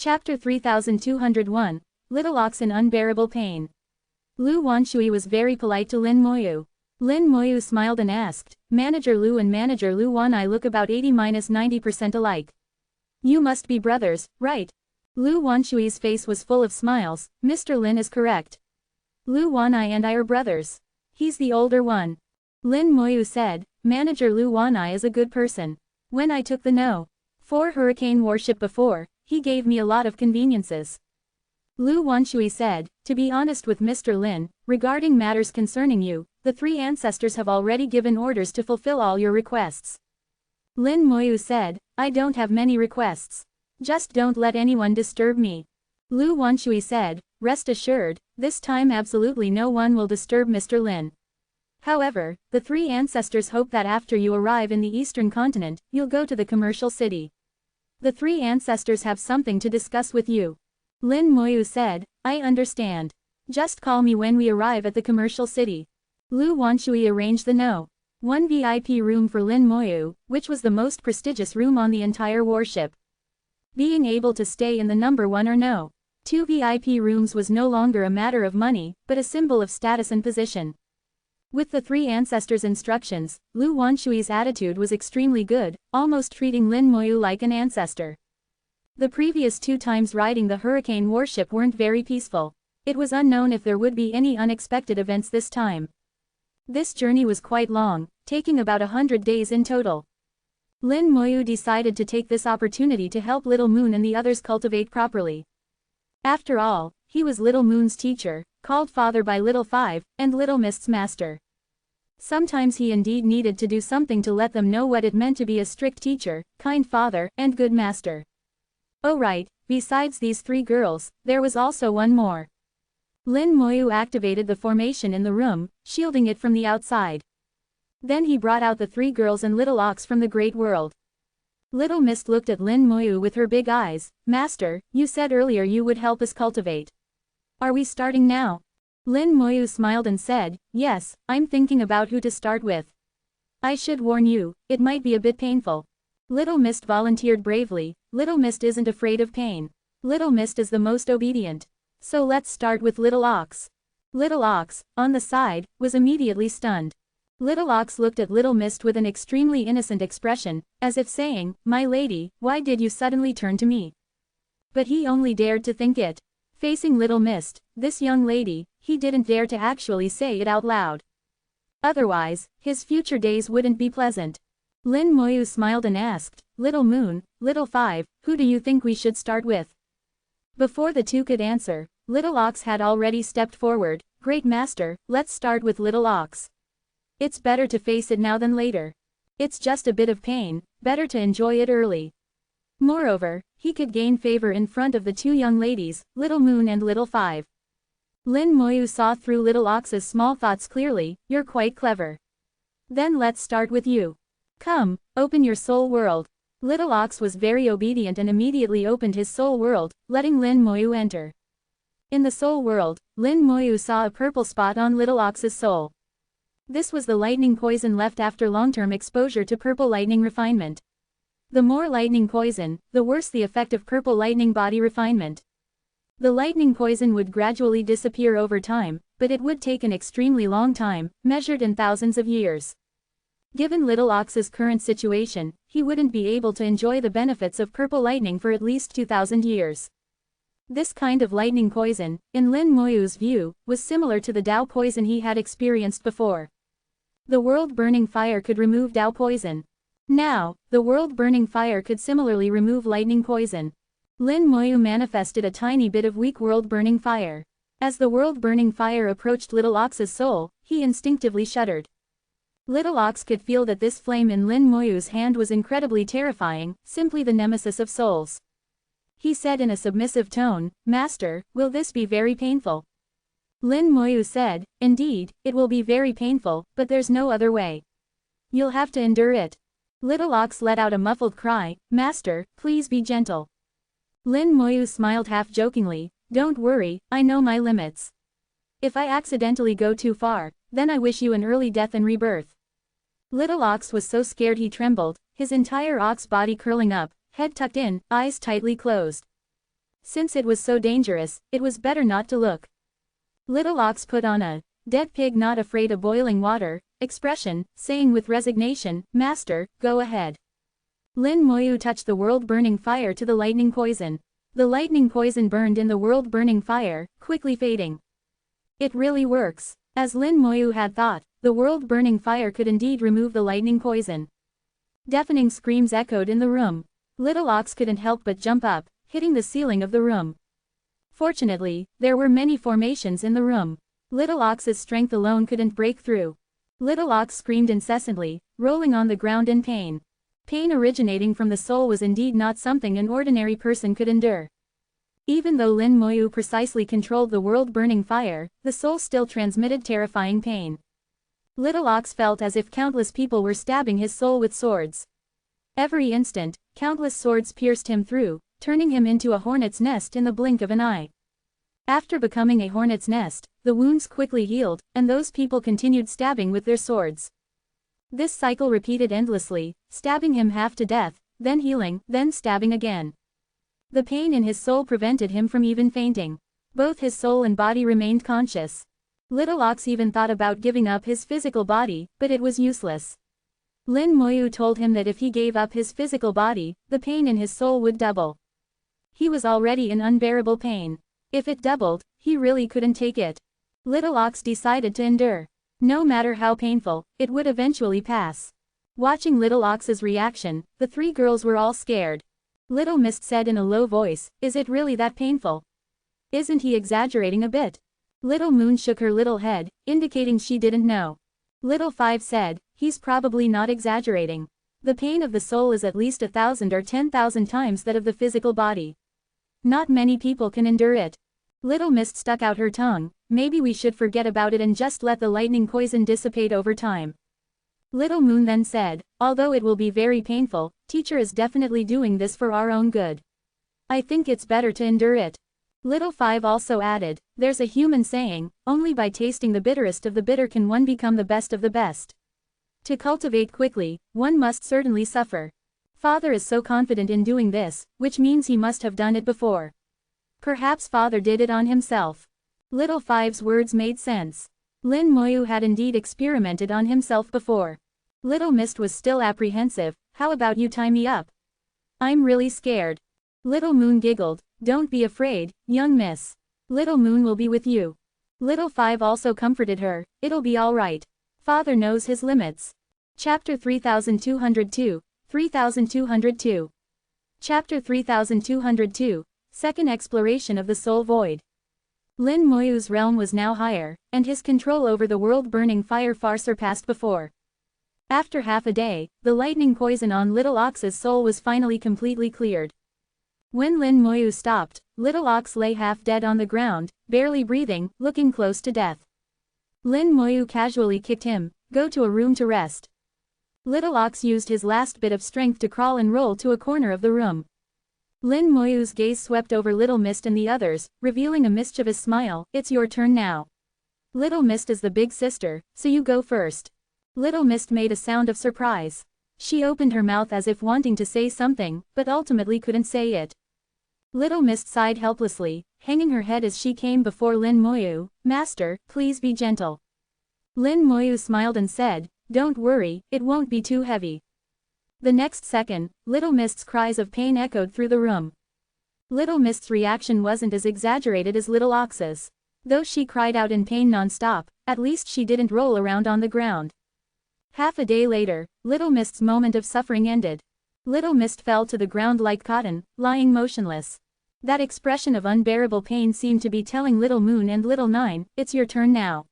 Chapter 3201, Little Ox in Unbearable Pain. Lu Wanshui was very polite to Lin Moyu. Lin Moyu smiled and asked, Manager Lu and Manager Lu Wanai look about 80–90% alike. You must be brothers, right? Lu Wanshui's face was full of smiles. Mr. Lin is correct. Lu Wanai and I are brothers. He's the older one. Lin Moyu said, Manager Lu Wanai is a good person. When I took the No. 4 Hurricane warship before, he gave me a lot of conveniences. Lu Wanshui said, to be honest with Mr. Lin, regarding matters concerning you, the three ancestors have already given orders to fulfill all your requests. Lin Moyu said, I don't have many requests. Just don't let anyone disturb me. Lu Wanshui said, rest assured, this time absolutely no one will disturb Mr. Lin. However, the three ancestors hope that after you arrive in the eastern continent, you'll go to the commercial city. The three ancestors have something to discuss with you. Lin Moyu said, I understand. Just call me when we arrive at the commercial city. Lu Wanshui arranged the No. 1 VIP room for Lin Moyu, which was the most prestigious room on the entire warship. Being able to stay in the number 1 or No. 2 VIP rooms was no longer a matter of money, but a symbol of status and position. With the three ancestors' instructions, Lu Wanshui's attitude was extremely good, almost treating Lin Moyu like an ancestor. The previous 2 times riding the Hurricane warship weren't very peaceful. It was unknown if there would be any unexpected events this time. This journey was quite long, taking about 100 days in total. Lin Moyu decided to take this opportunity to help Little Moon and the others cultivate properly. After all, he was Little Moon's teacher, called father by Little Five, and Little Mist's master. Sometimes he indeed needed to do something to let them know what it meant to be a strict teacher, kind father, and good master. Oh right, besides these 3 girls, there was also one more. Lin Moyu activated the formation in the room, shielding it from the outside. Then he brought out the 3 girls and Little Ox from the Great World. Little Mist looked at Lin Moyu with her big eyes. Master, you said earlier you would help us cultivate. Are we starting now? Lin Moyu smiled and said, yes, I'm thinking about who to start with. I should warn you, it might be a bit painful. Little Mist volunteered bravely. Little Mist isn't afraid of pain. Little Mist is the most obedient. So let's start with Little Ox. Little Ox, on the side, was immediately stunned. Little Ox looked at Little Mist with an extremely innocent expression, as if saying, my lady, why did you suddenly turn to me? But he only dared to think it. Facing Little Mist, this young lady, he didn't dare to actually say it out loud. Otherwise, his future days wouldn't be pleasant. Lin Moyu smiled and asked, Little Moon, Little Five, who do you think we should start with? Before the 2 could answer, Little Ox had already stepped forward. Great Master, let's start with Little Ox. It's better to face it now than later. It's just a bit of pain, better to enjoy it early. Moreover, he could gain favor in front of the 2 young ladies, Little Moon and Little Five. Lin Moyu saw through Little Ox's small thoughts clearly. You're quite clever. Then let's start with you. Come, open your soul world. Little Ox was very obedient and immediately opened his soul world, letting Lin Moyu enter. In the soul world, Lin Moyu saw a purple spot on Little Ox's soul. This was the lightning poison left after long-term exposure to purple lightning refinement. The more lightning poison, the worse the effect of purple lightning body refinement. The lightning poison would gradually disappear over time, but it would take an extremely long time, measured in thousands of years. Given Little Ox's current situation, he wouldn't be able to enjoy the benefits of purple lightning for at least 2,000 years. This kind of lightning poison, in Lin Moyu's view, was similar to the Dao poison he had experienced before. The world-burning fire could remove Dao poison. Now, the world-burning fire could similarly remove lightning poison. Lin Moyu manifested a tiny bit of weak world-burning fire. As the world-burning fire approached Little Ox's soul, he instinctively shuddered. Little Ox could feel that this flame in Lin Moyu's hand was incredibly terrifying, simply the nemesis of souls. He said in a submissive tone, Master, will this be very painful? Lin Moyu said, indeed, it will be very painful, but there's no other way. You'll have to endure it. Little Ox let out a muffled cry, Master, please be gentle. Lin Moyu smiled half-jokingly, don't worry, I know my limits. If I accidentally go too far, then I wish you an early death and rebirth. Little Ox was so scared he trembled, his entire ox body curling up, head tucked in, eyes tightly closed. Since it was so dangerous, it was better not to look. Little Ox put on a dead pig not afraid of boiling water expression, saying with resignation, Master, go ahead. Lin Moyu touched the world-burning fire to the lightning poison. The lightning poison burned in the world-burning fire, quickly fading. It really works. As Lin Moyu had thought, the world-burning fire could indeed remove the lightning poison. Deafening screams echoed in the room. Little Ox couldn't help but jump up, hitting the ceiling of the room. Fortunately, there were many formations in the room. Little Ox's strength alone couldn't break through. Little Ox screamed incessantly, rolling on the ground in pain. Pain originating from the soul was indeed not something an ordinary person could endure. Even though Lin Moyu precisely controlled the world-burning fire, the soul still transmitted terrifying pain. Little Ox felt as if countless people were stabbing his soul with swords. Every instant, countless swords pierced him through, turning him into a hornet's nest in the blink of an eye. After becoming a hornet's nest, the wounds quickly healed, and those people continued stabbing with their swords. This cycle repeated endlessly, stabbing him half to death, then healing, then stabbing again. The pain in his soul prevented him from even fainting. Both his soul and body remained conscious. Little Ox even thought about giving up his physical body, but it was useless. Lin Moyu told him that if he gave up his physical body, the pain in his soul would double. He was already in unbearable pain. If it doubled, he really couldn't take it. Little Ox decided to endure. No matter how painful, it would eventually pass. Watching Little Ox's reaction, the three girls were all scared. Little Mist said in a low voice, "Is it really that painful? Isn't he exaggerating a bit?" Little Moon shook her little head, indicating she didn't know. Little Five said, "He's probably not exaggerating. The pain of the soul is at least 1,000 or 10,000 times that of the physical body. Not many people can endure it." Little Mist stuck out her tongue, "Maybe we should forget about it and just let the lightning poison dissipate over time." Little Moon then said, "Although it will be very painful, teacher is definitely doing this for our own good. I think it's better to endure it." Little Five also added, "There's a human saying, only by tasting the bitterest of the bitter can one become the best of the best. To cultivate quickly, one must certainly suffer. Father is so confident in doing this, which means he must have done it before. Perhaps Father did it on himself." Little Five's words made sense. Lin Moyu had indeed experimented on himself before. Little Mist was still apprehensive, "How about you tie me up? I'm really scared." Little Moon giggled, "Don't be afraid, young miss. Little Moon will be with you." Little Five also comforted her, "It'll be all right. Father knows his limits." Chapter 3202, 3202. Chapter 3202, Second Exploration of the Soul Void. Lin Moyu's realm was now higher, and his control over the world-burning fire far surpassed before. After half a day, the lightning poison on Little Ox's soul was finally completely cleared. When Lin Moyu stopped, Little Ox lay half dead on the ground, barely breathing, looking close to death. Lin Moyu casually kicked him, "Go to a room to rest." Little Ox used his last bit of strength to crawl and roll to a corner of the room. Lin Moyu's gaze swept over Little Mist and the others, revealing a mischievous smile, "It's your turn now. Little Mist is the big sister, so you go first." Little Mist made a sound of surprise. She opened her mouth as if wanting to say something, but ultimately couldn't say it. Little Mist sighed helplessly, hanging her head as she came before Lin Moyu, "Master, please be gentle." Lin Moyu smiled and said, "Don't worry, it won't be too heavy." The next second, Little Mist's cries of pain echoed through the room. Little Mist's reaction wasn't as exaggerated as Little Ox's. Though she cried out in pain non-stop, at least she didn't roll around on the ground. Half a day later, Little Mist's moment of suffering ended. Little Mist fell to the ground like cotton, lying motionless. That expression of unbearable pain seemed to be telling Little Moon and Little Nine, "It's your turn now."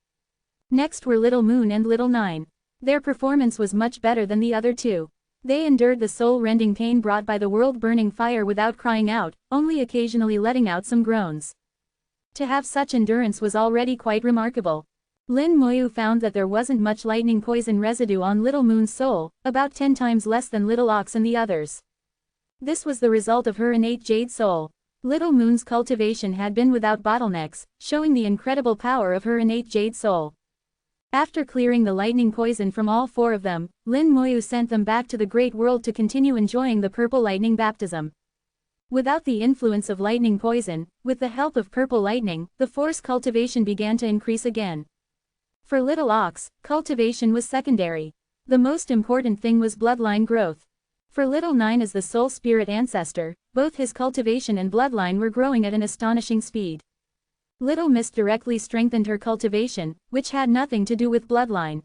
Next were Little Moon and Little Nine. Their performance was much better than the other two. They endured the soul-rending pain brought by the world-burning fire without crying out, only occasionally letting out some groans. To have such endurance was already quite remarkable. Lin Moyu found that there wasn't much lightning poison residue on Little Moon's soul, about 10 times less than Little Ox and the others. This was the result of her innate jade soul. Little Moon's cultivation had been without bottlenecks, showing the incredible power of her innate jade soul. After clearing the lightning poison from all 4 of them, Lin Moyu sent them back to the Great World to continue enjoying the purple lightning baptism. Without the influence of lightning poison, with the help of purple lightning, the force cultivation began to increase again. For Little Ox, cultivation was secondary. The most important thing was bloodline growth. For Little 9 as the soul spirit ancestor, both his cultivation and bloodline were growing at an astonishing speed. Little Mist directly strengthened her cultivation, which had nothing to do with bloodline.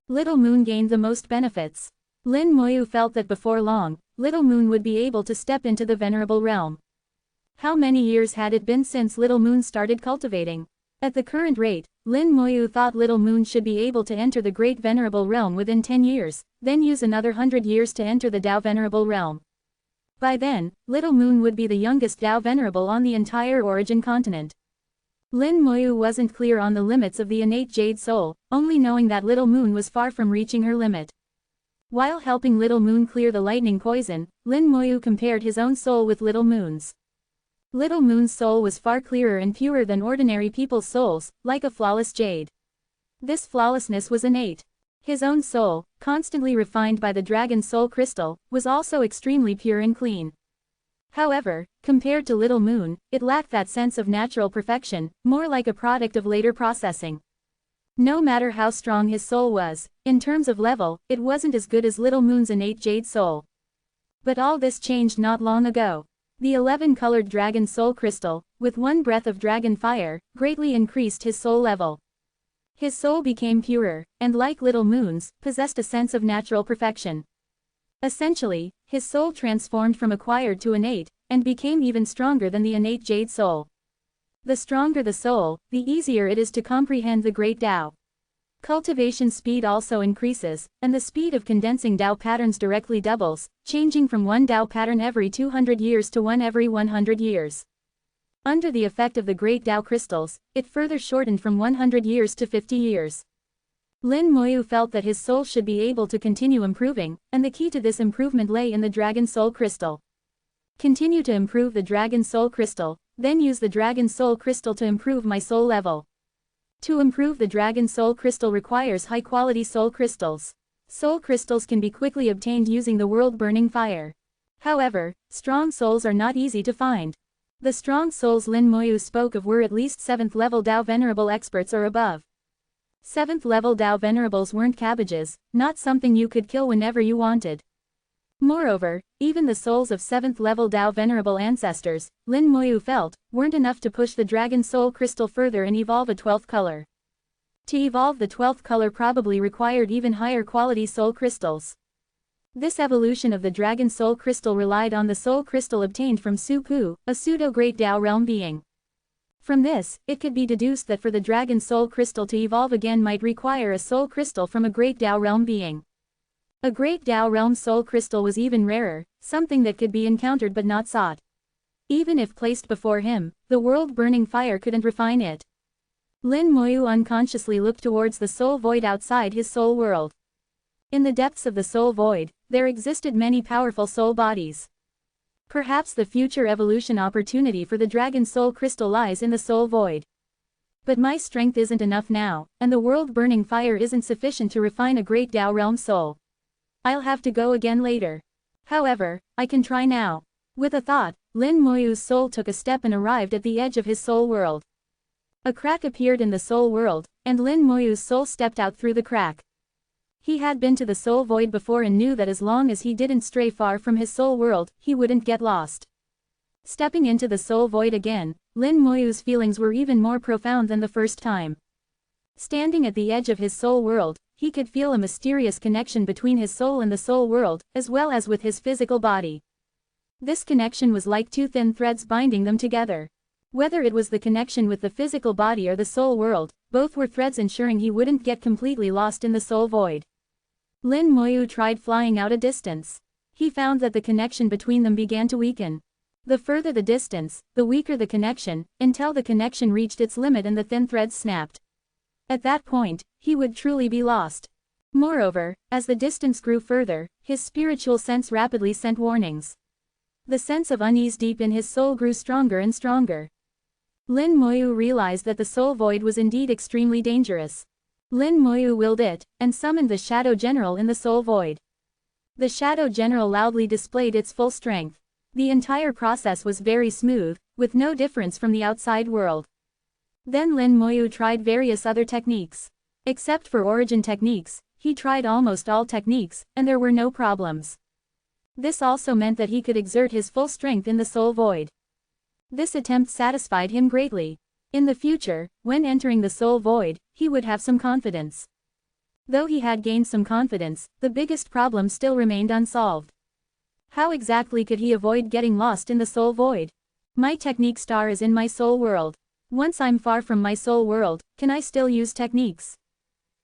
Little Moon gained the most benefits. Lin Moyu felt that before long, Little Moon would be able to step into the Venerable realm. How many years had it been since Little Moon started cultivating? At the current rate, Lin Moyu thought Little Moon should be able to enter the Great Venerable realm within 10 years, then use another 100 years to enter the Tao Venerable realm. By then, Little Moon would be the youngest Tao Venerable on the entire Origin continent. Lin Moyu wasn't clear on the limits of the innate Jade Soul, only knowing that Little Moon was far from reaching her limit. While helping Little Moon clear the lightning poison, Lin Moyu compared his own soul with Little Moon's. Little Moon's soul was far clearer and purer than ordinary people's souls, like a flawless jade. This flawlessness was innate. His own soul, constantly refined by the Dragon Soul Crystal, was also extremely pure and clean. However, compared to Little Moon, it lacked that sense of natural perfection, more like a product of later processing. No matter how strong his soul was, in terms of level, it wasn't as good as Little Moon's innate Jade Soul. But all this changed not long ago. The 11-colored Dragon Soul Crystal, with one breath of dragon fire, greatly increased his soul level. His soul became purer, and like Little Moon's, possessed a sense of natural perfection. Essentially, his soul transformed from acquired to innate, and became even stronger than the innate Jade Soul. The stronger the soul, the easier it is to comprehend the Great Tao. Cultivation speed also increases, and the speed of condensing Tao patterns directly doubles, changing from one Tao pattern every 200 years to one every 100 years. Under the effect of the Great Tao crystals, it further shortened from 100 years to 50 years. Lin Moyu felt that his soul should be able to continue improving, and the key to this improvement lay in the Dragon Soul Crystal. Continue to improve the Dragon Soul Crystal, then use the Dragon Soul Crystal to improve my soul level. To improve the Dragon Soul Crystal requires high-quality soul crystals. Soul crystals can be quickly obtained using the world-burning fire. However, strong souls are not easy to find. The strong souls Lin Moyu spoke of were at least 7th-level Tao Venerable experts or above. 7th-level Tao Venerables weren't cabbages, not something you could kill whenever you wanted. Moreover, even the souls of 7th-level Tao Venerable ancestors, Lin Moyu felt, weren't enough to push the Dragon Soul Crystal further and evolve a 12th color. To evolve the 12th color probably required even higher quality soul crystals. This evolution of the Dragon Soul Crystal relied on the soul crystal obtained from Su Pu, a pseudo-Great Tao realm being. From this, it could be deduced that for the Dragon Soul Crystal to evolve again might require a soul crystal from a Great Tao realm being. A Great Tao realm soul crystal was even rarer, something that could be encountered but not sought. Even if placed before him, the world-burning fire couldn't refine it. Lin Moyu unconsciously looked towards the soul void outside his soul world. In the depths of the soul void, there existed many powerful soul bodies. Perhaps the future evolution opportunity for the Dragon Soul Crystal lies in the soul void. But my strength isn't enough now, and the world-burning fire isn't sufficient to refine a Great Tao realm soul. I'll have to go again later. However, I can try now. With a thought, Lin Moyu's soul took a step and arrived at the edge of his soul world. A crack appeared in the soul world, and Lin Moyu's soul stepped out through the crack. He had been to the soul void before and knew that as long as he didn't stray far from his soul world, he wouldn't get lost. Stepping into the soul void again, Lin Moyu's feelings were even more profound than the first time. Standing at the edge of his soul world, he could feel a mysterious connection between his soul and the soul world, as well as with his physical body. This connection was like two thin threads binding them together. Whether it was the connection with the physical body or the soul world, both were threads ensuring he wouldn't get completely lost in the soul void. Lin Moyu tried flying out a distance. He found that the connection between them began to weaken. The further the distance, the weaker the connection, until the connection reached its limit and the thin threads snapped. At that point, he would truly be lost. Moreover, as the distance grew further, his spiritual sense rapidly sent warnings. The sense of unease deep in his soul grew stronger and stronger. Lin Moyu realized that the soul void was indeed extremely dangerous. Lin Moyu willed it, and summoned the Shadow General in the soul void. The Shadow General loudly displayed its full strength. The entire process was very smooth, with no difference from the outside world. Then Lin Moyu tried various other techniques. Except for origin techniques, he tried almost all techniques, and there were no problems. This also meant that he could exert his full strength in the soul void. This attempt satisfied him greatly. In the future, when entering the soul void, he would have some confidence. Though he had gained some confidence, the biggest problem still remained unsolved. How exactly could he avoid getting lost in the soul void? My technique star is in my soul world. Once I'm far from my soul world, can I still use techniques?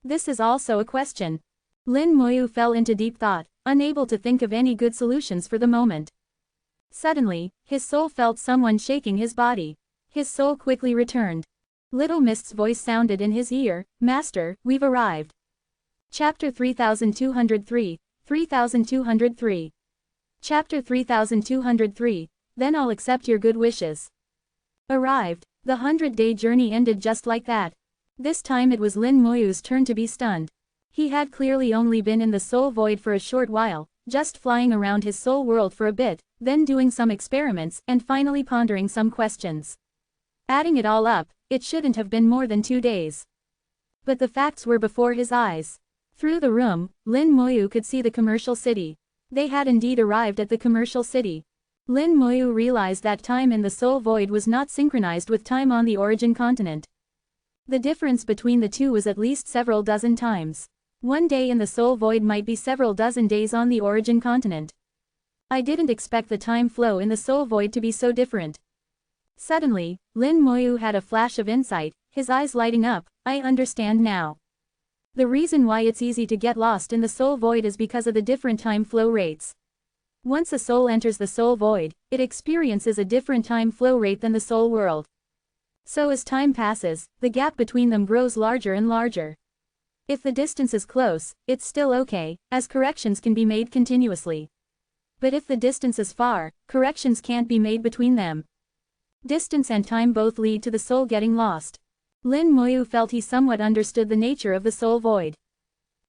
This is also a question. Lin Moyu fell into deep thought, unable to think of any good solutions for the moment. Suddenly, his soul felt someone shaking his body. His soul quickly returned. Little Mist's voice sounded in his ear, "Master, we've arrived." Chapter 3203, 3203. Chapter 3203, Then I'll accept your good wishes. Arrived. The 100-day journey ended just like that. This time it was Lin Moyu's turn to be stunned. He had clearly only been in the soul void for a short while, just flying around his soul world for a bit, then doing some experiments, and finally pondering some questions. Adding it all up, it shouldn't have been more than 2 days. But the facts were before his eyes. Through the room, Lin Moyu could see the commercial city. They had indeed arrived at the commercial city. Lin Moyu realized that time in the soul void was not synchronized with time on the origin continent. The difference between the two was at least several dozen times. 1 day in the soul void might be several dozen days on the origin continent. I didn't expect the time flow in the soul void to be so different. Suddenly, Lin Moyu had a flash of insight, his eyes lighting up. I understand now. The reason why it's easy to get lost in the soul void is because of the different time flow rates. Once a soul enters the soul void, it experiences a different time flow rate than the soul world. So as time passes, the gap between them grows larger and larger. If the distance is close, it's still okay, as corrections can be made continuously. But if the distance is far, corrections can't be made between them. Distance and time both lead to the soul getting lost. Lin Moyu felt he somewhat understood the nature of the soul void.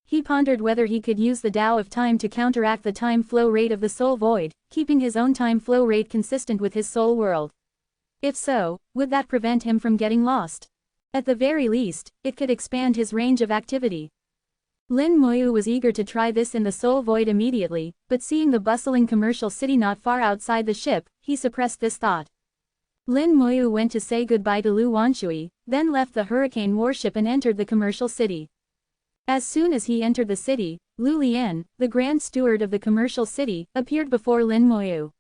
He pondered whether he could use the Tao of time to counteract the time flow rate of the soul void, keeping his own time flow rate consistent with his soul world. If so, would that prevent him from getting lost? At the very least, it could expand his range of activity. Lin Moyu was eager to try this in the soul void immediately, but seeing the bustling commercial city not far outside the ship, he suppressed this thought. Lin Moyu went to say goodbye to Lu Wanshui, then left the hurricane warship and entered the commercial city. As soon as he entered the city, Lu Lian, the grand steward of the commercial city, appeared before Lin Moyu.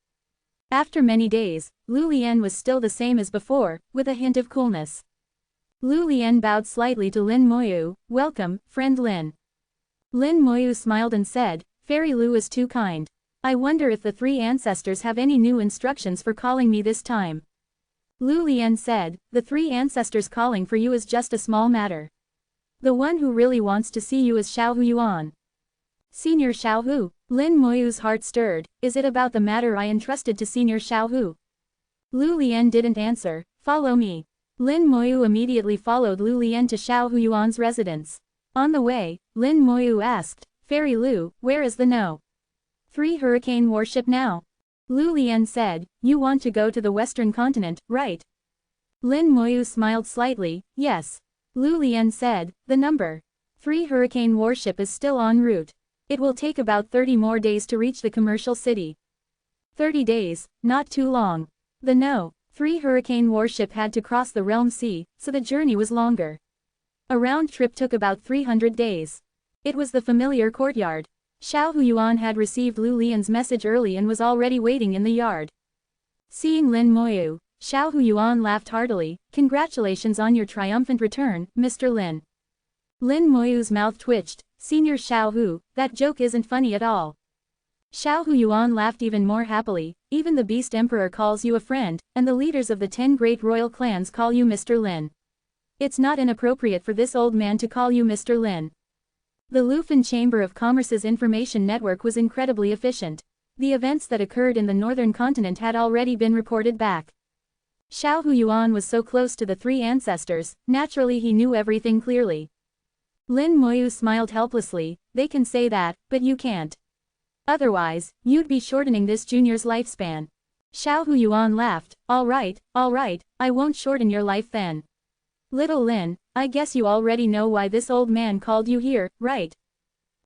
After many days, Lu Lian was still the same as before, with a hint of coolness. Lu Lian bowed slightly to Lin Moyu. "Welcome, friend Lin." Lin Moyu smiled and said, "Fairy Lu is too kind. I wonder if the 3 ancestors have any new instructions for calling me this time." Lu Lian said, "The 3 ancestors calling for you is just a small matter. The one who really wants to see you is Xiaohu Yuan." "Senior Xiaohu?" Lin Moyu's heart stirred. "Is it about the matter I entrusted to Senior Xiaohu?" Lu Lian didn't answer. "Follow me." Lin Moyu immediately followed Lu Lian to Xiaohu Yuan's residence. On the way, Lin Moyu asked, "Fairy Lu, where is the No. 3 hurricane warship now?" Lu Lian said, "You want to go to the western continent, right?" Lin Moyu smiled slightly. "Yes." Lu Lian said, "The number 3 hurricane warship is still en route. It will take about 30 more days to reach the commercial city." 30 days, not too long. The No. 3 hurricane warship had to cross the Realm Sea, so the journey was longer. A round trip took about 300 days. It was the familiar courtyard. Xiaohu Yuan had received Lu Lian's message early and was already waiting in the yard. Seeing Lin Moyu, Xiaohu Yuan laughed heartily. "Congratulations on your triumphant return, Mr. Lin." Lin Moyu's mouth twitched. "Senior Xiaohu, that joke isn't funny at all." Xiaohu Yuan laughed even more happily. "Even the Beast Emperor calls you a friend, and the leaders of the 10 great royal clans call you Mr. Lin. It's not inappropriate for this old man to call you Mr. Lin." The Lufan Chamber of Commerce's information network was incredibly efficient. The events that occurred in the northern continent had already been reported back. Xiaohu Yuan was so close to the 3 ancestors, naturally he knew everything clearly. Lin Moyu smiled helplessly. "They can say that, but you can't. Otherwise, you'd be shortening this junior's lifespan." Xiao Huyuan laughed. All right, I won't shorten your life then. Little Lin, I guess you already know why this old man called you here, right?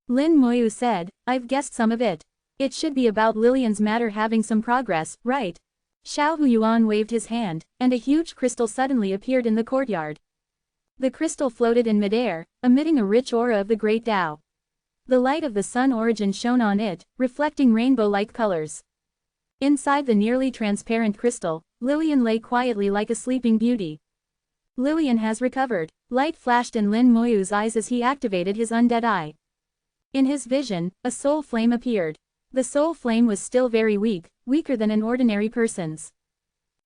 Lin Moyu said, I've guessed some of it. It should be about Lillian's matter having some progress, right? Xiao Huyuan waved his hand, and a huge crystal suddenly appeared in the courtyard. The crystal floated in midair, emitting a rich aura of the great Tao. The light of the sun origin shone on it, reflecting rainbow-like colors. Inside the nearly transparent crystal, Lillian lay quietly like a sleeping beauty. Lillian has recovered. Light flashed in Lin Moyu's eyes as he activated his undead eye. In his vision, a soul flame appeared. The soul flame was still very weak, weaker than an ordinary person's.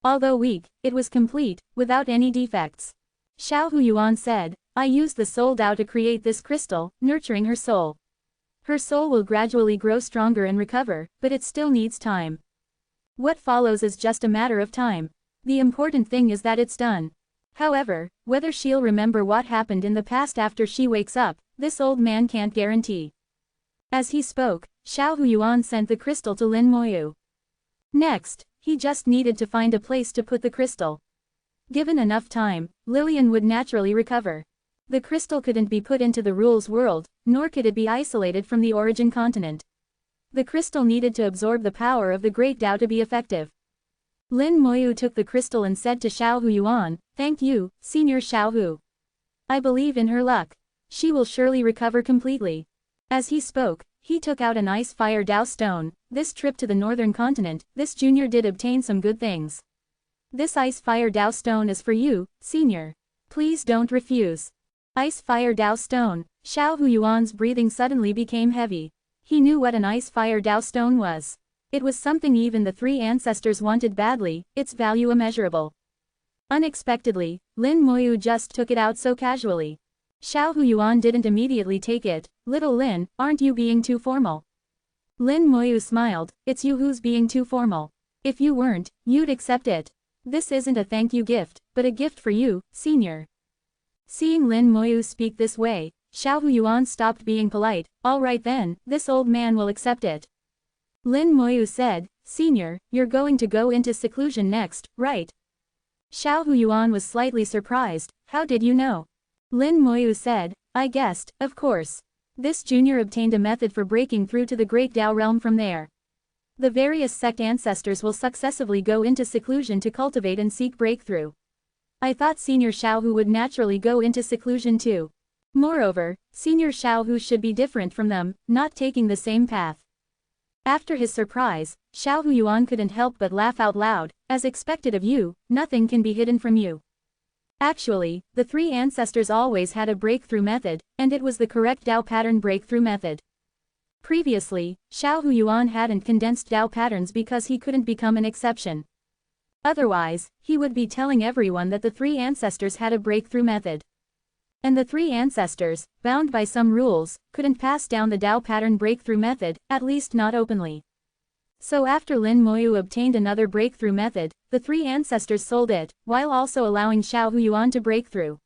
Although weak, it was complete, without any defects. Xiao Huyuan said, I used the soul Tao to create this crystal, nurturing her soul. Her soul will gradually grow stronger and recover, but it still needs time. What follows is just a matter of time. The important thing is that it's done. However, whether she'll remember what happened in the past after she wakes up, this old man can't guarantee. As he spoke, Xiao Huyuan sent the crystal to Lin Moyu. Next, he just needed to find a place to put the crystal. Given enough time, Lillian would naturally recover. The crystal couldn't be put into the rules world, nor could it be isolated from the origin continent. The crystal needed to absorb the power of the great Tao to be effective. Lin Moyu took the crystal and said to Xiao Huyuan, Thank you, Senior Xiao Hu. I believe in her luck. She will surely recover completely. As he spoke, he took out an ice fire Tao stone. This trip to the northern continent, this junior did obtain some good things. This ice fire Tao stone is for you, Senior. Please don't refuse. Ice fire Tao stone. Xiao Huyuan's breathing suddenly became heavy. He knew what an ice fire Tao stone was. It was something even the three ancestors wanted badly, its value immeasurable. Unexpectedly, Lin Moyu just took it out so casually. Xiao Huyuan didn't immediately take it. Little Lin, aren't you being too formal? Lin Moyu smiled, it's you who's being too formal. If you weren't, you'd accept it. This isn't a thank you gift, but a gift for you, Senior. Seeing Lin Moyu speak this way, Xiao Huyuan stopped being polite. All right then, this old man will accept it. Lin Moyu said, Senior, you're going to go into seclusion next, right? Xiao Huyuan was slightly surprised. How did you know? Lin Moyu said, I guessed, of course. This junior obtained a method for breaking through to the Great Tao realm from there. The various sect ancestors will successively go into seclusion to cultivate and seek breakthrough. I thought Senior Xiao Hu would naturally go into seclusion too. Moreover, Senior Xiao Hu should be different from them, not taking the same path. After his surprise, Xiao Huyuan couldn't help but laugh out loud. As expected of you, nothing can be hidden from you. Actually, the three ancestors always had a breakthrough method, and it was the correct Tao pattern breakthrough method. Previously, Xiao Huyuan hadn't condensed Tao patterns because he couldn't become an exception. Otherwise, he would be telling everyone that the three ancestors had a breakthrough method. And the three ancestors, bound by some rules, couldn't pass down the Tao pattern breakthrough method, at least not openly. So after Lin Moyu obtained another breakthrough method, the three ancestors sold it, while also allowing Xiao Huyuan to break through.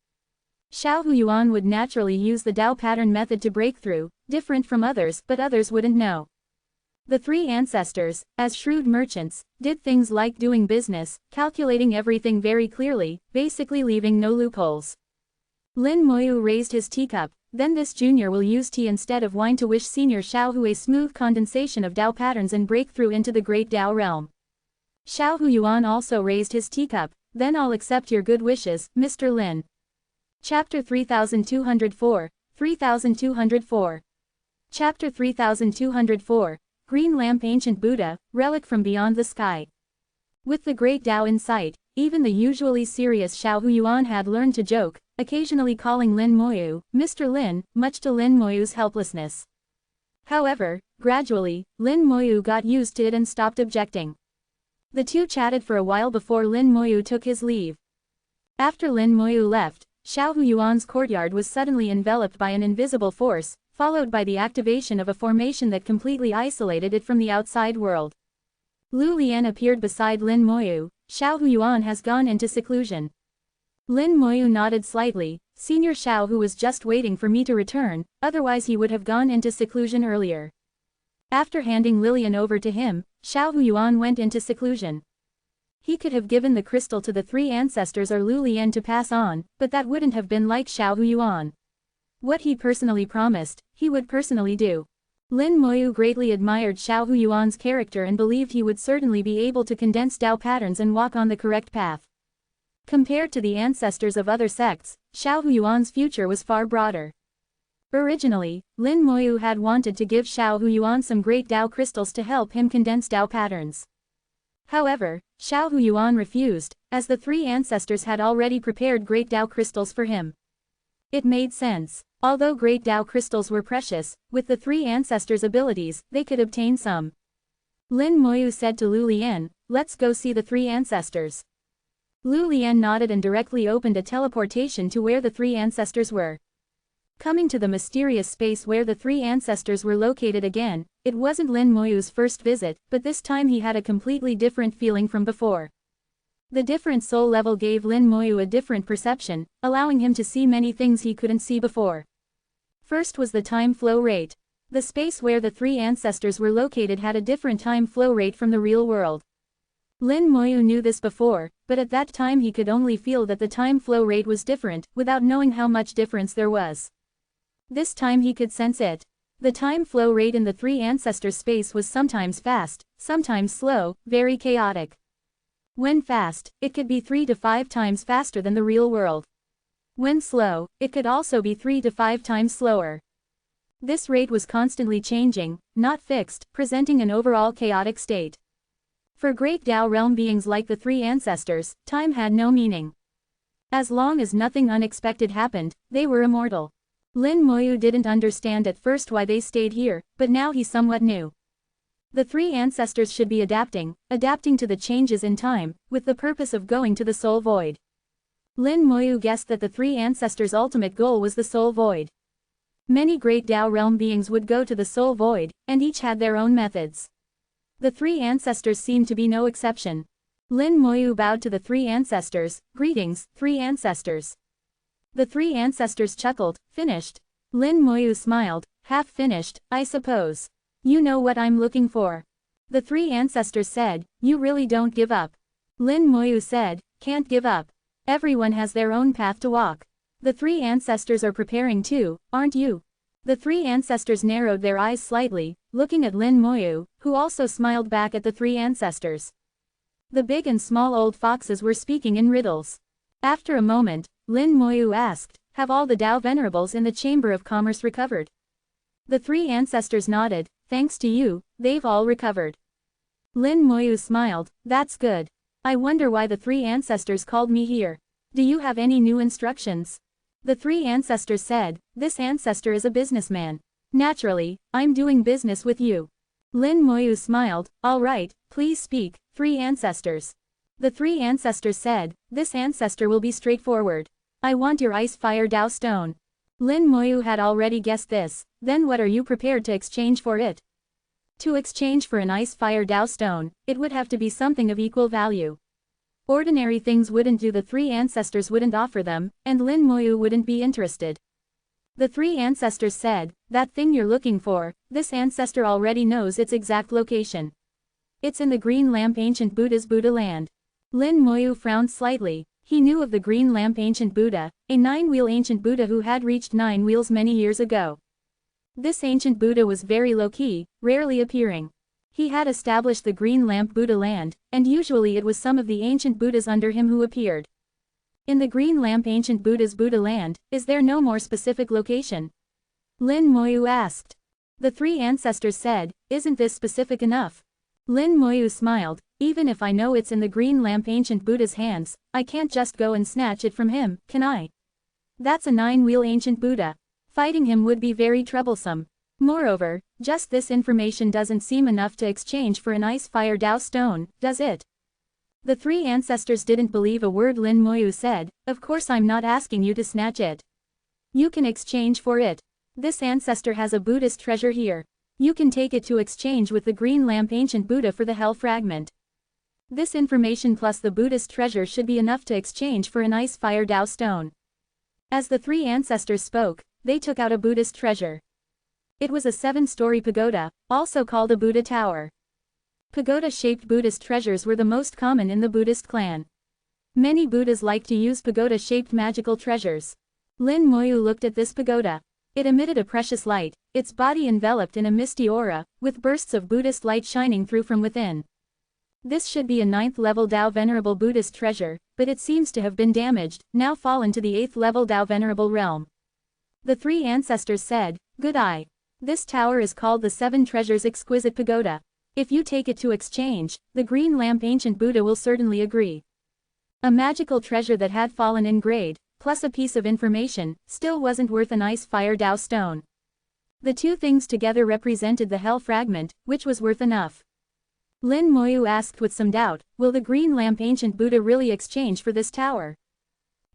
Xiao Huyuan would naturally use the Tao pattern method to break through, different from others, but others wouldn't know. The three ancestors, as shrewd merchants, did things like doing business, calculating everything very clearly, basically leaving no loopholes. Lin Moyu raised his teacup. Then this junior will use tea instead of wine to wish Senior Xiao Hu a smooth condensation of Tao patterns and breakthrough into the great Tao realm. Xiao Huyuan also raised his teacup. Then I'll accept your good wishes, Mr. Lin. Chapter 3204, 3204. Chapter 3204, Green Lamp Ancient Buddha, Relic from Beyond the Sky. With the great Tao in sight, even the usually serious Xiao Huyuan had learned to joke, occasionally calling Lin Moyu, Mr. Lin, much to Lin Moyu's helplessness. However, gradually, Lin Moyu got used to it and stopped objecting. The two chatted for a while before Lin Moyu took his leave. After Lin Moyu left, Xiao Huyuan's courtyard was suddenly enveloped by an invisible force, followed by the activation of a formation that completely isolated it from the outside world. Lu Lian appeared beside Lin Moyu. Xiao Huyuan has gone into seclusion. Lin Moyu nodded slightly. Senior Xiao Hu was just waiting for me to return, otherwise he would have gone into seclusion earlier. After handing Lillian over to him, Xiao Huyuan went into seclusion. He could have given the crystal to the three ancestors or Lu Lian to pass on, but that wouldn't have been like Xiao Huyuan. What he personally promised, he would personally do. Lin Moyu greatly admired Xiao Huyuan's character and believed he would certainly be able to condense Dao patterns and walk on the correct path. Compared to the ancestors of other sects, Xiao Huyuan's future was far broader. Originally, Lin Moyu had wanted to give Xiao Huyuan some great Dao crystals to help him condense Dao patterns. However, Xiao Huyuan refused, as the three ancestors had already prepared great Dao crystals for him. It made sense. Although great Dao crystals were precious, with the three ancestors' abilities, they could obtain some. Lin Moyu said to Lu Lian, "Let's go see the three ancestors." Lu Lian nodded and directly opened a teleportation to where the three ancestors were. Coming to the mysterious space where the three ancestors were located again, it wasn't Lin Moyu's first visit, but this time he had a completely different feeling from before. The different soul level gave Lin Moyu a different perception, allowing him to see many things he couldn't see before. First was the time flow rate. The space where the three ancestors were located had a different time flow rate from the real world. Lin Moyu knew this before, but at that time he could only feel that the time flow rate was different, without knowing how much difference there was. This time he could sense it. The time flow rate in the three ancestors' space was sometimes fast, sometimes slow, very chaotic. When fast, it could be 3 to 5 times faster than the real world. When slow, it could also be 3 to 5 times slower. This rate was constantly changing, not fixed, presenting an overall chaotic state. For great Dao realm beings like the three ancestors, time had no meaning. As long as nothing unexpected happened, they were immortal. Lin Moyu didn't understand at first why they stayed here, but now he somewhat knew. The three ancestors should be adapting to the changes in time, with the purpose of going to the soul void. Lin Moyu guessed that the three ancestors' ultimate goal was the soul void. Many great Dao realm beings would go to the soul void, and each had their own methods. The three ancestors seemed to be no exception. Lin Moyu bowed to the three ancestors. "Greetings, three ancestors." The three ancestors chuckled. "Finished?" Lin Moyu smiled. "Half finished, I suppose. You know what I'm looking for." The three ancestors said, "You really don't give up." Lin Moyu said, "Can't give up. Everyone has their own path to walk. The three ancestors are preparing too, aren't you?" The three ancestors narrowed their eyes slightly, looking at Lin Moyu, who also smiled back at the three ancestors. The big and small old foxes were speaking in riddles. After a moment, Lin Moyu asked, "Have all the Dao Venerables in the Chamber of Commerce recovered?" The three ancestors nodded. "Thanks to you, they've all recovered." Lin Moyu smiled. "That's good. I wonder why the three ancestors called me here. Do you have any new instructions?" The three ancestors said, "This ancestor is a businessman. Naturally, I'm doing business with you." Lin Moyu smiled. "All right, please speak, three ancestors." The three ancestors said, "This ancestor will be straightforward. I want your ice fire Dao stone." Lin Moyu had already guessed this. "Then what are you prepared to exchange for it?" To exchange for an ice fire Dao stone, it would have to be something of equal value. Ordinary things wouldn't do. The three ancestors wouldn't offer them, and Lin Moyu wouldn't be interested. The three ancestors said, "That thing you're looking for, this ancestor already knows its exact location. It's in the Green Lamp Ancient Buddha's Buddha land." Lin Moyu frowned slightly. He knew of the Green Lamp Ancient Buddha, a 9-wheel ancient Buddha who had reached 9 wheels many years ago. This ancient Buddha was very low-key, rarely appearing. He had established the Green Lamp Buddha land, and usually it was some of the ancient Buddhas under him who appeared. In the Green Lamp Ancient Buddha's Buddha land, is there no more specific location? Lin Moyu asked. The three ancestors said, "Isn't this specific enough?" Lin Moyu smiled. "Even if I know it's in the Green Lamp Ancient Buddha's hands, I can't just go and snatch it from him, can I? That's a 9-wheel ancient Buddha. Fighting him would be very troublesome. Moreover, just this information doesn't seem enough to exchange for an ice fire Dao stone, does it?" The three ancestors didn't believe a word Lin Moyu said. "Of course I'm not asking you to snatch it. You can exchange for it. This ancestor has a Buddhist treasure here. You can take it to exchange with the Green Lamp Ancient Buddha for the Hell Fragment. This information plus the Buddhist treasure should be enough to exchange for an ice fire Dao stone." As the three ancestors spoke, they took out a Buddhist treasure. It was a 7-story pagoda, also called a Buddha tower. Pagoda-shaped Buddhist treasures were the most common in the Buddhist clan. Many Buddhas liked to use pagoda-shaped magical treasures. Lin Moyu looked at this pagoda. It emitted a precious light, its body enveloped in a misty aura, with bursts of Buddhist light shining through from within. This should be a 9th-level Dao Venerable Buddhist treasure, but it seems to have been damaged, now fallen to the 8th-level Dao Venerable realm. The three ancestors said, "Good eye. This tower is called the Seven Treasures Exquisite Pagoda. If you take it to exchange, the green lamp ancient Buddha will certainly agree." A magical treasure that had fallen in grade, plus a piece of information, still wasn't worth an ice fire Dao stone. The two things together represented the hell fragment, which was worth enough. Lin Moyu asked with some doubt, "Will the green lamp ancient Buddha really exchange for this tower?"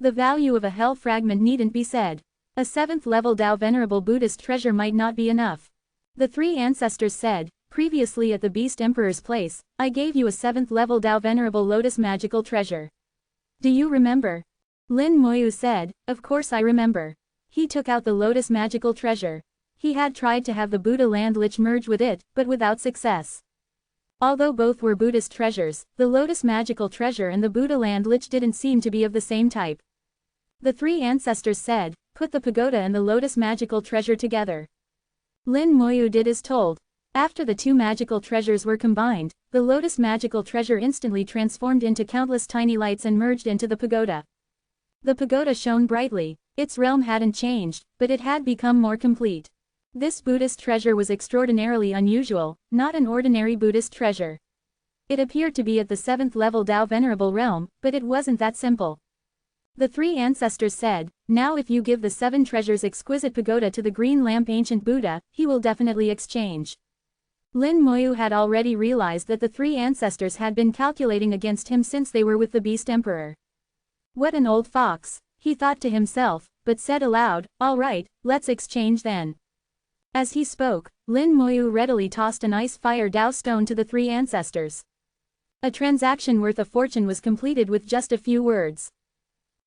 The value of a hell fragment needn't be said. A 7th-level Dao Venerable Buddhist treasure might not be enough. The three ancestors said, "Previously at the Beast Emperor's place, I gave you a 7th-level Dao Venerable Lotus magical treasure. Do you remember?" Lin Moyu said, "Of course I remember." He took out the Lotus magical treasure. He had tried to have the Buddha Land Lich merge with it, but without success. Although both were Buddhist treasures, the Lotus magical treasure and the Buddha Land Lich didn't seem to be of the same type. The three ancestors said, "Put the pagoda and the Lotus magical treasure together." Lin Moyu did as told. After the two magical treasures were combined, the Lotus magical treasure instantly transformed into countless tiny lights and merged into the pagoda. The pagoda shone brightly. Its realm hadn't changed, but it had become more complete. This Buddhist treasure was extraordinarily unusual, not an ordinary Buddhist treasure. It appeared to be at the 7th-level Dao Venerable realm, but it wasn't that simple. The three ancestors said, "Now if you give the 7 treasures exquisite pagoda to the green lamp ancient Buddha, he will definitely exchange." Lin Moyu had already realized that the three ancestors had been calculating against him since they were with the Beast Emperor. What an old fox, he thought to himself, but said aloud, "All right, let's exchange then." As he spoke, Lin Moyu readily tossed an ice fire Dao stone to the three ancestors. A transaction worth a fortune was completed with just a few words.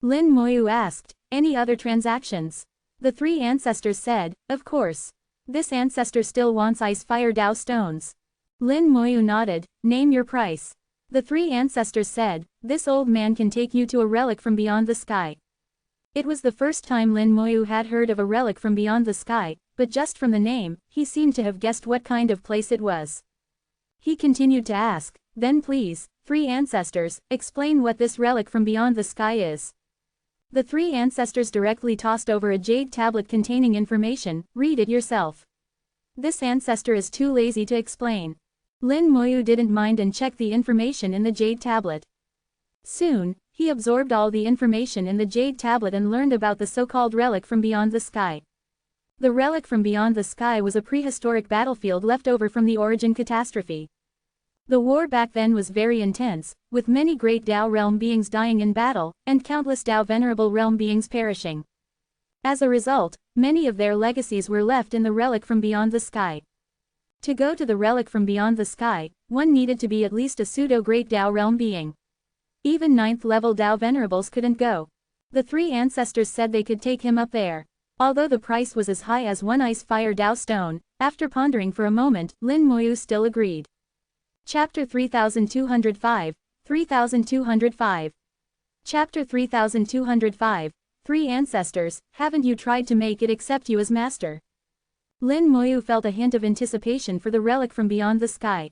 Lin Moyu asked, "Any other transactions?" The three ancestors said, "Of course. This ancestor still wants ice fire Dao stones." Lin Moyu nodded, "Name your price." The three ancestors said, "This old man can take you to a relic from beyond the sky." It was the first time Lin Moyu had heard of a relic from beyond the sky, but just from the name, he seemed to have guessed what kind of place it was. He continued to ask, "Then please, three ancestors, explain what this relic from beyond the sky is." The three ancestors directly tossed over a jade tablet containing information, "Read it yourself." This ancestor is too lazy to explain. Lin Moyu didn't mind and checked the information in the jade tablet. Soon, he absorbed all the information in the jade tablet and learned about the so-called relic from beyond the sky. The relic from beyond the sky was a prehistoric battlefield left over from the origin catastrophe. The war back then was very intense, with many great Dao realm beings dying in battle, and countless Dao Venerable realm beings perishing. As a result, many of their legacies were left in the relic from beyond the sky. To go to the relic from beyond the sky, one needed to be at least a pseudo-great Dao realm being. Even 9th-level Dao Venerables couldn't go. The three ancestors said they could take him up there. Although the price was as high as one ice fire Dao stone, after pondering for a moment, Lin Moyu still agreed. Chapter 3205, 3205. Chapter 3205, Three Ancestors, haven't you tried to make it accept you as master? Lin Moyu felt a hint of anticipation for the relic from beyond the sky.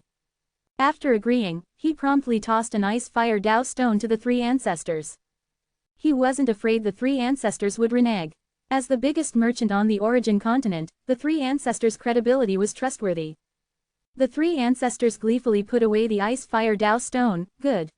After agreeing, he promptly tossed an ice fire Dao stone to the three ancestors. He wasn't afraid the three ancestors would renege. As the biggest merchant on the origin continent, the three ancestors' credibility was trustworthy. The three ancestors gleefully put away the ice fire Dao stone. "Good.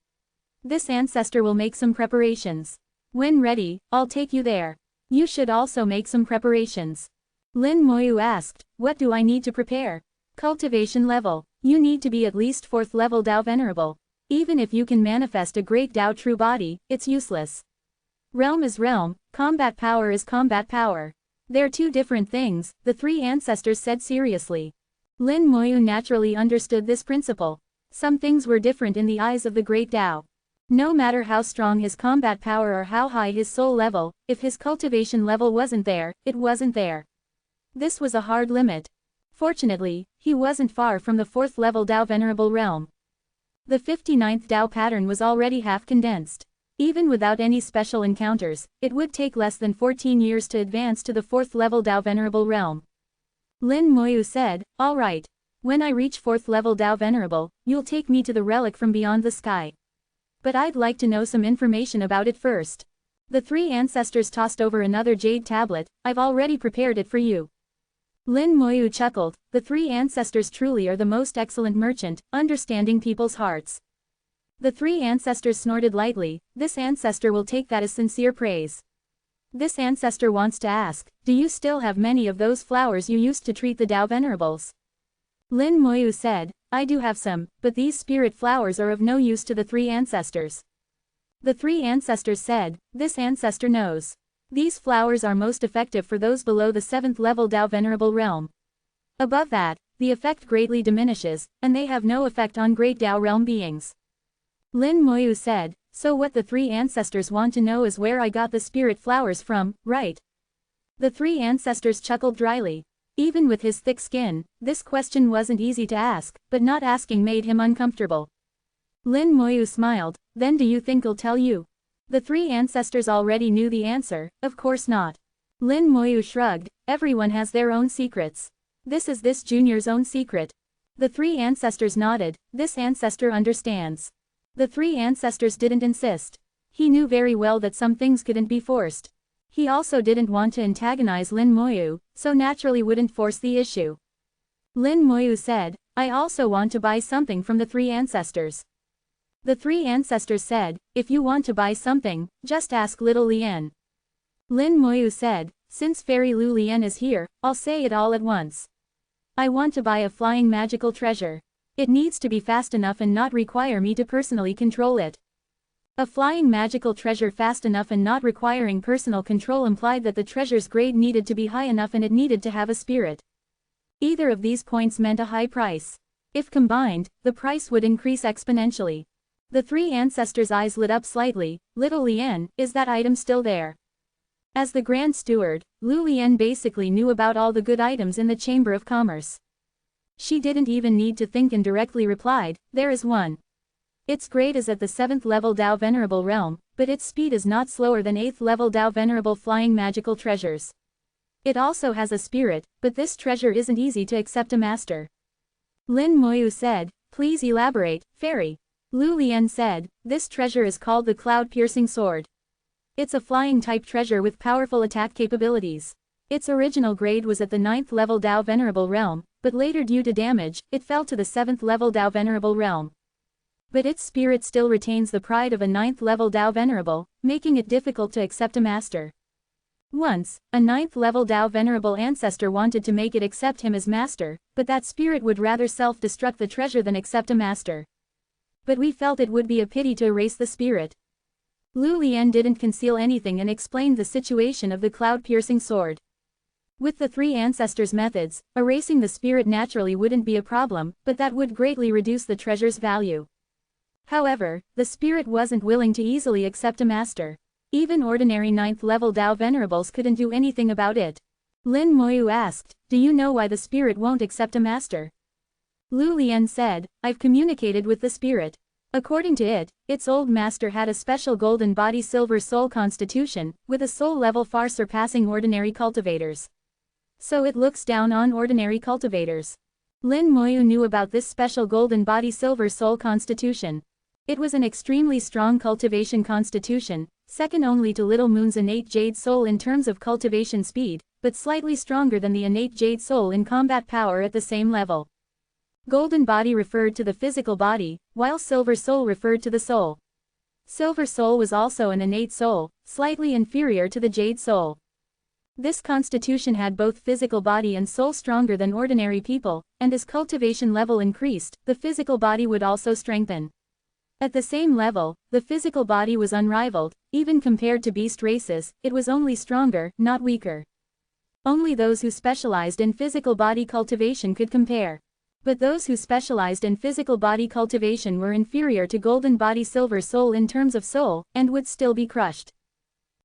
This ancestor will make some preparations. When ready, I'll take you there. You should also make some preparations." Lin Moyu asked, "What do I need to prepare?" "Cultivation level. You need to be at least 4th level Dao Venerable. Even if you can manifest a great Dao true body, it's useless. Realm is realm, combat power is combat power. They're two different things," the three ancestors said seriously. Lin Moyu naturally understood this principle. Some things were different in the eyes of the great Dao. No matter how strong his combat power or how high his soul level, if his cultivation level wasn't there, it wasn't there. This was a hard limit. Fortunately, he wasn't far from the 4th level Dao Venerable realm. The 59th Tao pattern was already half condensed. Even without any special encounters, it would take less than 14 years to advance to the 4th level Tao Venerable realm. Lin Moyu said, "All right. When I reach 4th level Tao Venerable, you'll take me to the relic from beyond the sky. But I'd like to know some information about it first." The three ancestors tossed over another jade tablet. "I've already prepared it for you." Lin Moyu chuckled. The three ancestors truly are the most excellent merchant, understanding people's hearts. The three ancestors snorted lightly. This ancestor will take that as sincere praise. This ancestor wants to ask, do you still have many of those flowers you used to treat the Tao Venerables? Lin Moyu said, I do have some, but these spirit flowers are of no use to the three ancestors. The three ancestors said, this ancestor knows. These flowers are most effective for those below the 7th level Tao Venerable realm. Above that, the effect greatly diminishes, and they have no effect on great Tao realm beings. Lin Moyu said, so what the three ancestors want to know is where I got the spirit flowers from, right? The three ancestors chuckled dryly. Even with his thick skin, this question wasn't easy to ask, but not asking made him uncomfortable. Lin Moyu smiled, then do you think I'll tell you? The three ancestors already knew the answer, of course not. Lin Moyu shrugged, everyone has their own secrets. This is this junior's own secret. The three ancestors nodded, this ancestor understands. The three ancestors didn't insist. He knew very well that some things couldn't be forced. He also didn't want to antagonize Lin Moyu, so naturally wouldn't force the issue. Lin Moyu said, I also want to buy something from the three ancestors. The three ancestors said, if you want to buy something, just ask little Lien. Lin Moyu said, since Fairy Lu Lien is here, I'll say it all at once. I want to buy a flying magical treasure. It needs to be fast enough and not require me to personally control it. A flying magical treasure fast enough and not requiring personal control implied that the treasure's grade needed to be high enough and it needed to have a spirit. Either of these points meant a high price. If combined, the price would increase exponentially. The three ancestors' eyes lit up slightly. Little Lien, is that item still there? As the Grand Steward, Lu Lien basically knew about all the good items in the Chamber of Commerce. She didn't even need to think and directly replied, there is one. Its grade is at the 7th level Tao Venerable realm, but its speed is not slower than 8th level Tao Venerable flying magical treasures. It also has a spirit, but this treasure isn't easy to accept a master. Lin Moyu said, please elaborate, Fairy. Lu Lien said, this treasure is called the Cloud-Piercing Sword. It's a flying type treasure with powerful attack capabilities. Its original grade was at the 9th level Tao Venerable realm, but later due to damage, it fell to the 7th level Tao Venerable realm. But its spirit still retains the pride of a 9th level Tao Venerable, making it difficult to accept a master. Once, a 9th level Tao Venerable ancestor wanted to make it accept him as master, but that spirit would rather self-destruct the treasure than accept a master. But we felt it would be a pity to erase the spirit. Lu Lien didn't conceal anything and explained the situation of the cloud-piercing sword. With the three ancestors' methods, erasing the spirit naturally wouldn't be a problem, but that would greatly reduce the treasure's value. However, the spirit wasn't willing to easily accept a master. Even ordinary 9th level Tao Venerables couldn't do anything about it. Lin Moyu asked, do you know why the spirit won't accept a master? Lu Lien said, I've communicated with the spirit. According to it, its old master had a special golden body silver soul constitution, with a soul level far surpassing ordinary cultivators. So it looks down on ordinary cultivators. Lin Moyu knew about this special golden body silver soul constitution. It was an extremely strong cultivation constitution, second only to Little Moon's innate jade soul in terms of cultivation speed, but slightly stronger than the innate jade soul in combat power at the same level. Golden body referred to the physical body, while silver soul referred to the soul. Silver soul was also an innate soul, slightly inferior to the jade soul. This constitution had both physical body and soul stronger than ordinary people, and as cultivation level increased, the physical body would also strengthen. At the same level, the physical body was unrivaled, even compared to beast races, it was only stronger, not weaker. Only those who specialized in physical body cultivation could compare. But those who specialized in physical body cultivation were inferior to golden body silver soul in terms of soul, and would still be crushed.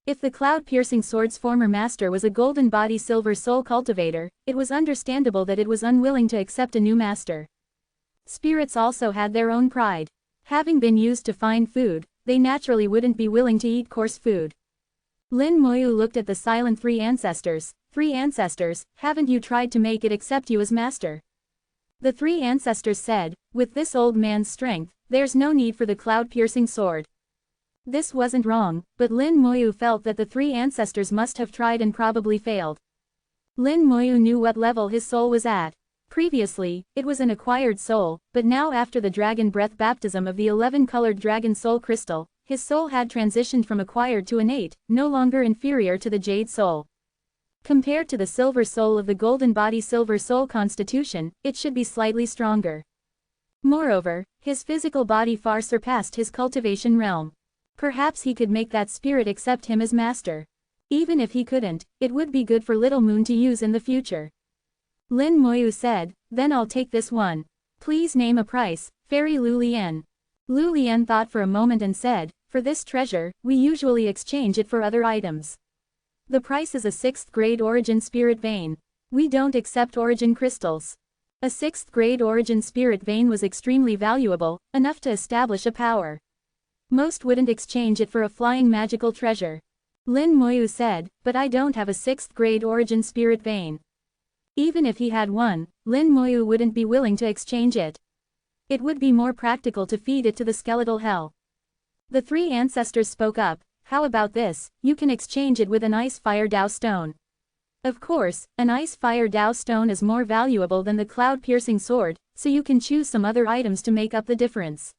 If the cloud-piercing sword's former master was a golden body silver soul cultivator, it was understandable that it was unwilling to accept a new master. Spirits also had their own pride. Having been used to fine food, they naturally wouldn't be willing to eat coarse food. Lin Moyu looked at the silent three ancestors. Three ancestors, haven't you tried to make it accept you as master? The three ancestors said, with this old man's strength, there's no need for the cloud-piercing sword. This wasn't wrong, but Lin Moyu felt that the three ancestors must have tried and probably failed. Lin Moyu knew what level his soul was at. Previously, it was an acquired soul, but now after the dragon breath baptism of the 11-colored dragon soul crystal, his soul had transitioned from acquired to innate, no longer inferior to the jade soul. Compared to the silver soul of the golden body silver soul constitution, it should be slightly stronger. Moreover, his physical body far surpassed his cultivation realm. Perhaps he could make that spirit accept him as master. Even if he couldn't, it would be good for Little Moon to use in the future. Lin Moyu said, then I'll take this one. Please name a price, Fairy Lu Lian. Lu Lian thought for a moment and said, for this treasure, we usually exchange it for other items. The price is a 6th grade origin spirit vein. We don't accept origin crystals. A 6th grade origin spirit vein was extremely valuable, enough to establish a power. Most wouldn't exchange it for a flying magical treasure. Lin Moyu said, but I don't have a 6th grade origin spirit vein. Even if he had one, Lin Moyu wouldn't be willing to exchange it. It would be more practical to feed it to the skeletal hell. The three ancestors spoke up, how about this, you can exchange it with an ice-fire Dao stone. Of course, an ice-fire Dao stone is more valuable than the cloud-piercing sword, so you can choose some other items to make up the difference.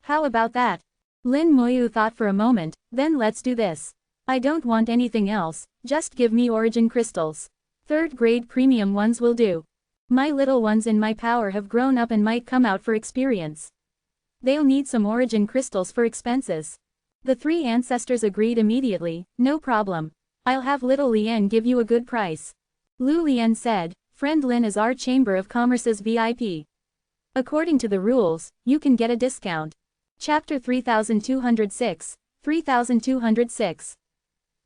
How about that? Lin Moyu thought for a moment, then let's do this. I don't want anything else, just give me origin crystals. 3rd grade premium ones will do. My little ones in my power have grown up and might come out for experience. They'll need some origin crystals for expenses. The three ancestors agreed immediately, no problem. I'll have little Lian give you a good price. Lu Lian said, friend Lin is our Chamber of Commerce's VIP. According to the rules, you can get a discount. Chapter 3206, 3206.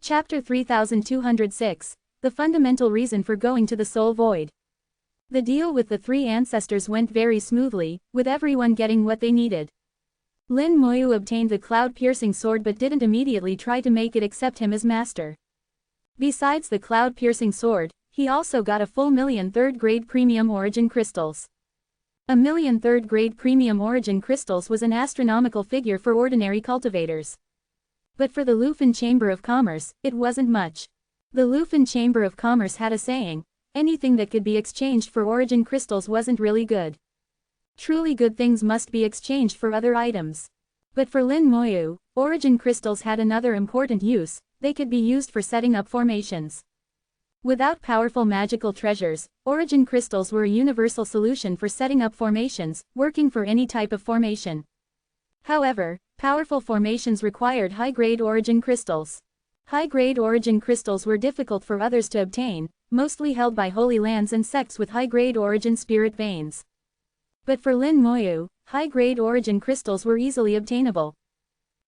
Chapter 3206, the fundamental reason for going to the Soul Void. The deal with the three ancestors went very smoothly, with everyone getting what they needed. Lin Moyu obtained the cloud-piercing sword but didn't immediately try to make it accept him as master. Besides the cloud-piercing sword, he also got a full 1,000,000 3rd-grade premium origin crystals. 1,000,000 3rd-grade premium origin crystals was an astronomical figure for ordinary cultivators. But for the Lufin Chamber of Commerce, it wasn't much. The Lufin Chamber of Commerce had a saying, anything that could be exchanged for origin crystals wasn't really good. Truly good things must be exchanged for other items. But for Lin Moyu, origin crystals had another important use, they could be used for setting up formations. Without powerful magical treasures, origin crystals were a universal solution for setting up formations, working for any type of formation. However, powerful formations required high-grade origin crystals. High-grade origin crystals were difficult for others to obtain, mostly held by holy lands and sects with high-grade origin spirit veins. But for Lin Moyu, high-grade origin crystals were easily obtainable.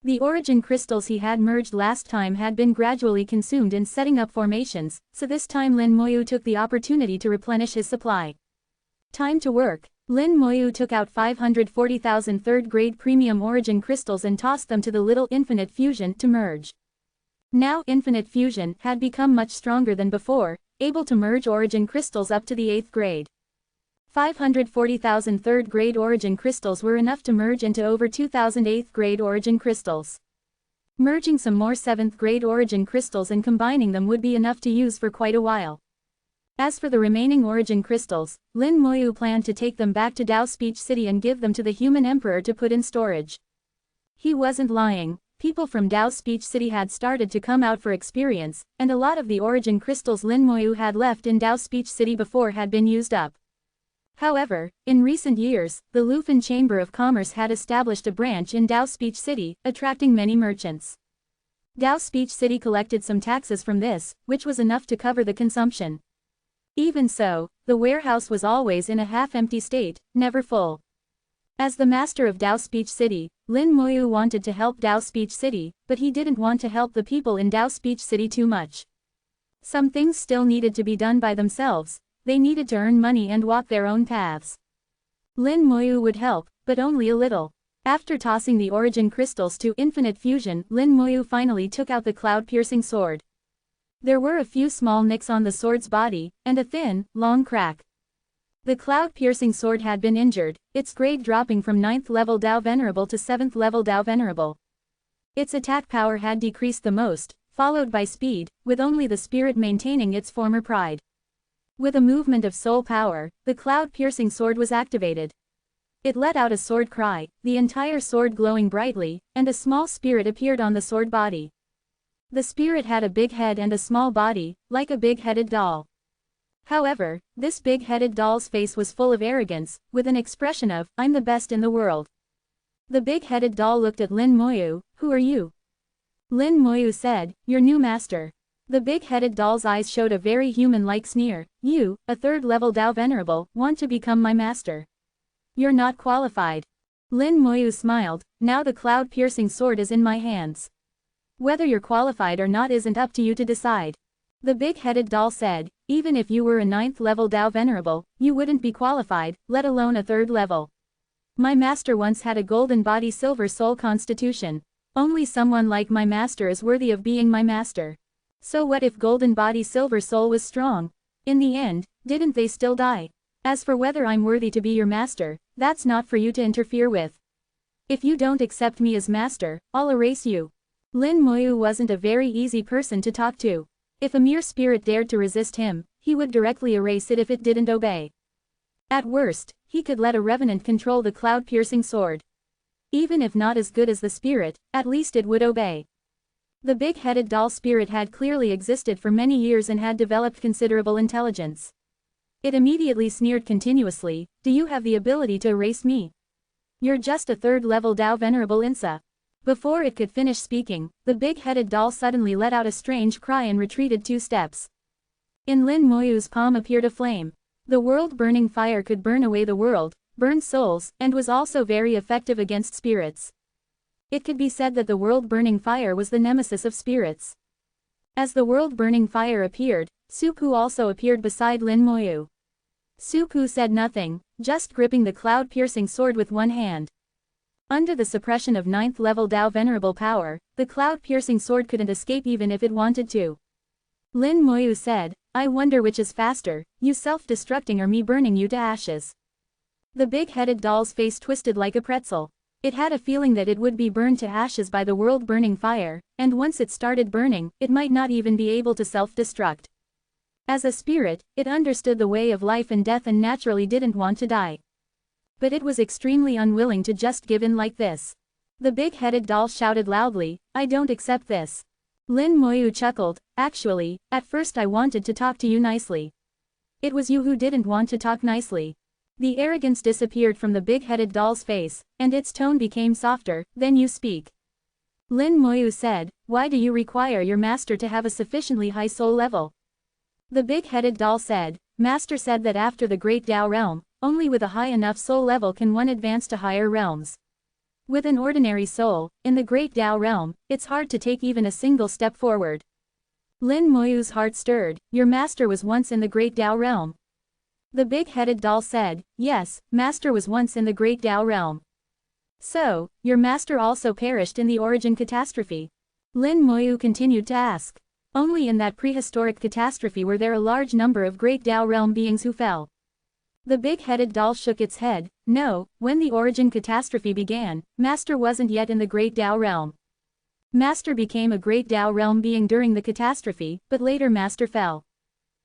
The origin crystals he had merged last time had been gradually consumed in setting up formations, so this time Lin Moyu took the opportunity to replenish his supply. Time to work. Lin Moyu took out 540,000 3rd-grade premium origin crystals and tossed them to the little infinite fusion to merge. Now infinite fusion had become much stronger than before, able to merge origin crystals up to the 8th grade. 540,000 3rd-grade origin crystals were enough to merge into over 2,000 8th-grade origin crystals. Merging some more 7th-grade origin crystals and combining them would be enough to use for quite a while. As for the remaining origin crystals, Lin Moyu planned to take them back to Dao Speech City and give them to the human emperor to put in storage. He wasn't lying, people from Dao Speech City had started to come out for experience, and a lot of the origin crystals Lin Moyu had left in Dao Speech City before had been used up. However, in recent years, the Lufin Chamber of Commerce had established a branch in Dao Speech City, attracting many merchants. Dao Speech City collected some taxes from this, which was enough to cover the consumption. Even so, the warehouse was always in a half-empty state, never full. As the master of Dao Speech City, Lin Moyu wanted to help Dao Speech City, but he didn't want to help the people in Dao Speech City too much. Some things still needed to be done by themselves. They needed to earn money and walk their own paths. Lin Moyu would help, but only a little. After tossing the origin crystals to infinite fusion, Lin Moyu finally took out the cloud-piercing sword. There were a few small nicks on the sword's body, and a thin, long crack. The cloud-piercing sword had been injured, its grade dropping from 9th level Dao Venerable to 7th level Dao Venerable. Its attack power had decreased the most, followed by speed, with only the spirit maintaining its former pride. With a movement of soul power, the cloud-piercing sword was activated. It let out a sword cry, the entire sword glowing brightly, and a small spirit appeared on the sword body. The spirit had a big head and a small body, like a big-headed doll. However, this big-headed doll's face was full of arrogance, with an expression of, "I'm the best in the world." The big-headed doll looked at Lin Moyu. "Who are you?" Lin Moyu said, "Your new master." The big-headed doll's eyes showed a very human-like sneer. "You, a 3rd level Dao Venerable, want to become my master? You're not qualified." Lin Moyu smiled, "Now the cloud-piercing sword is in my hands. Whether you're qualified or not isn't up to you to decide." The big-headed doll said, "Even if you were a 9th level Dao Venerable, you wouldn't be qualified, let alone a 3rd level. My master once had a golden body silver soul constitution. Only someone like my master is worthy of being my master. So what if golden body silver soul was strong? In the end, didn't they still die? As for whether I'm worthy to be your master, that's not for you to interfere with. If you don't accept me as master, I'll erase you." Lin Moyu wasn't a very easy person to talk to. If a mere spirit dared to resist him, he would directly erase it if it didn't obey. At worst, he could let a revenant control the cloud-piercing sword. Even if not as good as the spirit, at least it would obey. The big-headed doll spirit had clearly existed for many years and had developed considerable intelligence. It immediately sneered continuously, "Do you have the ability to erase me? You're just a 3rd level Dao Venerable Insa." Before it could finish speaking, the big-headed doll suddenly let out a strange cry and retreated 2 steps. In Lin Moyu's palm appeared a flame. The world-burning fire could burn away the world, burn souls, and was also very effective against spirits. It could be said that the world-burning fire was the nemesis of spirits. As the world-burning fire appeared, Supu also appeared beside Lin Moyu. Supu said nothing, just gripping the cloud-piercing sword with one hand. Under the suppression of 9th level Dao Venerable power, the cloud-piercing sword couldn't escape even if it wanted to. Lin Moyu said, "I wonder which is faster, you self-destructing or me burning you to ashes." The big-headed doll's face twisted like a pretzel. It had a feeling that it would be burned to ashes by the world-burning fire, and once it started burning, it might not even be able to self-destruct. As a spirit, it understood the way of life and death and naturally didn't want to die. But it was extremely unwilling to just give in like this. The big-headed doll shouted loudly, "I don't accept this." Lin Moyu chuckled, "Actually, at first I wanted to talk to you nicely. It was you who didn't want to talk nicely." The arrogance disappeared from the big-headed doll's face, and its tone became softer. "Then you speak." Lin Moyu said, "Why do you require your master to have a sufficiently high soul level?" The big-headed doll said, "Master said that after the Great Dao Realm, only with a high enough soul level can one advance to higher realms. With an ordinary soul, in the Great Dao Realm, it's hard to take even a single step forward." Lin Moyu's heart stirred. "Your master was once in the Great Dao Realm?" The big-headed doll said, "Yes, master was once in the Great Dao Realm." "So, your master also perished in the origin catastrophe?" Lin Moyu continued to ask. "Only in that prehistoric catastrophe were there a large number of Great Dao Realm beings who fell." The big-headed doll shook its head. "No, when the origin catastrophe began, master wasn't yet in the Great Dao Realm. Master became a Great Dao Realm being during the catastrophe, but later master fell.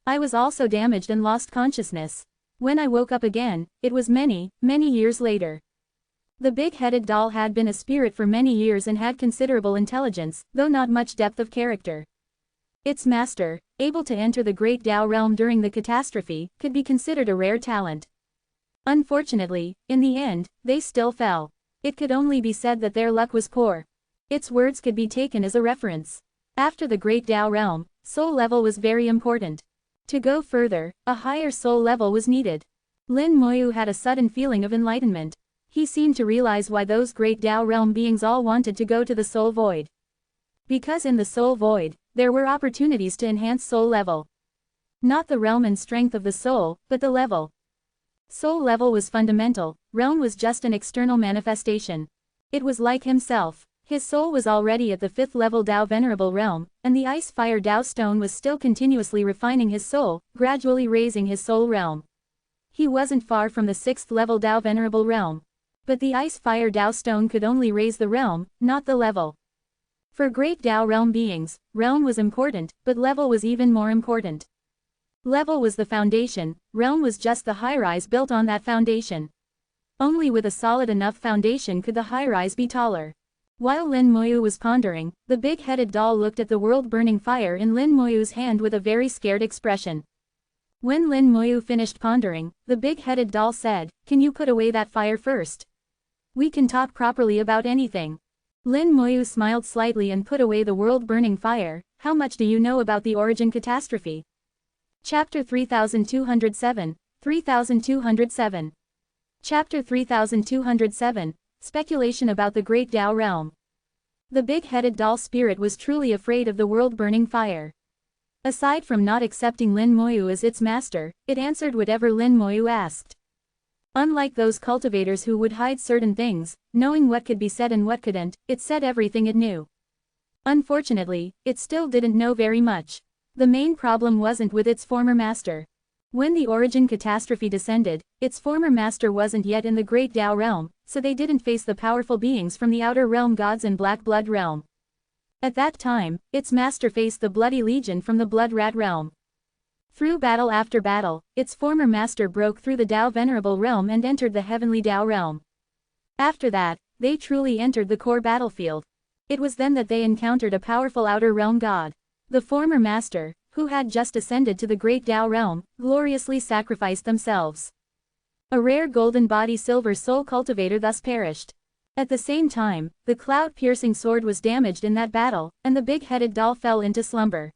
I was also damaged and lost consciousness. When I woke up again, it was many, many years later." The big-headed doll had been a spirit for many years and had considerable intelligence, though not much depth of character. Its master, able to enter the Great Dao Realm during the catastrophe, could be considered a rare talent. Unfortunately, in the end, they still fell. It could only be said that their luck was poor. Its words could be taken as a reference. After the Great Dao Realm, soul level was very important. To go further, a higher soul level was needed. Lin Moyu had a sudden feeling of enlightenment. He seemed to realize why those Great Dao Realm beings all wanted to go to the Soul Void. Because in the Soul Void, there were opportunities to enhance soul level. Not the realm and strength of the soul, but the level. Soul level was fundamental, realm was just an external manifestation. It was like himself. His soul was already at the 5th level Dao Venerable realm, and the Ice Fire Dao Stone was still continuously refining his soul, gradually raising his soul realm. He wasn't far from the 6th level Dao Venerable realm. But the Ice Fire Dao Stone could only raise the realm, not the level. For great Dao realm beings, realm was important, but level was even more important. Level was the foundation, realm was just the high-rise built on that foundation. Only with a solid enough foundation could the high-rise be taller. While Lin Moyu was pondering, the big-headed doll looked at the world-burning fire in Lin Moyu's hand with a very scared expression. When Lin Moyu finished pondering, the big-headed doll said, "Can you put away that fire first? We can talk properly about anything." Lin Moyu smiled slightly and put away the world-burning fire. How much do you know about the origin catastrophe? Chapter 3207, 3207. Chapter 3207, Speculation about the Great Dao Realm. The big-headed doll spirit was truly afraid of the world-burning fire. Aside from not accepting Lin Moyu as its master, it answered whatever Lin Moyu asked. Unlike those cultivators who would hide certain things, knowing what could be said and what couldn't, it said everything it knew. Unfortunately, it still didn't know very much. The main problem wasn't with its former master. When the origin catastrophe descended, its former master wasn't yet in the Great Dao realm, so they didn't face the powerful beings from the outer realm gods and Black Blood realm. At that time, its master faced the Bloody Legion from the Blood Rat realm. Through battle after battle, its former master broke through the Dao Venerable realm and entered the Heavenly Dao realm. After that, they truly entered the core battlefield. It was then that they encountered a powerful outer realm god. The former master, who had just ascended to the Great Dao realm, gloriously sacrificed themselves. A rare golden body silver soul cultivator thus perished. At the same time, the cloud-piercing sword was damaged in that battle, and the big-headed doll fell into slumber.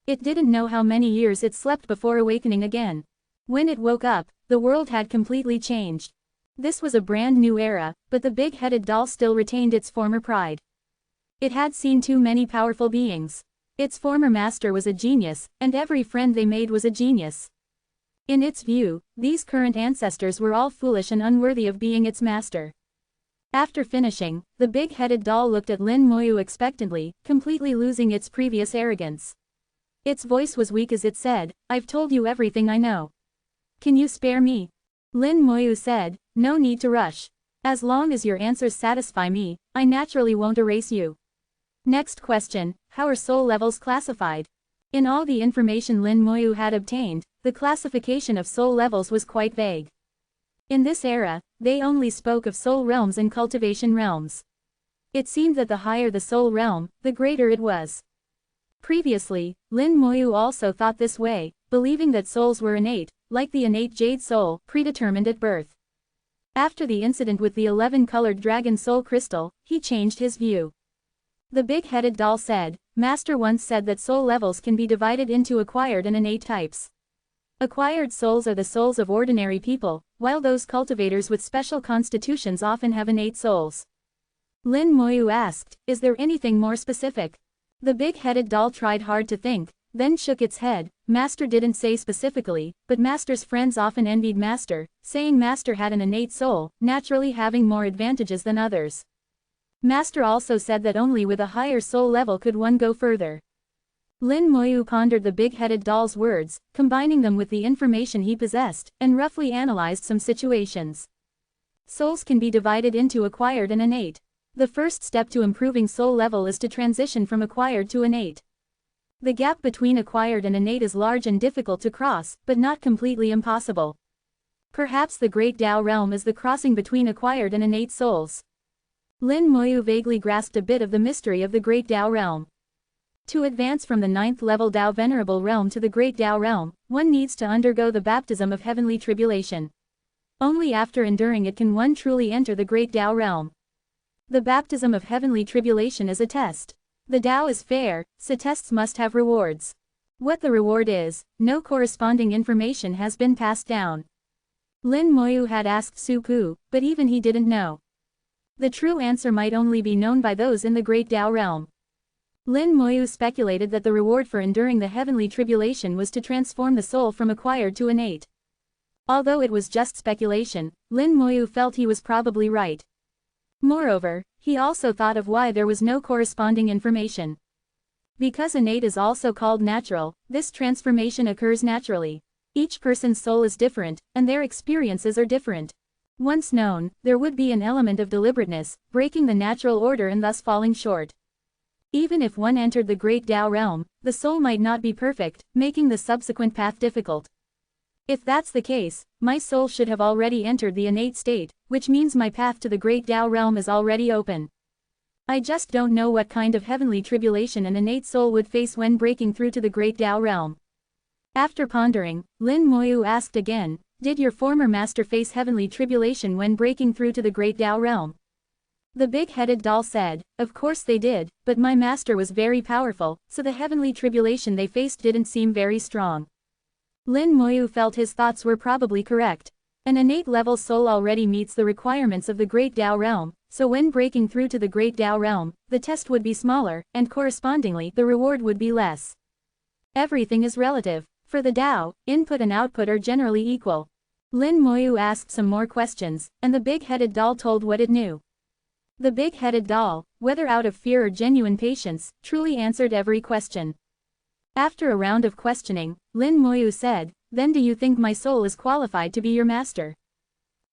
It didn't know how many years it slept before awakening again. When it woke up, the world had completely changed. This was a brand new era, but the big-headed doll still retained its former pride. It had seen too many powerful beings. Its former master was a genius, and every friend they made was a genius. In its view, these current ancestors were all foolish and unworthy of being its master. After finishing, the big-headed doll looked at Lin Moyu expectantly, completely losing its previous arrogance. Its voice was weak as it said, "I've told you everything I know. Can you spare me?" Lin Moyu said, "No need to rush. As long as your answers satisfy me, I naturally won't erase you." Next question, how are soul levels classified? In all the information Lin Moyu had obtained, the classification of soul levels was quite vague. In this era, they only spoke of soul realms and cultivation realms. It seemed that the higher the soul realm, the greater it was. Previously, Lin Moyu also thought this way, believing that souls were innate, like the innate jade soul, predetermined at birth. After the incident with the 11-colored dragon soul crystal, he changed his view. The big-headed doll said, "Master once said that soul levels can be divided into acquired and innate types. Acquired souls are the souls of ordinary people, while those cultivators with special constitutions often have innate souls." Lin Moyu asked, "Is there anything more specific?" The big-headed doll tried hard to think, then shook its head. Master didn't say specifically, but Master's friends often envied Master, saying Master had an innate soul, naturally having more advantages than others. Master also said that only with a higher soul level could one go further. Lin Moyu pondered the big-headed doll's words, combining them with the information he possessed, and roughly analyzed some situations. Souls can be divided into acquired and innate. The first step to improving soul level is to transition from acquired to innate. The gap between acquired and innate is large and difficult to cross, but not completely impossible. Perhaps the Great Dao realm is the crossing between acquired and innate souls. Lin Moyu vaguely grasped a bit of the mystery of the Great Dao realm. To advance from the 9th level Dao Venerable realm to the Great Dao realm, one needs to undergo the baptism of heavenly tribulation. Only after enduring it can one truly enter the Great Dao realm. The baptism of heavenly tribulation is a test. The Dao is fair, so tests must have rewards. What the reward is, no corresponding information has been passed down. Lin Moyu had asked Su Ku, but even he didn't know. The true answer might only be known by those in the Great Dao realm. Lin Moyu speculated that the reward for enduring the heavenly tribulation was to transform the soul from acquired to innate. Although it was just speculation, Lin Moyu felt he was probably right. Moreover, He also thought of why there was no corresponding information. Because innate is also called natural, this transformation occurs naturally. Each person's soul is different, and their experiences are different. Once known, there would be an element of deliberateness, breaking the natural order and thus falling short. Even if one entered the great Tao realm, the soul might not be perfect, making the subsequent path difficult. If that's the case, my soul should have already entered the innate state, which means my path to the great Tao realm is already open. I just don't know what kind of heavenly tribulation an innate soul would face when breaking through to the great Tao realm. After pondering, Lin Moyu asked again, did your former master face heavenly tribulation when breaking through to the great Tao realm? The big-headed doll said, of course they did, but my master was very powerful, so the heavenly tribulation they faced didn't seem very strong. Lin Moyu felt his thoughts were probably correct. An innate level soul already meets the requirements of the great Tao realm, so when breaking through to the great Tao realm, the test would be smaller, and correspondingly the reward would be less. Everything is relative. For the Tao, input and output are generally equal. Lin Moyu asked some more questions, and the big-headed doll told what it knew. The big-headed doll, whether out of fear or genuine patience, truly answered every question. After a round of questioning, Lin Moyu said, then do you think my soul is qualified to be your master?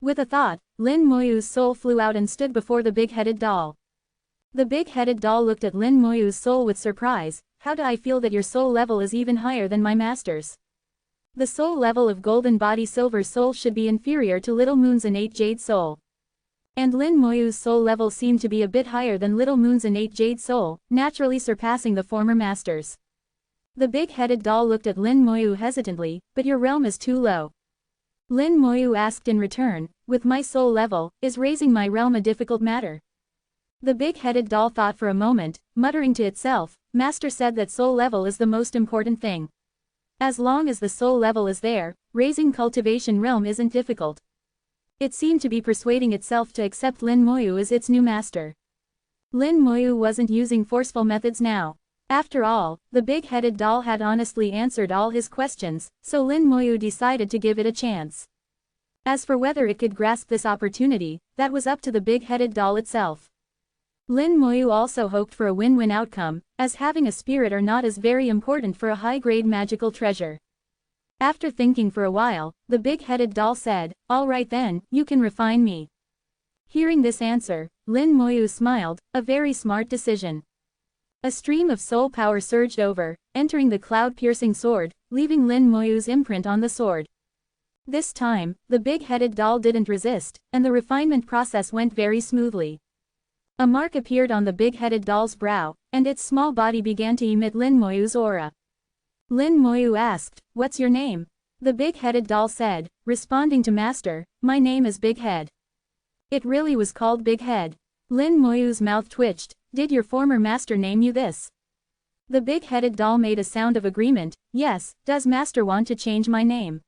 With a thought, Lin Moyu's soul flew out and stood before the big-headed doll. The big-headed doll looked at Lin Moyu's soul with surprise. How do I feel that your soul level is even higher than my master's? The soul level of Golden Body Silver Soul should be inferior to Little Moon's innate Jade Soul. And Lin Moyu's soul level seemed to be a bit higher than Little Moon's innate Jade Soul, naturally surpassing the former master's. The big-headed doll looked at Lin Moyu hesitantly, but your realm is too low. Lin Moyu asked in return, with my soul level, is raising my realm a difficult matter? The big-headed doll thought for a moment, muttering to itself, Master said that soul level is the most important thing. As long as the soul level is there, raising cultivation realm isn't difficult. It seemed to be persuading itself to accept Lin Moyu as its new master. Lin Moyu wasn't using forceful methods now. After all, the big-headed doll had honestly answered all his questions, so Lin Moyu decided to give it a chance. As for whether it could grasp this opportunity, that was up to the big-headed doll itself. Lin Moyu also hoped for a win-win outcome, as having a spirit or not is very important for a high-grade magical treasure. After thinking for a while, the big-headed doll said, all right then, you can refine me. Hearing this answer, Lin Moyu smiled, a very smart decision. A stream of soul power surged over, entering the cloud-piercing sword, leaving Lin Moyu's imprint on the sword. This time, the big-headed doll didn't resist, and the refinement process went very smoothly. A mark appeared on the big-headed doll's brow, and its small body began to emit Lin Moyu's aura. Lin Moyu asked, what's your name? The big-headed doll said, responding to Master, my name is Big Head. It really was called Big Head. Lin Moyu's mouth twitched, did your former master name you this? The big-headed doll made a sound of agreement, yes, does Master want to change my name?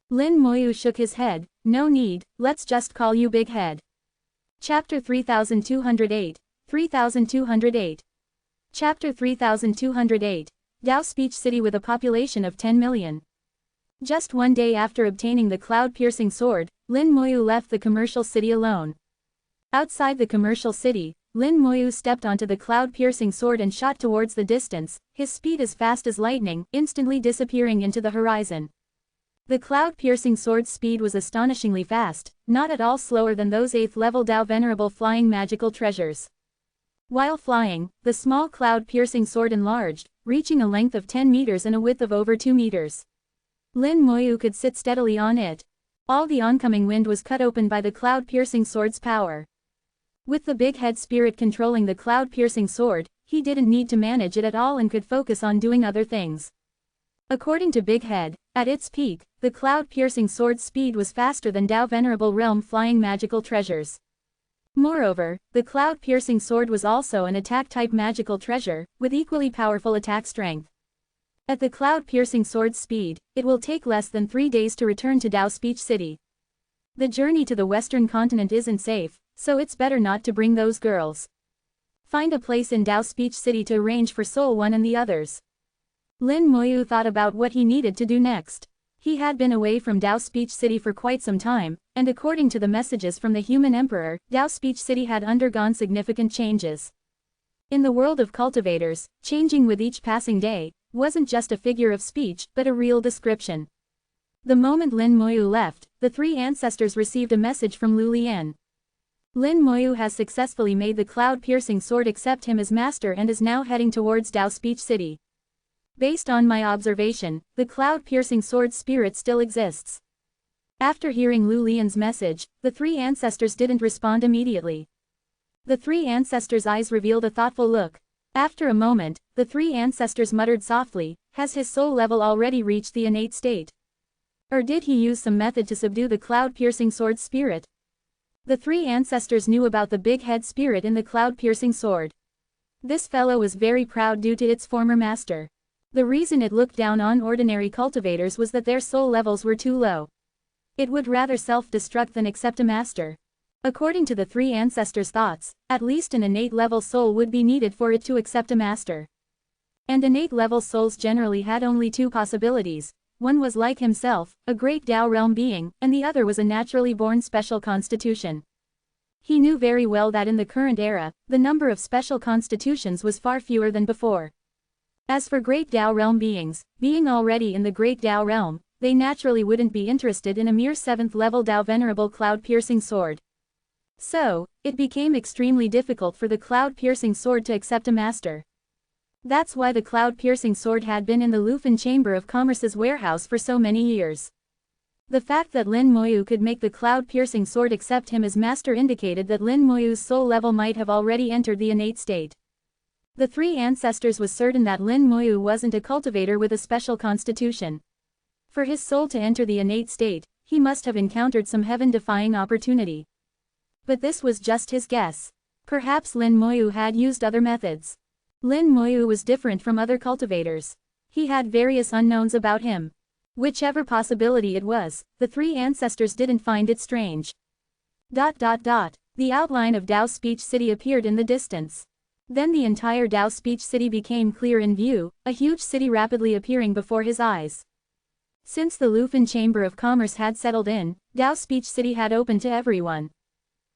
Lin Moyu shook his head, no need, let's just call you Big Head. Chapter 3208, 3208. Chapter 3208. Dao Speech City with a population of 10 million. Just one day after obtaining the cloud-piercing sword, Lin Moyu left the commercial city alone. Outside the commercial city, Lin Moyu stepped onto the cloud-piercing sword and shot towards the distance, his speed as fast as lightning, instantly disappearing into the horizon. The cloud-piercing sword's speed was astonishingly fast, not at all slower than those 8th-level Dao Venerable flying magical treasures. While flying, the small cloud-piercing sword enlarged, reaching a length of 10 meters and a width of over 2 meters. Lin Moyu could sit steadily on it. All the oncoming wind was cut open by the cloud-piercing sword's power. With the big head spirit controlling the cloud-piercing sword, he didn't need to manage it at all and could focus on doing other things. According to Big Head, at its peak, the cloud-piercing sword's speed was faster than Dao Venerable realm flying magical treasures. Moreover, the cloud-piercing sword was also an attack-type magical treasure, with equally powerful attack strength. At the cloud-piercing sword's speed, it will take less than 3 days to return to Dao Speech City. The journey to the western continent isn't safe, so it's better not to bring those girls. Find a place in Dao Speech City to arrange for Soul One and the others. Lin Moyu thought about what he needed to do next. He had been away from Dao Speech City for quite some time, and according to the messages from the human emperor, Dao Speech City had undergone significant changes. In the world of cultivators, changing with each passing day wasn't just a figure of speech but a real description. The moment Lin Moyu left, the three ancestors received a message from Lu Lian. Lin Moyu has successfully made the cloud-piercing sword accept him as master and is now heading towards Dao Speech City. Based on my observation, the cloud-piercing sword's spirit still exists. After hearing Lu Lian's message, the three ancestors didn't respond immediately. The three ancestors' eyes revealed a thoughtful look. After a moment, the three ancestors muttered softly, "Has his soul level already reached the innate state? Or did he use some method to subdue the cloud-piercing sword's spirit?" The three ancestors knew about the big head spirit in the cloud-piercing sword. This fellow was very proud due to its former master. The reason it looked down on ordinary cultivators was that their soul levels were too low. It would rather self-destruct than accept a master. According to the three ancestors' thoughts, at least an innate level soul would be needed for it to accept a master. And innate level souls generally had only two possibilities. One was like himself, a great Tao realm being, and the other was a naturally born special constitution. He knew very well that in the current era, the number of special constitutions was far fewer than before. As for great Tao realm beings, being already in the great Tao realm, they naturally wouldn't be interested in a mere 7th level Tao Venerable cloud-piercing sword. So, it became extremely difficult for the cloud-piercing sword to accept a master. That's why the cloud-piercing sword had been in the Lufan Chamber of Commerce's warehouse for so many years. The fact that Lin Moyu could make the cloud-piercing sword accept him as master indicated that Lin Moyu's soul level might have already entered the innate state. The three ancestors was certain that Lin Moyu wasn't a cultivator with a special constitution. For his soul to enter the innate state, he must have encountered some heaven-defying opportunity. But this was just his guess. Perhaps Lin Moyu had used other methods. Lin Moyu was different from other cultivators. He had various unknowns about him. Whichever possibility it was, the three ancestors didn't find it strange. The outline of Dao Speech City appeared in the distance. Then the entire Dao Speech City became clear in view, a huge city rapidly appearing before his eyes. Since the Lufan Chamber of Commerce had settled in, Dao Speech City had opened to everyone.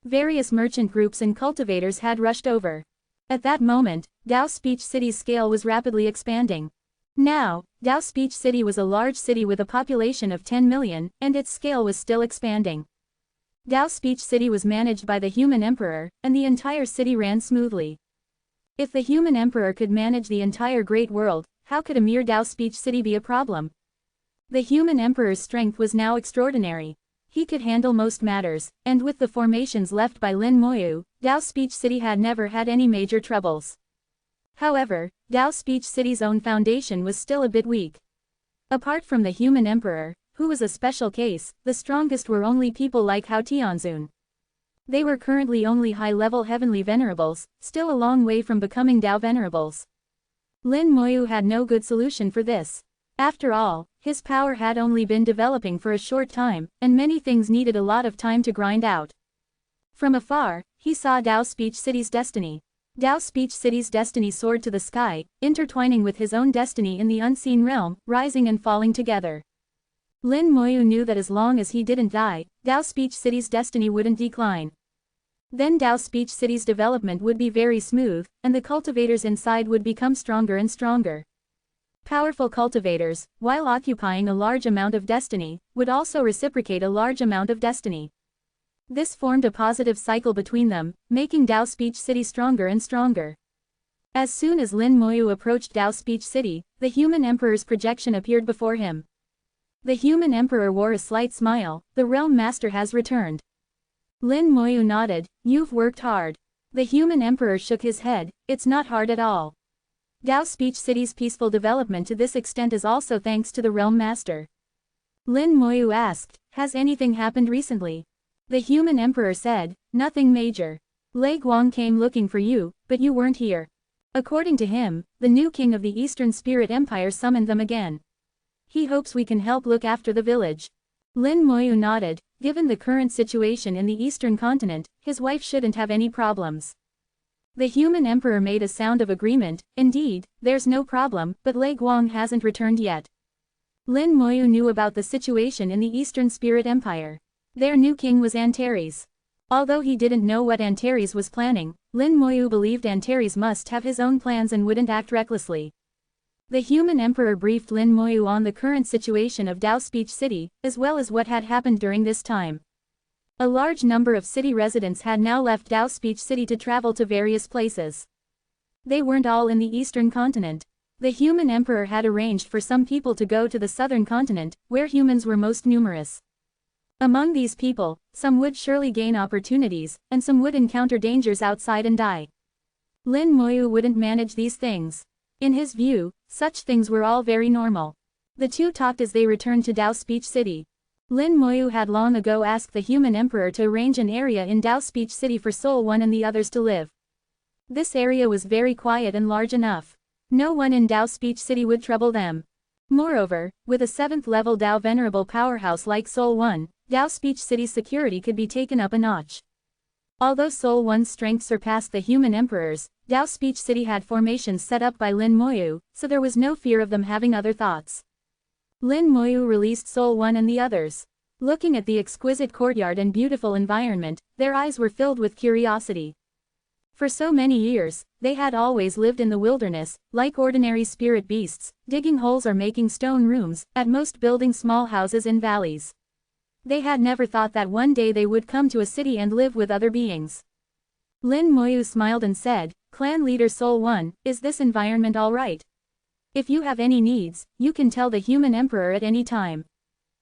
Various merchant groups and cultivators had rushed over. At that moment, Dao Speech City's scale was rapidly expanding. Now, Dao Speech City was a large city with a population of 10 million, and its scale was still expanding. Dao Speech City was managed by the human emperor, and the entire city ran smoothly. If the human emperor could manage the entire great world, how could a mere Dao Speech City be a problem? The human emperor's strength was now extraordinary. He could handle most matters, and with the formations left by Lin Moyu, Dao Speech City had never had any major troubles. However, Dao Speech City's own foundation was still a bit weak. Apart from the human emperor, who was a special case, the strongest were only people like Hao Tianzun. They were currently only high-level heavenly venerables, still a long way from becoming Dao venerables. Lin Moyu had no good solution for this. After all, his power had only been developing for a short time, and many things needed a lot of time to grind out. From afar, he saw Dao Speech City's destiny. Dao Speech City's destiny soared to the sky, intertwining with his own destiny in the unseen realm, rising and falling together. Lin Moyu knew that as long as he didn't die, Dao Speech City's destiny wouldn't decline. Then Dao Speech City's development would be very smooth, and the cultivators inside would become stronger and stronger. Powerful cultivators, while occupying a large amount of destiny, would also reciprocate a large amount of destiny. This formed a positive cycle between them, making Dao Speech City stronger and stronger. As soon as Lin Moyu approached Dao Speech City, the human emperor's projection appeared before him. The human emperor wore a slight smile. The realm master has returned. Lin Moyu nodded. You've worked hard. The human emperor shook his head. It's not hard at all. Dao Speech City's peaceful development to this extent is also thanks to the realm master. Lin Moyu asked, has anything happened recently? The human emperor said, nothing major. Lei Guang came looking for you, but you weren't here. According to him, the new king of the Eastern Spirit Empire summoned them again. He hopes we can help look after the village. Lin Moyu nodded. Given the current situation in the Eastern continent, his wife shouldn't have any problems. The human emperor made a sound of agreement. Indeed, there's no problem, but Lei Guang hasn't returned yet. Lin Moyu knew about the situation in the Eastern Spirit Empire. Their new king was Antares. Although he didn't know what Antares was planning, Lin Moyu believed Antares must have his own plans and wouldn't act recklessly. The human emperor briefed Lin Moyu on the current situation of Dao Speech City, as well as what had happened during this time. A large number of city residents had now left Dao Speech City to travel to various places. They weren't all in the eastern continent. The human emperor had arranged for some people to go to the southern continent, where humans were most numerous. Among these people, some would surely gain opportunities, and some would encounter dangers outside and die. Lin Moyu wouldn't manage these things. In his view, such things were all very normal. The two talked as they returned to Dao Speech City. Lin Moyu had long ago asked the human emperor to arrange an area in Dao Speech City for Soul One and the others to live. This area was very quiet and large enough. No one in Dao Speech City would trouble them. Moreover, with a 7th level Dao Venerable powerhouse like Soul One, Dao Speech City's security could be taken up a notch. Although Soul One's strength surpassed the human emperor's, Dao Speech City had formations set up by Lin Moyu, so there was no fear of them having other thoughts. Lin Moyu released Soul One and the others. Looking at the exquisite courtyard and beautiful environment, their eyes were filled with curiosity. For so many years, they had always lived in the wilderness, like ordinary spirit beasts, digging holes or making stone rooms, at most building small houses in valleys. They had never thought that one day they would come to a city and live with other beings. Lin Moyu smiled and said, "Clan leader Soul One, is this environment all right? If you have any needs, you can tell the human emperor at any time.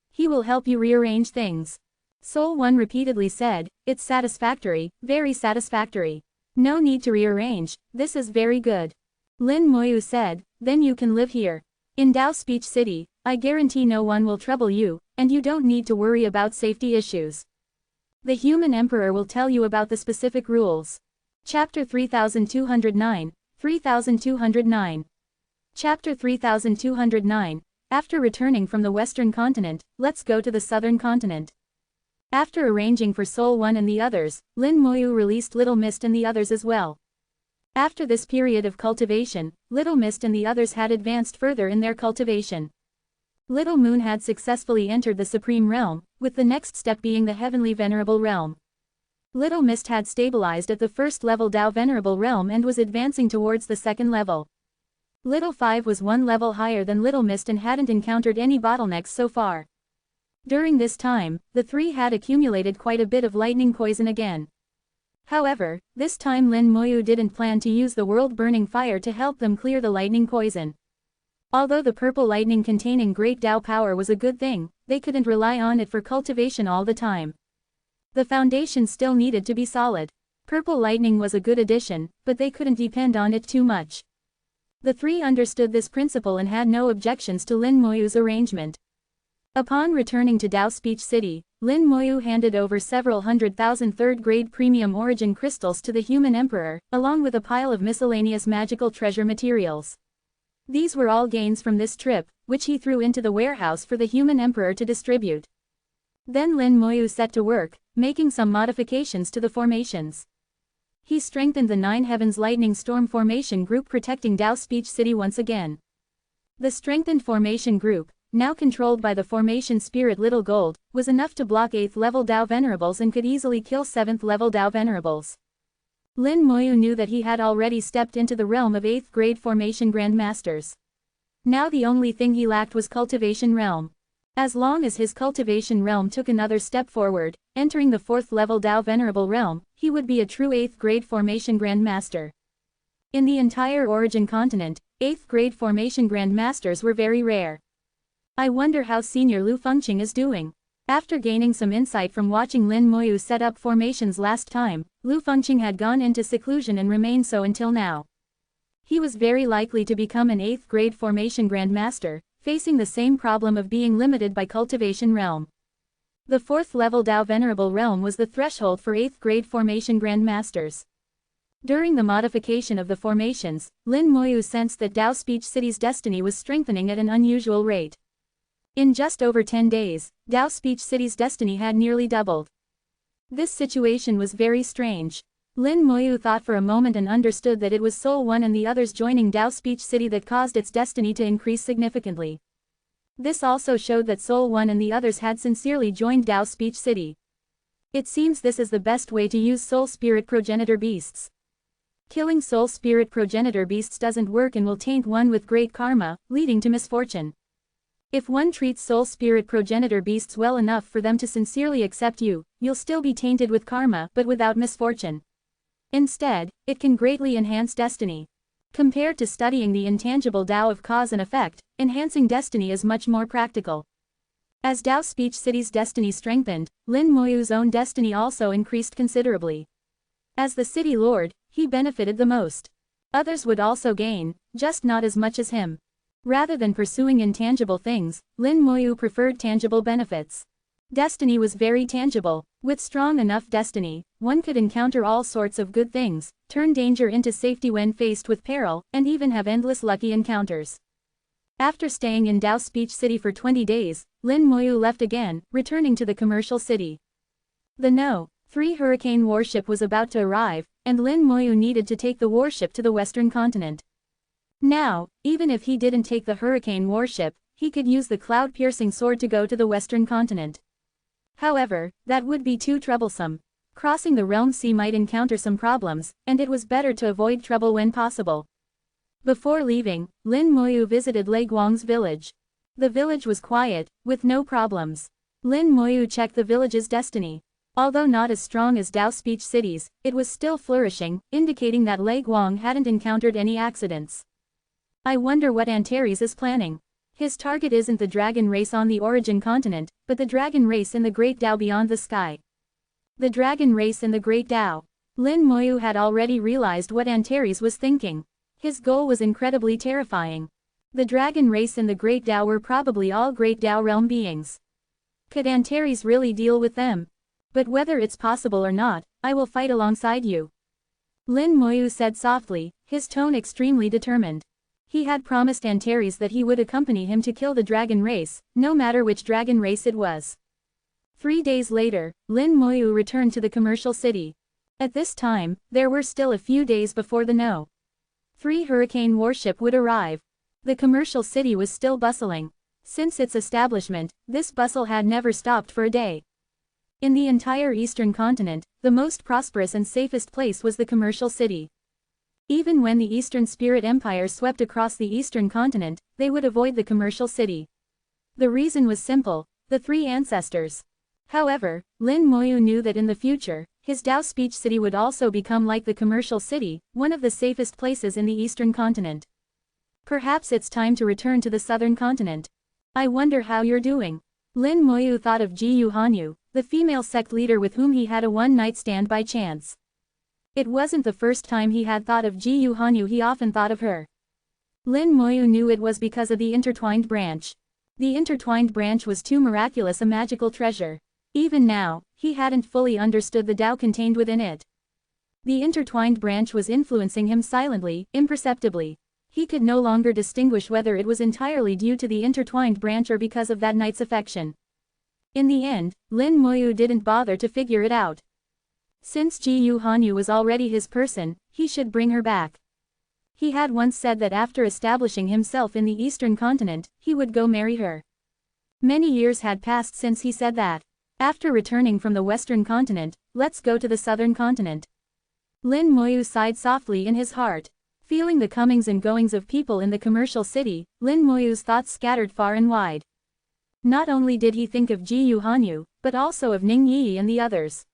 He will help you rearrange things." Soul One repeatedly said, "It's satisfactory, very satisfactory. No need to rearrange, this is very good." Lin Moyu said, "Then you can live here. In Dao Speech City, I guarantee no one will trouble you, and you don't need to worry about safety issues. The human emperor will tell you about the specific rules." Chapter 3209, 3209. Chapter 3209, After returning from the western continent, let's go to the southern continent. After arranging for Soul One and the others, Lin Moyu released Little Mist and the others as well. After this period of cultivation, Little Mist and the others had advanced further in their cultivation. Little Moon had successfully entered the Supreme Realm, with the next step being the Heavenly Venerable Realm. Little Mist had stabilized at the first level Dao Venerable Realm and was advancing towards the second level. Little Five was one level higher than Little Mist and hadn't encountered any bottlenecks so far. During this time, the three had accumulated quite a bit of lightning poison again. However, this time Lin Moyu didn't plan to use the world-burning fire to help them clear the lightning poison. Although the purple lightning containing great Dao power was a good thing, they couldn't rely on it for cultivation all the time. The foundation still needed to be solid. Purple lightning was a good addition, but they couldn't depend on it too much. The three understood this principle and had no objections to Lin Moyu's arrangement. Upon returning to Dao Speech City, Lin Moyu handed over several 100,000 third-grade premium origin crystals to the human emperor, along with a pile of miscellaneous magical treasure materials. These were all gains from this trip, which he threw into the warehouse for the human emperor to distribute. Then Lin Moyu set to work, making some modifications to the formations. He strengthened the Nine Heavens Lightning Storm Formation Group protecting Dao Speech City once again. The strengthened formation group, now controlled by the formation spirit Little Gold, was enough to block 8th level Dao Venerables and could easily kill 7th level Dao Venerables. Lin Moyu knew that he had already stepped into the realm of 8th grade formation grandmasters. Now the only thing he lacked was cultivation realm. As long as his cultivation realm took another step forward, entering the 4th level Dao Venerable realm, he would be a true 8th grade formation grandmaster. In the entire origin continent, 8th grade formation grandmasters were very rare. I wonder how Senior Lu Fengqing is doing. After gaining some insight from watching Lin Moyu set up formations last time, Lu Fengqing had gone into seclusion and remained so until now. He was very likely to become an 8th grade formation grandmaster, facing the same problem of being limited by cultivation realm. The 4th level Dao Venerable realm was the threshold for 8th grade formation grandmasters. During the modification of the formations, Lin Moyu sensed that Dao Speech City's destiny was strengthening at an unusual rate. In just over 10 days, Dao Speech City's destiny had nearly doubled. This situation was very strange. Lin Moyu thought for a moment and understood that it was Soul One and the others joining Dao Speech City that caused its destiny to increase significantly. This also showed that Soul One and the others had sincerely joined Dao Speech City. It seems this is the best way to use soul spirit progenitor beasts. Killing soul spirit progenitor beasts doesn't work and will taint one with great karma, leading to misfortune. If one treats soul spirit progenitor beasts well enough for them to sincerely accept you, you'll still be tainted with karma but without misfortune. Instead, it can greatly enhance destiny. Compared to studying the intangible Tao of cause and effect, enhancing destiny is much more practical. As Tao Speech City's destiny strengthened, Lin Moyu's own destiny also increased considerably. As the city lord, he benefited the most. Others would also gain, just not as much as him. Rather than pursuing intangible things, Lin Moyu preferred tangible benefits. Destiny was very tangible. With strong enough destiny, one could encounter all sorts of good things, turn danger into safety when faced with peril, and even have endless lucky encounters. After staying in Tao Speech City for 20 days, Lin Moyu left again, returning to the commercial city. The No. 3 Hurricane warship was about to arrive, and Lin Moyu needed to take the warship to the western continent. Now, even if he didn't take the Hurricane warship, he could use the cloud-piercing sword to go to the western continent. However, that would be too troublesome. Crossing the realm sea might encounter some problems, and it was better to avoid trouble when possible. Before leaving, Lin Moyu visited Lei Guang's village. The village was quiet, with no problems. Lin Moyu checked the village's destiny. Although not as strong as Tao Speech City's, it was still flourishing, indicating that Lei Guang hadn't encountered any accidents. I wonder what Antares is planning. His target isn't the dragon race on the origin continent, but the dragon race in the Great Tao beyond the sky. The dragon race in the Great Tao. Lin Moyu had already realized what Antares was thinking. His goal was incredibly terrifying. The dragon race in the Great Tao were probably all Great Tao realm beings. Could Antares really deal with them? But whether it's possible or not, I will fight alongside you. Lin Moyu said softly, his tone extremely determined. He had promised Antares that he would accompany him to kill the dragon race, no matter which dragon race it was. 3 days later, Lin Moyu returned to the commercial city. At this time, there were still a few days before the No. 3 Hurricane warship would arrive. The commercial city was still bustling. Since its establishment, this bustle had never stopped for a day. In the entire eastern continent, the most prosperous and safest place was the commercial city. Even when the Eastern Spirit Empire swept across the eastern continent, they would avoid the commercial city. The reason was simple: the 3 ancestors. However, Lin Moyu knew that in the future, his Tao Speech City would also become like the commercial city, one of the safest places in the eastern continent. Perhaps it's time to return to the southern continent. I wonder how you're doing. Lin Moyu thought of Ji Yu Hanyu, the female sect leader with whom he had a one-night stand by chance. It wasn't the first time he had thought of Ji Yu Hanyu, he often thought of her. Lin Moyu knew it was because of the intertwined branch. The intertwined branch was too miraculous a magical treasure. Even now, he hadn't fully understood the Tao contained within it. The intertwined branch was influencing him silently, imperceptibly. He could no longer distinguish whether it was entirely due to the intertwined branch or because of that night's affection. In the end, Lin Moyu didn't bother to figure it out. Since Ji Yu Hanyu was already his person, he should bring her back. He had once said that after establishing himself in the eastern continent, he would go marry her. Many years had passed since he said that. After returning from the western continent, let's go to the southern continent. Lin Moyu sighed softly in his heart. Feeling the comings and goings of people in the commercial city, Lin Moyu's thoughts scattered far and wide. Not only did he think of Ji Yu Hanyu, but also of Ning Yi and the others.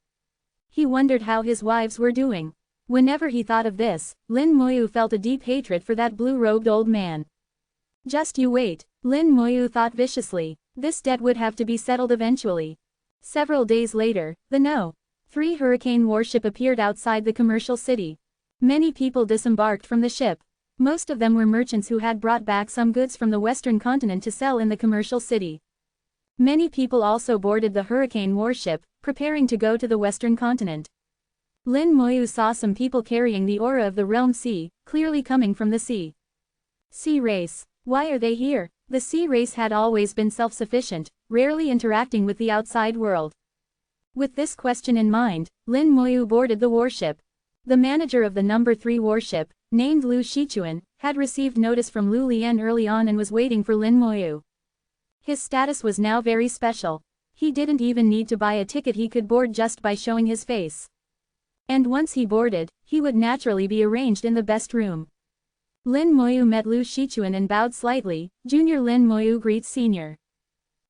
He wondered how his wives were doing. Whenever he thought of this, Lin Moyu felt a deep hatred for that blue-robed old man. Just you wait, Lin Moyu thought viciously. This debt would have to be settled eventually. Several days later, the No. 3 Hurricane warship appeared outside the commercial city. Many people disembarked from the ship. Most of them were merchants who had brought back some goods from the western continent to sell in the commercial city. Many people also boarded the Hurricane warship, preparing to go to the western continent. Lin Moyu saw some people carrying the aura of the realm sea, clearly coming from the sea. Sea race. Why are they here? The sea race had always been self-sufficient, rarely interacting with the outside world. With this question in mind, Lin Moyu boarded the warship. The manager of the number 3 warship, named Lu Shichuan, had received notice from Lu Lian early on and was waiting for Lin Moyu. His status was now very special. He didn't even need to buy a ticket, he could board just by showing his face. And once he boarded, he would naturally be arranged in the best room. Lin Moyu met Lu Shichuan and bowed slightly. Junior Lin Moyu greets Senior.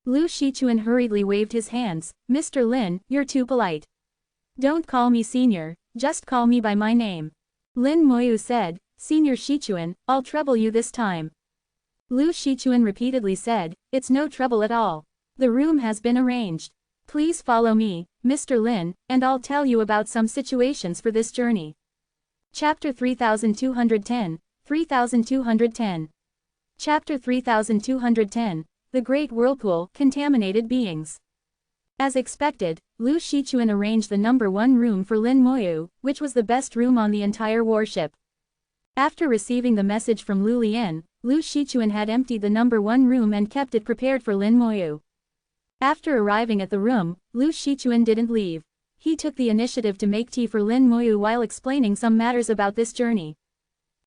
Lu Shichuan hurriedly waved his hands. Mr. Lin, you're too polite. Don't call me Senior, just call me by my name. Lin Moyu said. Senior Shichuan, I'll trouble you this time. Lu Shichuan repeatedly said, it's no trouble at all. The room has been arranged. Please follow me, Mr. Lin, and I'll tell you about some situations for this journey. Chapter 3210, 3210. Chapter 3210, The Great Whirlpool, Contaminated Beings. As expected, Lu Shichuan arranged the number 1 room for Lin Moyu, which was the best room on the entire warship. After receiving the message from Lu Lian, Lu Shichuan had emptied the number 1 room and kept it prepared for Lin Moyu. After arriving at the room, Lu Shichuan didn't leave. He took the initiative to make tea for Lin Moyu while explaining some matters about this journey.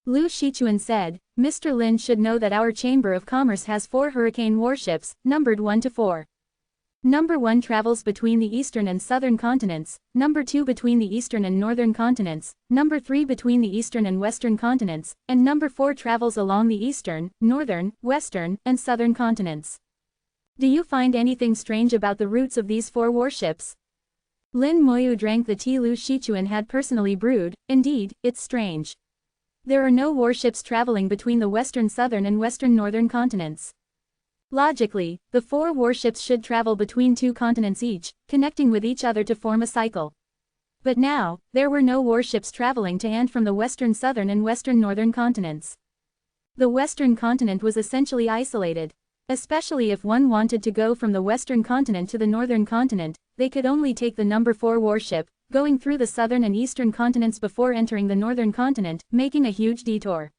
Lu Shichuan said, Mr. Lin should know that our Chamber of Commerce has 4 hurricane warships, numbered 1 to 4. Number 1 travels between the eastern and southern continents, number 2 between the eastern and northern continents, number 3 between the eastern and western continents, and number 4 travels along the eastern, northern, western, and southern continents. Do you find anything strange about the routes of these 4 warships? Lin Moyu drank the tea Lu Shichuan had personally brewed. Indeed, it's strange. There are no warships traveling between the western southern and western northern continents. Logically, the 4 warships should travel between 2 continents each, connecting with each other to form a cycle. But now, there were no warships traveling to and from the western southern and western northern continents. The western continent was essentially isolated. Especially if one wanted to go from the western continent to the northern continent, they could only take the number 4 warship, going through the southern and eastern continents before entering the northern continent, making a huge detour.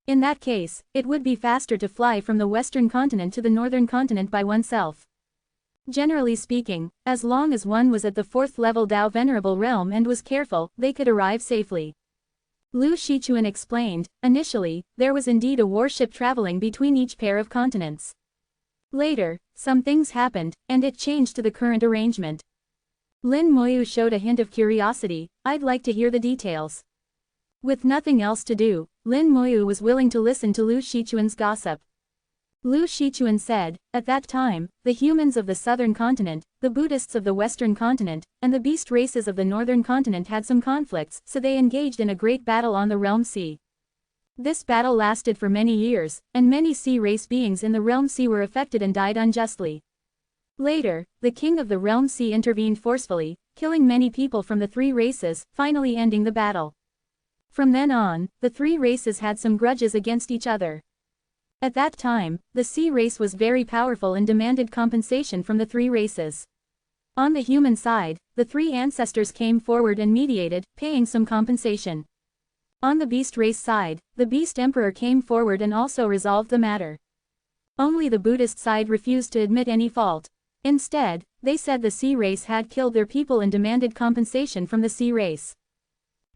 In that case, it would be faster to fly from the western continent to the northern continent by oneself. Generally speaking, as long as one was at the 4th level Dao Venerable realm and was careful, they could arrive safely. Lu Shichuan explained, initially, there was indeed a warship traveling between each pair of continents. Later, some things happened, and it changed to the current arrangement. Lin Moyu showed a hint of curiosity. I'd like to hear the details. With nothing else to do, Lin Moyu was willing to listen to Lu Shichuan's gossip. Lu Shichuan said, at that time, the humans of the southern continent, the Buddhists of the western continent, and the beast races of the northern continent had some conflicts, so they engaged in a great battle on the Realm Sea. This battle lasted for many years, and many sea race beings in the Realm Sea were affected and died unjustly. Later, the king of the Realm Sea intervened forcefully, killing many people from the 3 races, finally ending the battle. From then on, the 3 races had some grudges against each other. At that time, the sea race was very powerful and demanded compensation from the 3 races. On the human side, the 3 ancestors came forward and mediated, paying some compensation. On the beast race side, the beast emperor came forward and also resolved the matter. Only the Buddhist side refused to admit any fault. Instead, they said the sea race had killed their people and demanded compensation from the sea race.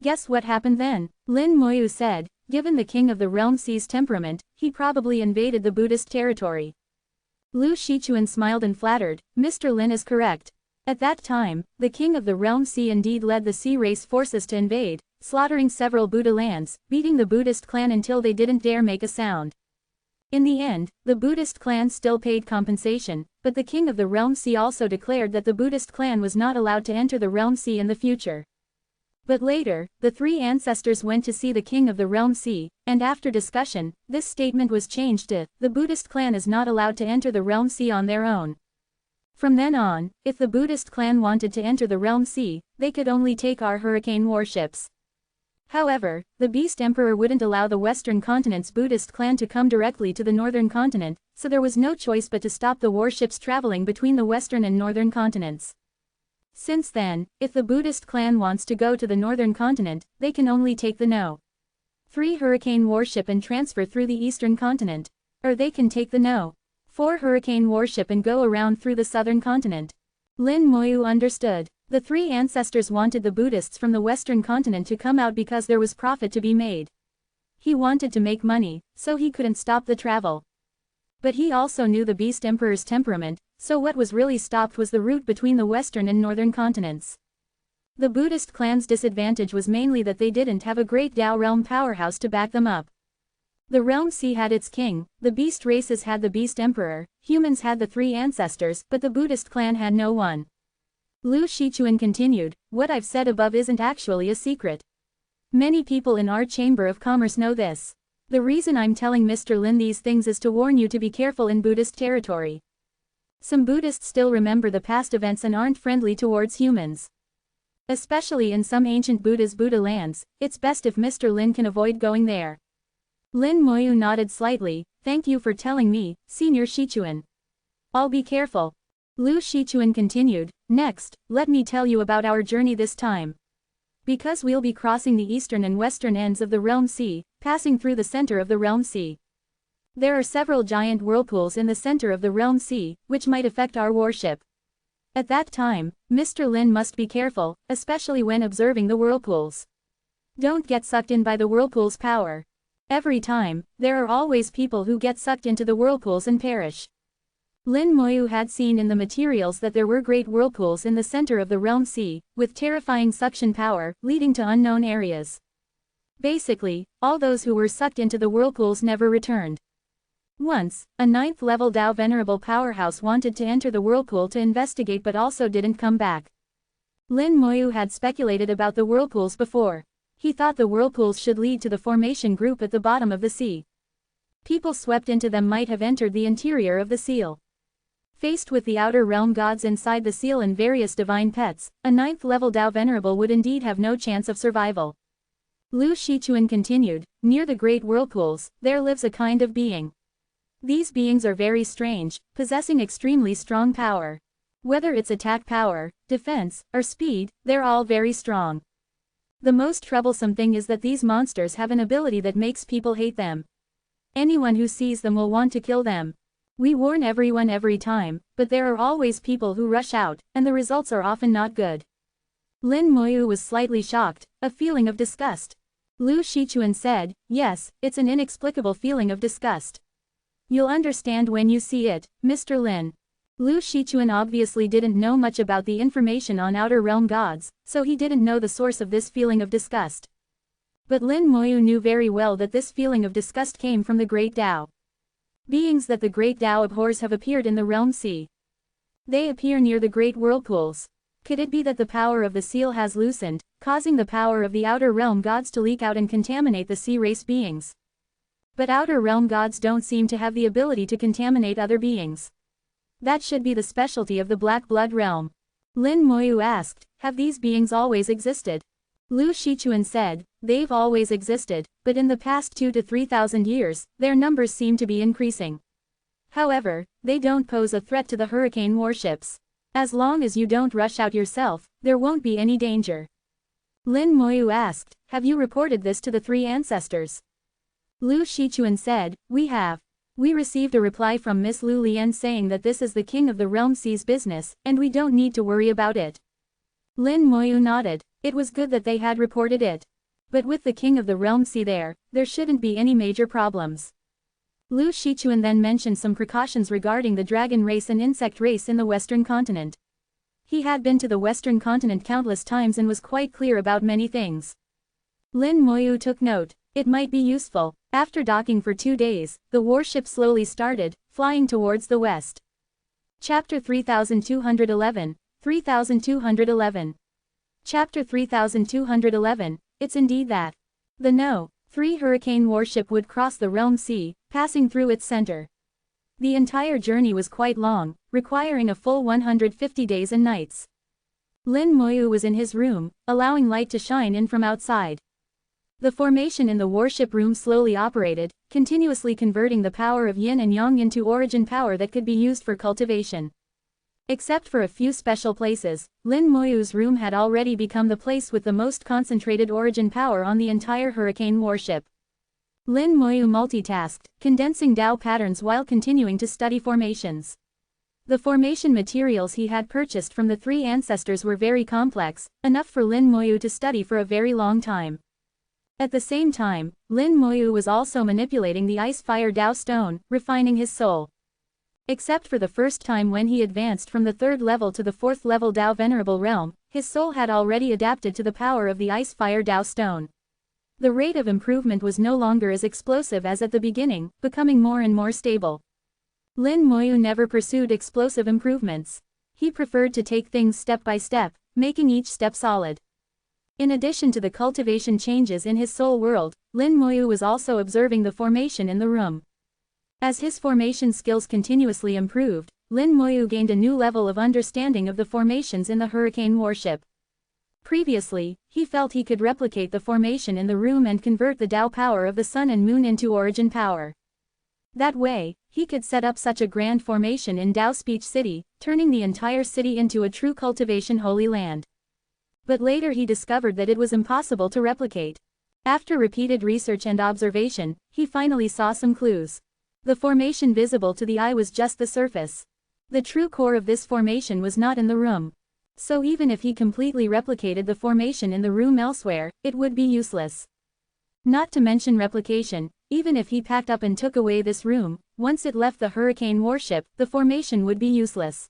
Guess what happened then? Lin Moyu said, given the king of the Realm Sea's temperament, he probably invaded the Buddhist territory. Lu Shichuan smiled and flattered, Mr. Lin is correct. At that time, the king of the Realm Sea indeed led the sea race forces to invade, slaughtering several Buddha lands, beating the Buddhist clan until they didn't dare make a sound. In the end, the Buddhist clan still paid compensation, but the king of the Realm Sea also declared that the Buddhist clan was not allowed to enter the Realm Sea in the future. But later, the 3 ancestors went to see the king of the Realm Sea, and after discussion, this statement was changed to, the Buddhist clan is not allowed to enter the Realm Sea on their own. From then on, if the Buddhist clan wanted to enter the Realm Sea, they could only take our hurricane warships. However, the Beast Emperor wouldn't allow the Western continent's Buddhist clan to come directly to the Northern continent, so there was no choice but to stop the warships traveling between the Western and Northern continents. Since then, if the Buddhist clan wants to go to the Northern continent, they can only take the No. 3 Hurricane warship and transfer through the Eastern continent. Or they can take the No. 4 Hurricane warship and go around through the Southern continent. Lin Moyu understood. The 3 ancestors wanted the Buddhists from the Western continent to come out because there was profit to be made. He wanted to make money, so he couldn't stop the travel. But he also knew the Beast Emperor's temperament, So what was really stopped was the route between the western and northern continents. The Buddhist clan's disadvantage was mainly that they didn't have a great Tao realm powerhouse to back them up. The realm sea had its king, the beast races had the beast emperor, humans had the three ancestors, but the Buddhist clan had no one. Lu Shichuan continued, what I've said above isn't actually a secret. Many people in our Chamber of Commerce know this. The reason I'm telling Mr. Lin these things is to warn you to be careful in Buddhist territory. Some Buddhists still remember the past events and aren't friendly towards humans. Especially in some ancient Buddha lands, it's best if Mr. Lin can avoid going there. Lin Moyu nodded slightly, thank you for telling me, Senior Shichuan. I'll be careful. Lu Shichuan continued, next, let me tell you about our journey this time. Because we'll be crossing the eastern and western ends of the Realm Sea, passing through the center of the Realm Sea. There are several giant whirlpools in the center of the Realm Sea, which might affect our warship. At that time, Mr. Lin must be careful, especially when observing the whirlpools. Don't get sucked in by the whirlpool's power. Every time, there are always people who get sucked into the whirlpools and perish. Lin Moyu had seen in the materials that there were great whirlpools in the center of the Realm Sea, with terrifying suction power, leading to unknown areas. Basically, all those who were sucked into the whirlpools never returned. Once, a 9th-level Dao Venerable powerhouse wanted to enter the whirlpool to investigate but also didn't come back. Lin Moyu had speculated about the whirlpools before. He thought the whirlpools should lead to the formation group at the bottom of the sea. People swept into them might have entered the interior of the seal. Faced with the outer realm gods inside the seal and various divine pets, a 9th-level Dao Venerable would indeed have no chance of survival. Lu Shichuan continued, near the great whirlpools, there lives a kind of being. These beings are very strange, possessing extremely strong power. Whether it's attack power, defense, or speed, they're all very strong. The most troublesome thing is that these monsters have an ability that makes people hate them. Anyone who sees them will want to kill them. We warn everyone every time, but there are always people who rush out, and the results are often not good. Lin Moyu was slightly shocked, a feeling of disgust. Lu Shichuan said, yes, it's an inexplicable feeling of disgust. You'll understand when you see it, Mr. Lin. Lu Shichuan obviously didn't know much about the information on outer realm gods, so he didn't know the source of this feeling of disgust. But Lin Moyu knew very well that this feeling of disgust came from the Great Tao. Beings that the Great Tao abhors have appeared in the Realm Sea. They appear near the great whirlpools. Could it be that the power of the seal has loosened, causing the power of the outer realm gods to leak out and contaminate the sea race beings? But outer realm gods don't seem to have the ability to contaminate other beings. That should be the specialty of the Black Blood realm. Lin Moyu asked, have these beings always existed? Lu Shichuan said, they've always existed, but in the past 2,000 to 3,000 years, their numbers seem to be increasing. However, they don't pose a threat to the hurricane warships. As long as you don't rush out yourself, there won't be any danger. Lin Moyu asked, have you reported this to the three ancestors? Lu Shichuan said, we have. We received a reply from Miss Lu Lian saying that this is the King of the Realm Sea's business, and we don't need to worry about it. Lin Moyu nodded. It was good that they had reported it. But with the King of the Realm Sea there shouldn't be any major problems. Lu Shichuan then mentioned some precautions regarding the dragon race and insect race in the Western continent. He had been to the Western continent countless times and was quite clear about many things. Lin Moyu took note. It might be useful. After docking for 2 days, the warship slowly started, flying towards the west. Chapter 3211, 3211. Chapter 3211, it's indeed that. The No. 3 Hurricane warship would cross the Realm Sea, passing through its center. The entire journey was quite long, requiring a full 150 days and nights. Lin Moyu was in his room, allowing light to shine in from outside. The formation in the warship room slowly operated, continuously converting the power of yin and yang into origin power that could be used for cultivation. Except for a few special places, Lin Moyu's room had already become the place with the most concentrated origin power on the entire hurricane warship. Lin Moyu multitasked, condensing Dao patterns while continuing to study formations. The formation materials he had purchased from the three ancestors were very complex, enough for Lin Moyu to study for a very long time. At the same time, Lin Moyu was also manipulating the ice-fire Dao stone, refining his soul. Except for the first time when he advanced from the 3rd level to the 4th level Dao Venerable realm, his soul had already adapted to the power of the Ice-Fire Dao Stone. The rate of improvement was no longer as explosive as at the beginning, becoming more and more stable. Lin Moyu never pursued explosive improvements. He preferred to take things step by step, making each step solid. In addition to the cultivation changes in his soul world, Lin Moyu was also observing the formation in the room. As his formation skills continuously improved, Lin Moyu gained a new level of understanding of the formations in the hurricane warship. Previously, he felt he could replicate the formation in the room and convert the Dao power of the sun and moon into origin power. That way, he could set up such a grand formation in Dao Speech City, turning the entire city into a true cultivation holy land. But later he discovered that it was impossible to replicate. After repeated research and observation, he finally saw some clues. The formation visible to the eye was just the surface. The true core of this formation was not in the room. So even if he completely replicated the formation in the room elsewhere, it would be useless. Not to mention replication, even if he packed up and took away this room, once it left the hurricane warship, the formation would be useless.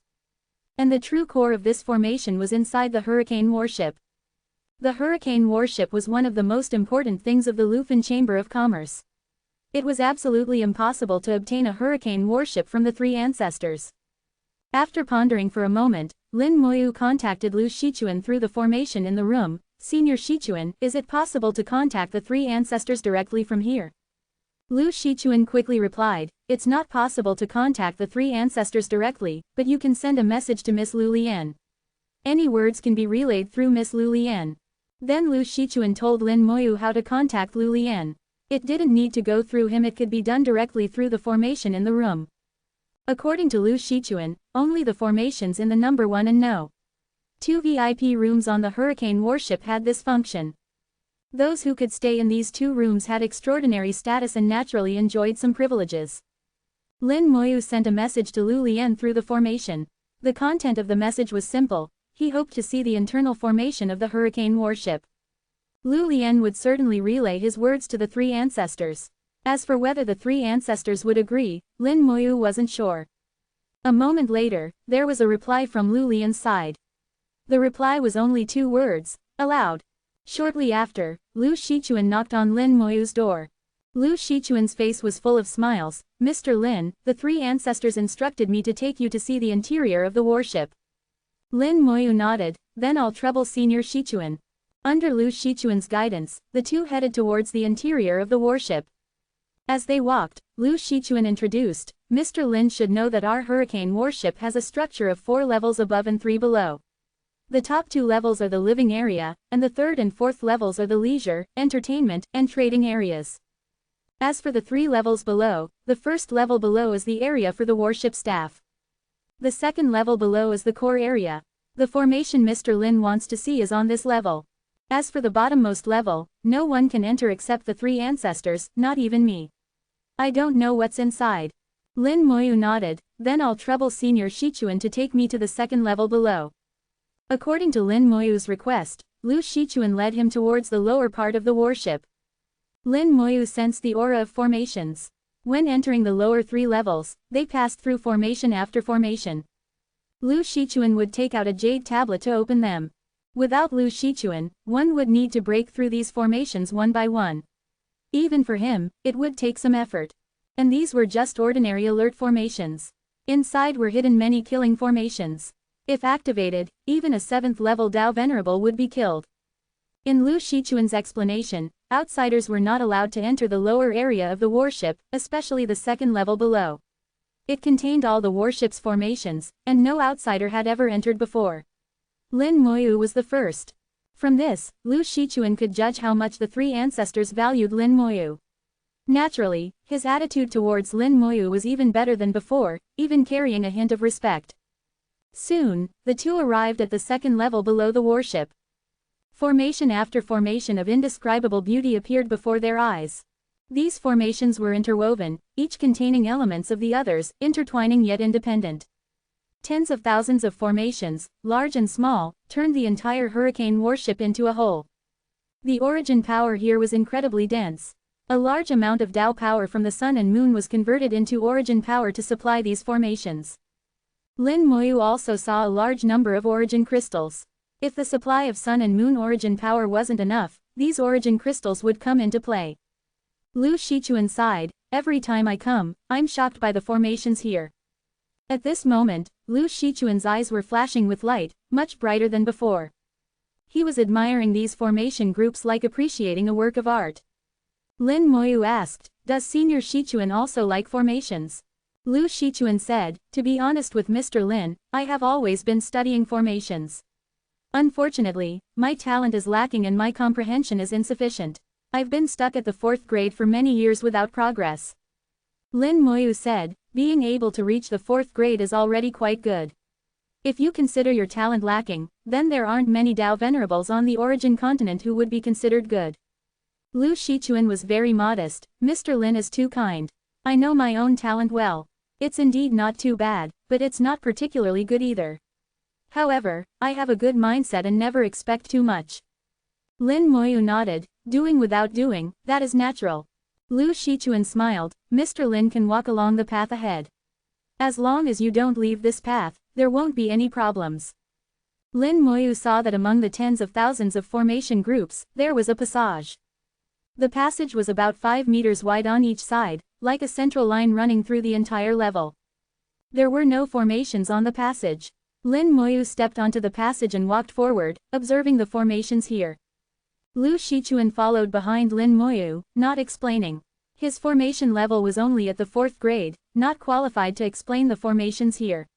And the true core of this formation was inside the hurricane warship. The hurricane warship was one of the most important things of the Lufin Chamber of Commerce. It was absolutely impossible to obtain a hurricane warship from the 3 ancestors. After pondering for a moment, Lin Moyu contacted Lu Shichuan through the formation in the room. Senior Shichuan, is it possible to contact the 3 ancestors directly from here? Lu Shichuan quickly replied, it's not possible to contact the 3 ancestors directly, but you can send a message to Miss Lu Lian. Any words can be relayed through Miss Lu Lian. Then Lu Shichuan told Lin Moyu how to contact Lu Lian. It didn't need to go through him, it could be done directly through the formation in the room. According to Lu Shichuan, only the formations in the number 1 and no. 2 VIP rooms on the hurricane warship had this function. Those who could stay in these 2 rooms had extraordinary status and naturally enjoyed some privileges. Lin Moyu sent a message to Lu Lian through the formation. The content of the message was simple. He hoped to see the internal formation of the hurricane warship. Lu Lian would certainly relay his words to the 3 ancestors. As for whether the 3 ancestors would agree, Lin Moyu wasn't sure. A moment later, there was a reply from Lu Lian's side. The reply was only 2 words, aloud. Shortly after, Lu Shichuan knocked on Lin Moyu's door. Lu Shichuan's face was full of smiles. Mr. Lin, the 3 ancestors instructed me to take you to see the interior of the warship. Lin Moyu nodded, then I'll trouble Senior Shichuan. Under Lu Shichuan's guidance, the 2 headed towards the interior of the warship. As they walked, Lu Shichuan introduced, Mr. Lin should know that our hurricane warship has a structure of 4 levels above and 3 below. The top 2 levels are the living area, and the 3rd and 4th levels are the leisure, entertainment, and trading areas. As for the 3 levels below, the 1st level below is the area for the warship staff. The 2nd level below is the core area. The formation Mr. Lin wants to see is on this level. As for the bottommost level, no one can enter except the 3 ancestors, not even me. I don't know what's inside. Lin Moyu nodded, then I'll trouble Senior Shichuan to take me to the 2nd level below. According to Lin Moyu's request, Lu Shichuan led him towards the lower part of the warship. Lin Moyu sensed the aura of formations. When entering the lower 3 levels, they passed through formation after formation. Lu Shichuan would take out a jade tablet to open them. Without Lu Shichuan, one would need to break through these formations one by one. Even for him, it would take some effort. And these were just ordinary alert formations. Inside were hidden many killing formations. If activated, even a 7th level Dao Venerable would be killed. In Lu Shichuan's explanation, outsiders were not allowed to enter the lower area of the warship, especially the 2nd level below. It contained all the warship's formations, and no outsider had ever entered before. Lin Moyu was the first. From this, Lu Shichuan could judge how much the 3 ancestors valued Lin Moyu. Naturally, his attitude towards Lin Moyu was even better than before, even carrying a hint of respect. Soon, the 2 arrived at the 2nd level below the warship. Formation after formation of indescribable beauty appeared before their eyes. These formations were interwoven, each containing elements of the others, intertwining yet independent. Tens of thousands of formations, large and small, turned the entire hurricane warship into a whole. The origin power here was incredibly dense. A large amount of Tao power from the sun and moon was converted into origin power to supply these formations. Lin Moyu also saw a large number of origin crystals. If the supply of sun and moon origin power wasn't enough, these origin crystals would come into play. Lu Shichuan sighed, every time I come, I'm shocked by the formations here. At this moment, Lu Shichuan's eyes were flashing with light, much brighter than before. He was admiring these formation groups like appreciating a work of art. Lin Moyu asked, does Senior Shichuan also like formations? Lu Shichuan said, to be honest with Mr. Lin, I have always been studying formations. Unfortunately, my talent is lacking and my comprehension is insufficient. I've been stuck at the 4th grade for many years without progress. Lin Moyu said, being able to reach the 4th grade is already quite good. If you consider your talent lacking, then there aren't many Tao Venerables on the origin continent who would be considered good. Lu Shichuan was very modest, Mr. Lin is too kind. I know my own talent well. It's indeed not too bad, but it's not particularly good either. However, I have a good mindset and never expect too much. Lin Moyu nodded, doing without doing, that is natural. Lu Shichuan smiled, Mr. Lin can walk along the path ahead. As long as you don't leave this path, there won't be any problems. Lin Moyu saw that among the tens of thousands of formation groups, there was a passage. The passage was about 5 meters wide on each side, like a central line running through the entire level. There were no formations on the passage. Lin Moyu stepped onto the passage and walked forward, observing the formations here. Lu Shichuan followed behind Lin Moyu, not explaining. His formation level was only at the 4th grade, not qualified to explain the formations here.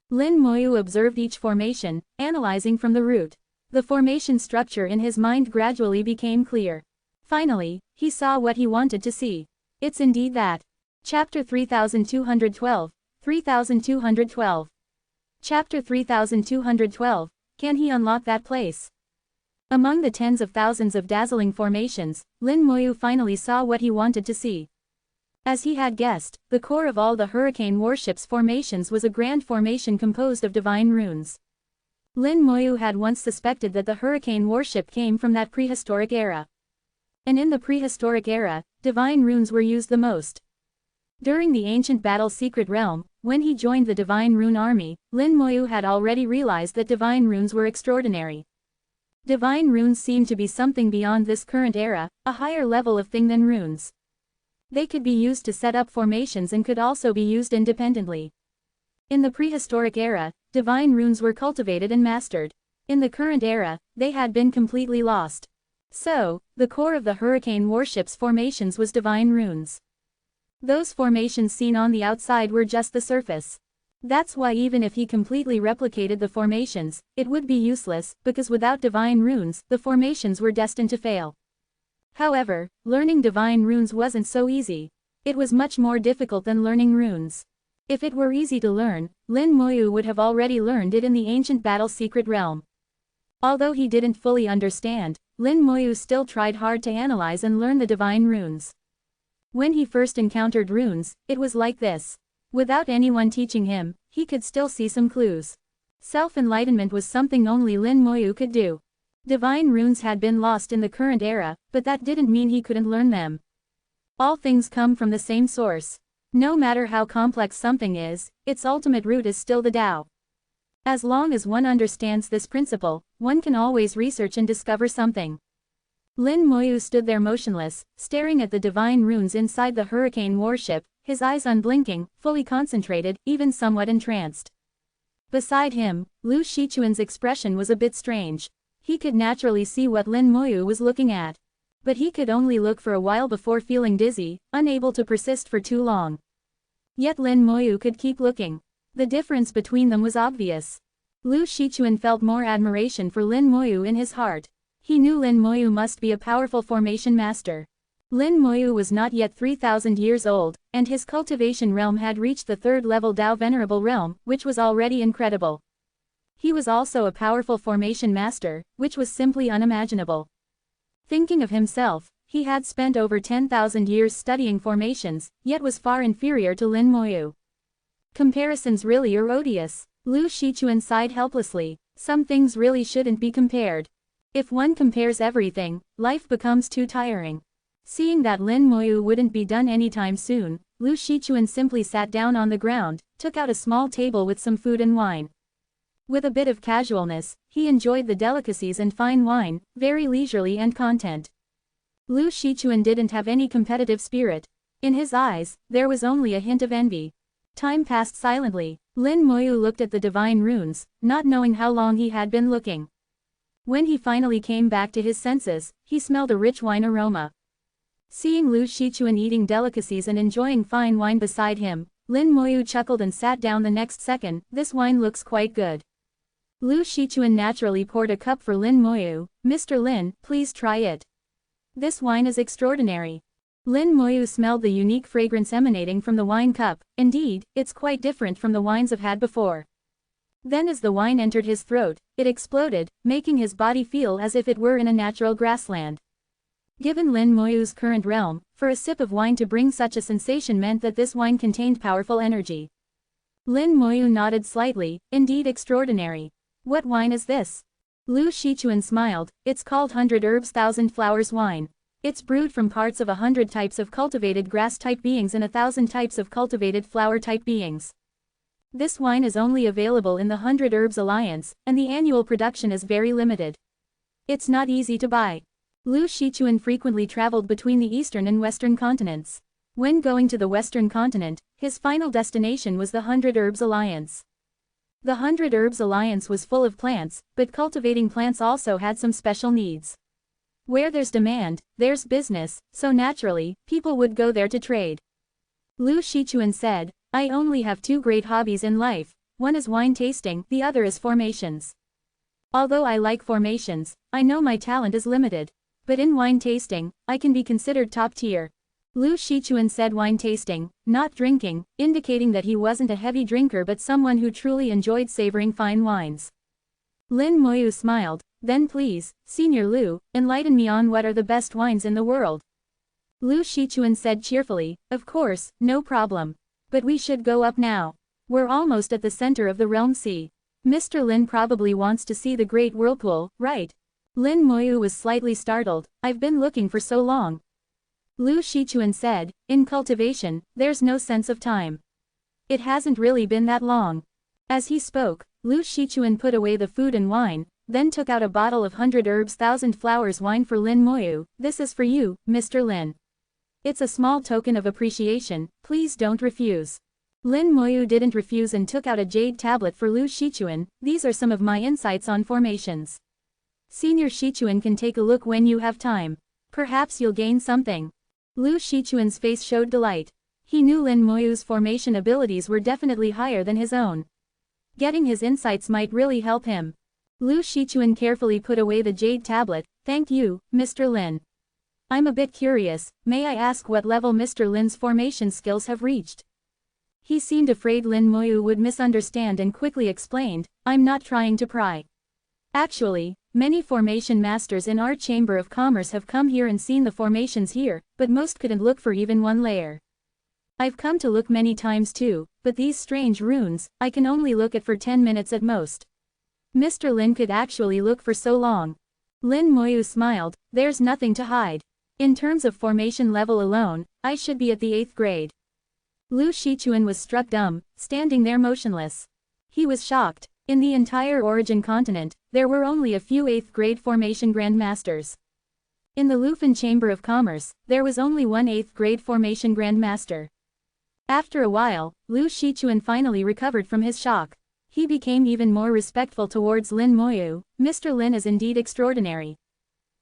Lin Moyu observed each formation, analyzing from the root. The formation structure in his mind gradually became clear. Finally, he saw what he wanted to see. It's indeed that. Chapter 3212, 3212. Chapter 3212, can he unlock that place? Among the tens of thousands of dazzling formations, Lin Moyu finally saw what he wanted to see. As he had guessed, the core of all the hurricane warships formations was a grand formation composed of divine runes. Lin Moyu had once suspected that the hurricane warship came from that prehistoric era. And in the prehistoric era, divine runes were used the most. During the ancient battle Secret Realm, when he joined the Divine Rune Army, Lin Moyu had already realized that divine runes were extraordinary. Divine runes seemed to be something beyond this current era, a higher level of thing than runes. They could be used to set up formations and could also be used independently. In the prehistoric era, divine runes were cultivated and mastered. In the current era, they had been completely lost. So, the core of the hurricane warship's formations was divine runes. Those formations seen on the outside were just the surface. That's why even if he completely replicated the formations, it would be useless, because without divine runes, the formations were destined to fail. However, learning divine runes wasn't so easy. It was much more difficult than learning runes. If it were easy to learn, Lin Moyu would have already learned it in the ancient battle Secret Realm. Although he didn't fully understand, Lin Moyu still tried hard to analyze and learn the divine runes. When he first encountered runes, it was like this. Without anyone teaching him, he could still see some clues. Self-enlightenment was something only Lin Moyu could do. Divine runes had been lost in the current era, but that didn't mean he couldn't learn them. All things come from the same source. No matter how complex something is, its ultimate root is still the Tao. As long as one understands this principle, one can always research and discover something. Lin Moyu stood there motionless, staring at the divine runes inside the hurricane warship, his eyes unblinking, fully concentrated, even somewhat entranced. Beside him, Lu Shichuan's expression was a bit strange. He could naturally see what Lin Moyu was looking at. But he could only look for a while before feeling dizzy, unable to persist for too long. Yet Lin Moyu could keep looking. The difference between them was obvious. Lu Shichuan felt more admiration for Lin Moyu in his heart. He knew Lin Moyu must be a powerful formation master. Lin Moyu was not yet 3,000 years old, and his cultivation realm had reached the 3rd level Tao Venerable realm, which was already incredible. He was also a powerful formation master, which was simply unimaginable. Thinking of himself, he had spent over 10,000 years studying formations, yet was far inferior to Lin Moyu. Comparisons really are odious. Lu Shichuan sighed helplessly. Some things really shouldn't be compared. If one compares everything, life becomes too tiring. Seeing that Lin Moyu wouldn't be done anytime soon, Lu Shichuan simply sat down on the ground, took out a small table with some food and wine. With a bit of casualness, he enjoyed the delicacies and fine wine, very leisurely and content. Lu Shichuan didn't have any competitive spirit. In his eyes, there was only a hint of envy. Time passed silently. Lin Moyu looked at the divine runes, not knowing how long he had been looking. When he finally came back to his senses, he smelled a rich wine aroma. Seeing Lu Shichuan eating delicacies and enjoying fine wine beside him, Lin Moyu chuckled and sat down the next second. This wine looks quite good. Lu Shichuan naturally poured a cup for Lin Moyu. Mr. Lin, please try it. This wine is extraordinary. Lin Moyu smelled the unique fragrance emanating from the wine cup. Indeed, it's quite different from the wines I've had before. Then as the wine entered his throat, it exploded, making his body feel as if it were in a natural grassland. Given Lin Moyu's current realm, for a sip of wine to bring such a sensation meant that this wine contained powerful energy. Lin Moyu nodded slightly. Indeed extraordinary. What wine is this? Lu Shichuan smiled. It's called 100 Herbs 1000 Flowers wine. It's brewed from parts of 100 types of cultivated grass-type beings and 1000 types of cultivated flower-type beings. This wine is only available in the 100 Herbs Alliance, and the annual production is very limited. It's not easy to buy. Lu Shichuan frequently traveled between the eastern and western continents. When going to the western continent, his final destination was the 100 Herbs Alliance. The 100 Herbs Alliance was full of plants, but cultivating plants also had some special needs. Where there's demand, there's business, so naturally, people would go there to trade. Lu Shichuan said, I only have two great hobbies in life, one is wine tasting, the other is formations. Although I like formations, I know my talent is limited. But in wine tasting, I can be considered top tier. Lu Shichuan said wine tasting, not drinking, indicating that he wasn't a heavy drinker but someone who truly enjoyed savoring fine wines. Lin Moyu smiled. Then please, Senior Lu, enlighten me on what are the best wines in the world. Lu Shichuan said cheerfully, of course, no problem. But we should go up now. We're almost at the center of the realm sea. Mr. Lin probably wants to see the great whirlpool, right? Lin Moyu was slightly startled. I've been looking for so long. Lu Shichuan said, in cultivation, there's no sense of time. It hasn't really been that long. As he spoke, Lu Shichuan put away the food and wine, then took out a bottle of 100 Herbs 1000 Flowers wine for Lin Moyu. This is for you, Mr. Lin. It's a small token of appreciation, please don't refuse. Lin Moyu didn't refuse and took out a jade tablet for Lu Shichuan. These are some of my insights on formations. Senior Shichuan can take a look when you have time. Perhaps you'll gain something. Lu Shichuan's face showed delight. He knew Lin Moyu's formation abilities were definitely higher than his own. Getting his insights might really help him. Lu Shichuan carefully put away the jade tablet. Thank you, Mr. Lin. I'm a bit curious, may I ask what level Mr. Lin's formation skills have reached? He seemed afraid Lin Moyu would misunderstand and quickly explained, I'm not trying to pry. Actually, many formation masters in our Chamber of Commerce have come here and seen the formations here, but most couldn't look for even one layer. I've come to look many times too, but these strange runes, I can only look at for 10 minutes at most. Mr. Lin could actually look for so long. Lin Moyu smiled, there's nothing to hide. In terms of formation level alone, I should be at the 8th grade. Lu Shichuan was struck dumb, standing there motionless. He was shocked. In the entire Origin continent, there were only a few 8th grade formation grandmasters. In the Lufan Chamber of Commerce, there was only one 8th grade formation grandmaster. After a while, Lu Shichuan finally recovered from his shock. He became even more respectful towards Lin Moyu. Mr. Lin is indeed extraordinary.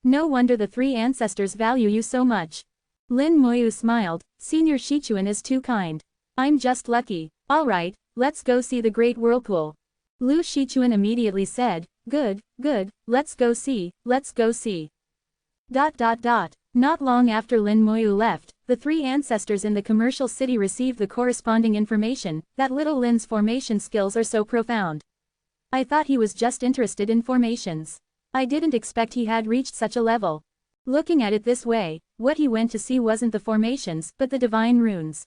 No wonder the three ancestors value you so much. Lin Moyu smiled. Senior Shichuan is too kind. I'm just lucky. Alright, let's go see the great whirlpool. Lu Shichuan immediately said, good, let's go see. Not long after Lin Moyu left, the three ancestors in the commercial city received the corresponding information, that little Lin's formation skills are so profound. I thought he was just interested in formations. I didn't expect he had reached such a level. Looking at it this way, what he went to see wasn't the formations, but the divine runes.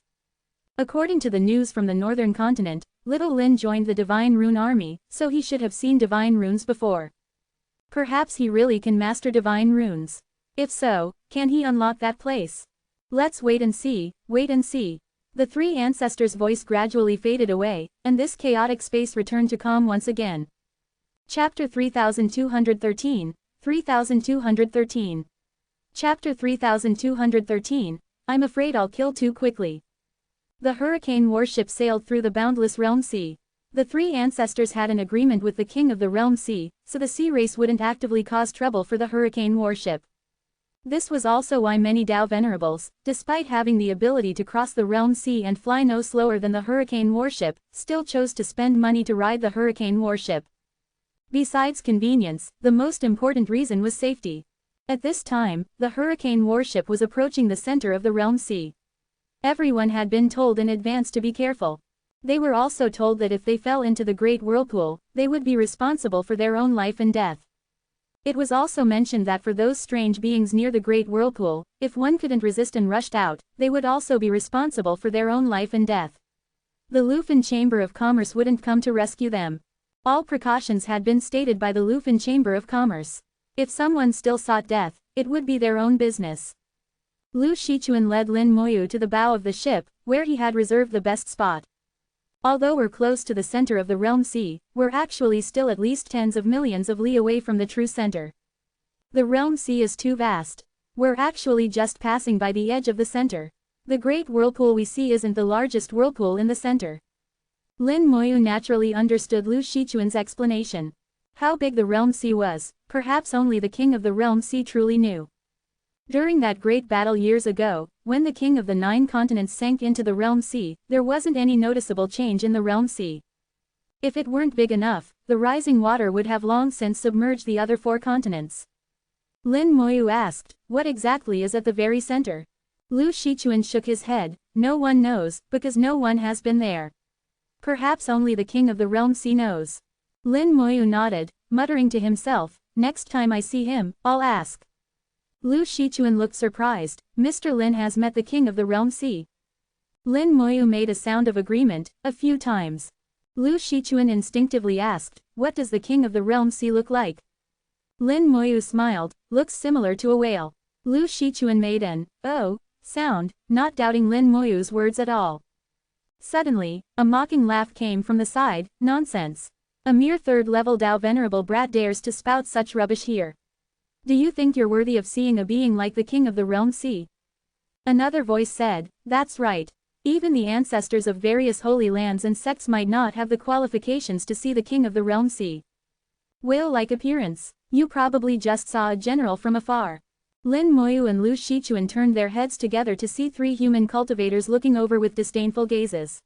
According to the news from the northern continent, little Lin joined the divine rune army, so he should have seen divine runes before. Perhaps he really can master divine runes. If so, can he unlock that place? Let's wait and see, wait and see. The three ancestors' voice gradually faded away, and this chaotic space returned to calm once again. Chapter 3213, 3213. Chapter 3213, I'm afraid I'll kill too quickly. The hurricane warship sailed through the boundless realm sea. The three ancestors had an agreement with the king of the realm sea, so the sea race wouldn't actively cause trouble for the hurricane warship. This was also why many Tao Venerables, despite having the ability to cross the realm sea and fly no slower than the hurricane warship, still chose to spend money to ride the hurricane warship. Besides convenience, the most important reason was safety. At this time, the hurricane warship was approaching the center of the realm sea. Everyone had been told in advance to be careful. They were also told that if they fell into the great whirlpool, they would be responsible for their own life and death. It was also mentioned that for those strange beings near the great whirlpool, if one couldn't resist and rushed out, they would also be responsible for their own life and death. The Lufin Chamber of Commerce wouldn't come to rescue them. All precautions had been stated by the Lufin Chamber of Commerce. If someone still sought death, it would be their own business. Lu Shichuan led Lin Moyu to the bow of the ship, where he had reserved the best spot. Although we're close to the center of the realm sea, we're actually still at least tens of millions of li away from the true center. The realm sea is too vast. We're actually just passing by the edge of the center. The great whirlpool we see isn't the largest whirlpool in the center. Lin Moyu naturally understood Lu Shichuan's explanation. How big the realm sea was, perhaps only the king of the realm sea truly knew. During that great battle years ago, when the king of the 9 continents sank into the realm sea, there wasn't any noticeable change in the realm sea. If it weren't big enough, the rising water would have long since submerged the other 4 continents. Lin Moyu asked, what exactly is at the very center? Lu Shichuan shook his head, no one knows, because no one has been there. Perhaps only the king of the realm sea knows. Lin Moyu nodded, muttering to himself, next time I see him, I'll ask. Lu Shichuan looked surprised. Mr. Lin has met the king of the realm sea. Lin Moyu made a sound of agreement, a few times. Lu Shichuan instinctively asked, what does the king of the realm sea look like? Lin Moyu smiled, looks similar to a whale. Lu Shichuan made an, oh, sound, not doubting Lin Moyu's words at all. Suddenly, a mocking laugh came from the side, nonsense. A mere 3rd-level Tao Venerable brat dares to spout such rubbish here. Do you think you're worthy of seeing a being like the king of the realm sea? Another voice said, that's right. Even the ancestors of various holy lands and sects might not have the qualifications to see the king of the realm sea. Whale-like appearance. You probably just saw a general from afar. Lin Moyu and Lu Shichuan turned their heads together to see 3 human cultivators looking over with disdainful gazes.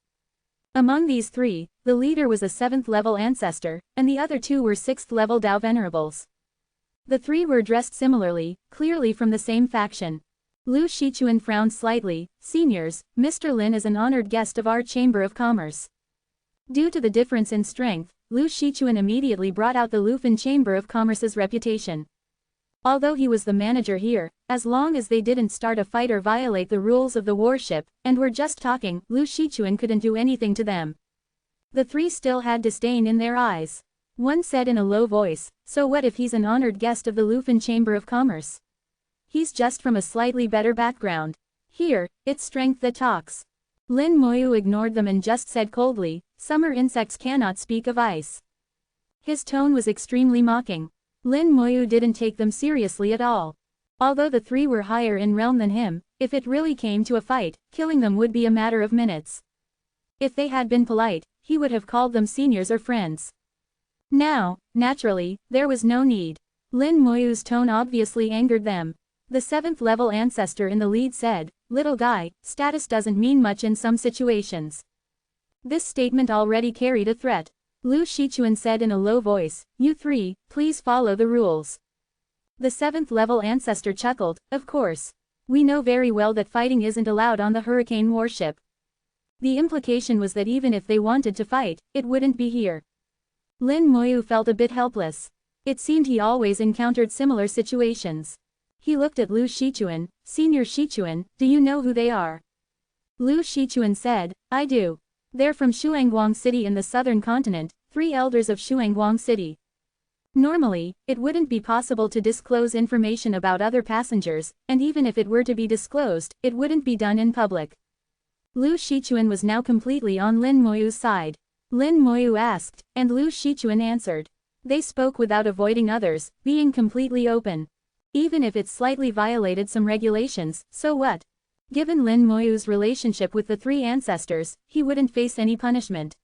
Among these 3, the leader was a 7th-level ancestor, and the other 2 were 6th-level Tao Venerables. The 3 were dressed similarly, clearly from the same faction. Lu Shichuan frowned slightly. Seniors, Mr. Lin is an honored guest of our Chamber of Commerce. Due to the difference in strength, Lu Shichuan immediately brought out the Lufin Chamber of Commerce's reputation. Although he was the manager here, as long as they didn't start a fight or violate the rules of the warship, and were just talking, Lu Shichuan couldn't do anything to them. The 3 still had disdain in their eyes. One said in a low voice, so what if he's an honored guest of the Lufin Chamber of Commerce? He's just from a slightly better background. Here, it's strength that talks. Lin Moyu ignored them and just said coldly, summer insects cannot speak of ice. His tone was extremely mocking. Lin Moyu didn't take them seriously at all. Although the 3 were higher in realm than him, if it really came to a fight, killing them would be a matter of minutes. If they had been polite, he would have called them seniors or friends. Now, naturally, there was no need. Lin Moyu's tone obviously angered them. The 7th-level ancestor in the lead said, little guy, status doesn't mean much in some situations. This statement already carried a threat. Lu Shichuan said in a low voice, you 3, please follow the rules. The 7th-level ancestor chuckled, of course. We know very well that fighting isn't allowed on the hurricane warship. The implication was that even if they wanted to fight, it wouldn't be here. Lin Moyu felt a bit helpless. It seemed he always encountered similar situations. He looked at Lu Shichuan, Senior Shichuan, do you know who they are? Lu Shichuan said, I do. They're from Shuangguang City in the southern continent, 3 elders of Shuangguang City. Normally, it wouldn't be possible to disclose information about other passengers, and even if it were to be disclosed, it wouldn't be done in public. Lu Shichuan was now completely on Lin Moyu's side. Lin Moyu asked, and Lu Shichuan answered. They spoke without avoiding others, being completely open. Even if it slightly violated some regulations, so what? Given Lin Moyu's relationship with the three ancestors, he wouldn't face any punishment.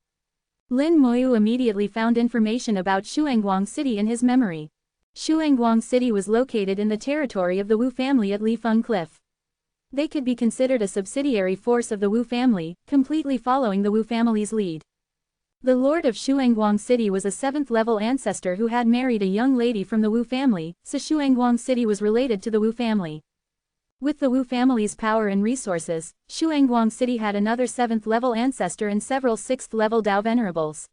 Lin Moyu immediately found information about Shuangguang City in his memory. Shuangguang City was located in the territory of the Wu family at Lifeng Cliff. They could be considered a subsidiary force of the Wu family, completely following the Wu family's lead. The lord of Shuangguang City was a 7th-level ancestor who had married a young lady from the Wu family, so Shuangguang City was related to the Wu family. With the Wu family's power and resources, Shuangguang City had another 7th-level ancestor and several 6th-level Dao Venerables.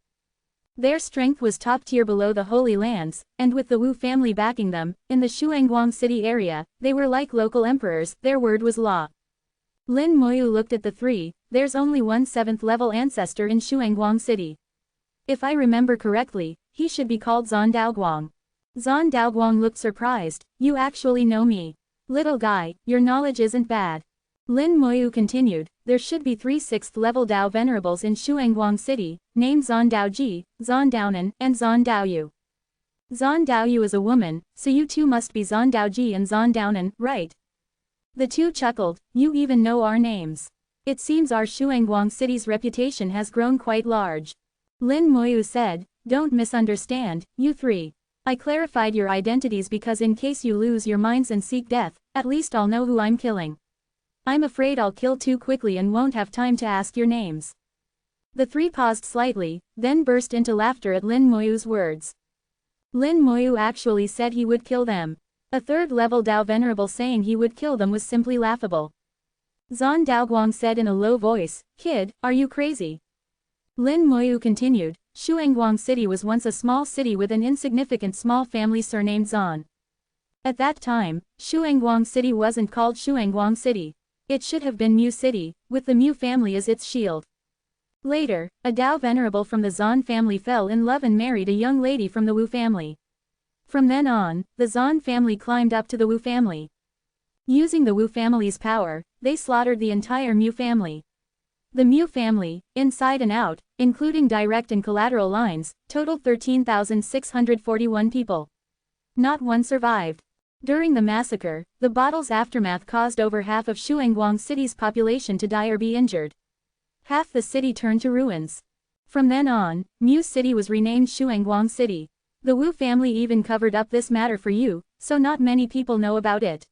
Their strength was top tier below the Holy Lands, and with the Wu family backing them, in the Shuangguang City area, they were like local emperors, their word was law. Lin Moyu looked at the three. There's only one 7th-level ancestor in Shuangguang City. If I remember correctly, he should be called Zan Daoguang. Zan Daoguang looked surprised. You actually know me. Little guy, your knowledge isn't bad. Lin Moyu continued, there should be 3 6th-level Dao Venerables in Shuangguang City, named Zan Daoji, Zan Daonan, and Zan Daoyu. Zan Daoyu is a woman, so you two must be Zan Daoji and Zan Daonan, right? The two chuckled, you even know our names. It seems our Shuangguang City's reputation has grown quite large. Lin Moyu said, don't misunderstand, you three. I clarified your identities because in case you lose your minds and seek death, at least I'll know who I'm killing. I'm afraid I'll kill too quickly and won't have time to ask your names. The three paused slightly, then burst into laughter at Lin Moyu's words. Lin Moyu actually said he would kill them. A 3rd-level Dao Venerable saying he would kill them was simply laughable. Zan Daoguang said in a low voice, kid, are you crazy? Lin Moyu continued, Shuangguang City was once a small city with an insignificant small family surnamed Zan. At that time, Shuangguang City wasn't called Shuangguang City. It should have been Mu City, with the Mu family as its shield. Later, a Dao Venerable from the Zan family fell in love and married a young lady from the Wu family. From then on, the Zan family climbed up to the Wu family. Using the Wu family's power, they slaughtered the entire Mu family. The Mu family, inside and out, including direct and collateral lines, totaled 13,641 people. Not one survived. During the massacre, the battle's aftermath caused over half of Shuangguang City's population to die or be injured. Half the city turned to ruins. From then on, Mu City was renamed Shuangguang City. The Wu family even covered up this matter for you, so not many people know about it.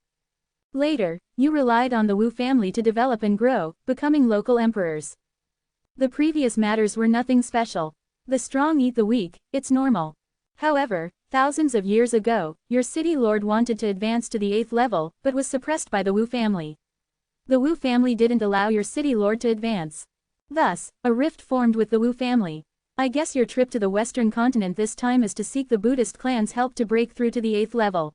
Later, you relied on the Wu family to develop and grow, becoming local emperors. The previous matters were nothing special. The strong eat the weak, it's normal. However, thousands of years ago, your city lord wanted to advance to the 8th level, but was suppressed by the Wu family. The Wu family didn't allow your city lord to advance. Thus, a rift formed with the Wu family. I guess your trip to the Western continent this time is to seek the Buddhist clan's help to break through to the 8th level.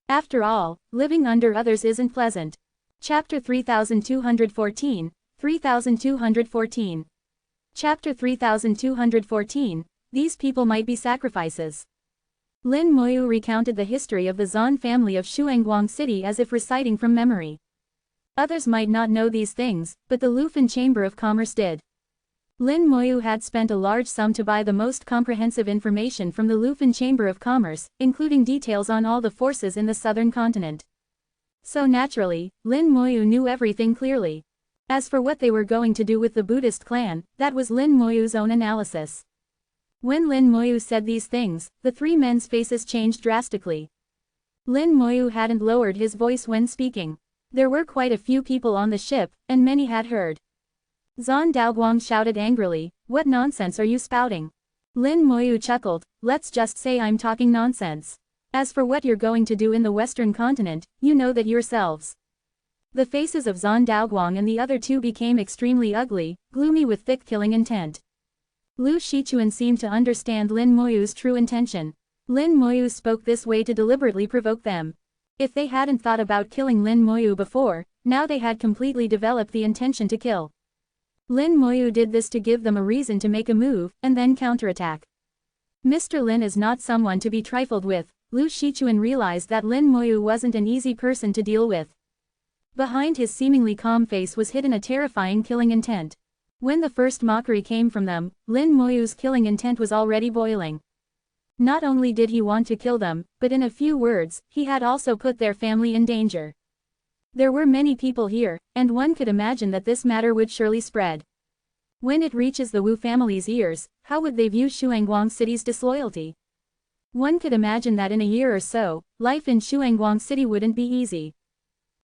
After all, living under others isn't pleasant. Chapter 3214, 3214. Chapter 3214, these people might be sacrifices. Lin Moyu recounted the history of the Zan family of Shuangguang City as if reciting from memory. Others might not know these things, but the Lufan Chamber of Commerce did. Lin Moyu had spent a large sum to buy the most comprehensive information from the Lufan Chamber of Commerce, including details on all the forces in the southern continent. So naturally, Lin Moyu knew everything clearly. As for what they were going to do with the Buddhist clan, that was Lin Moyu's own analysis. When Lin Moyu said these things, the three men's faces changed drastically. Lin Moyu hadn't lowered his voice when speaking. There were quite a few people on the ship, and many had heard. Zan Daoguang shouted angrily, what nonsense are you spouting? Lin Moyu chuckled, let's just say I'm talking nonsense. As for what you're going to do in the Western continent, you know that yourselves. The faces of Zan Daoguang and the other two became extremely ugly, gloomy with thick killing intent. Lu Shichuan seemed to understand Lin Moyu's true intention. Lin Moyu spoke this way to deliberately provoke them. If they hadn't thought about killing Lin Moyu before, now they had completely developed the intention to kill. Lin Moyu did this to give them a reason to make a move, and then counterattack. Mr. Lin is not someone to be trifled with. Lu Shichuan realized that Lin Moyu wasn't an easy person to deal with. Behind his seemingly calm face was hidden a terrifying killing intent. When the first mockery came from them, Lin Moyu's killing intent was already boiling. Not only did he want to kill them, but in a few words, he had also put their family in danger. There were many people here, and one could imagine that this matter would surely spread. When it reaches the Wu family's ears, how would they view Shuangguang City's disloyalty? One could imagine that in a year or so, life in Shuangguang City wouldn't be easy.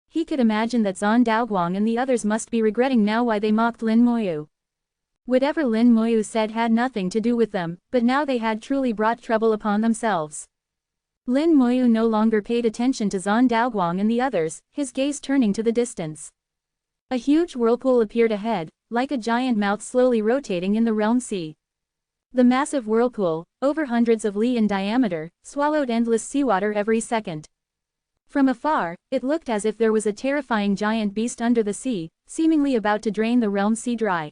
He could imagine that Zhan Daoguang and the others must be regretting now why they mocked Lin Moyu. Whatever Lin Moyu said had nothing to do with them, but now they had truly brought trouble upon themselves. Lin Moyu no longer paid attention to Zhan Daoguang and the others, his gaze turning to the distance. A huge whirlpool appeared ahead, like a giant mouth slowly rotating in the realm sea. The massive whirlpool, over hundreds of li in diameter, swallowed endless seawater every second. From afar, it looked as if there was a terrifying giant beast under the sea, seemingly about to drain the realm sea dry.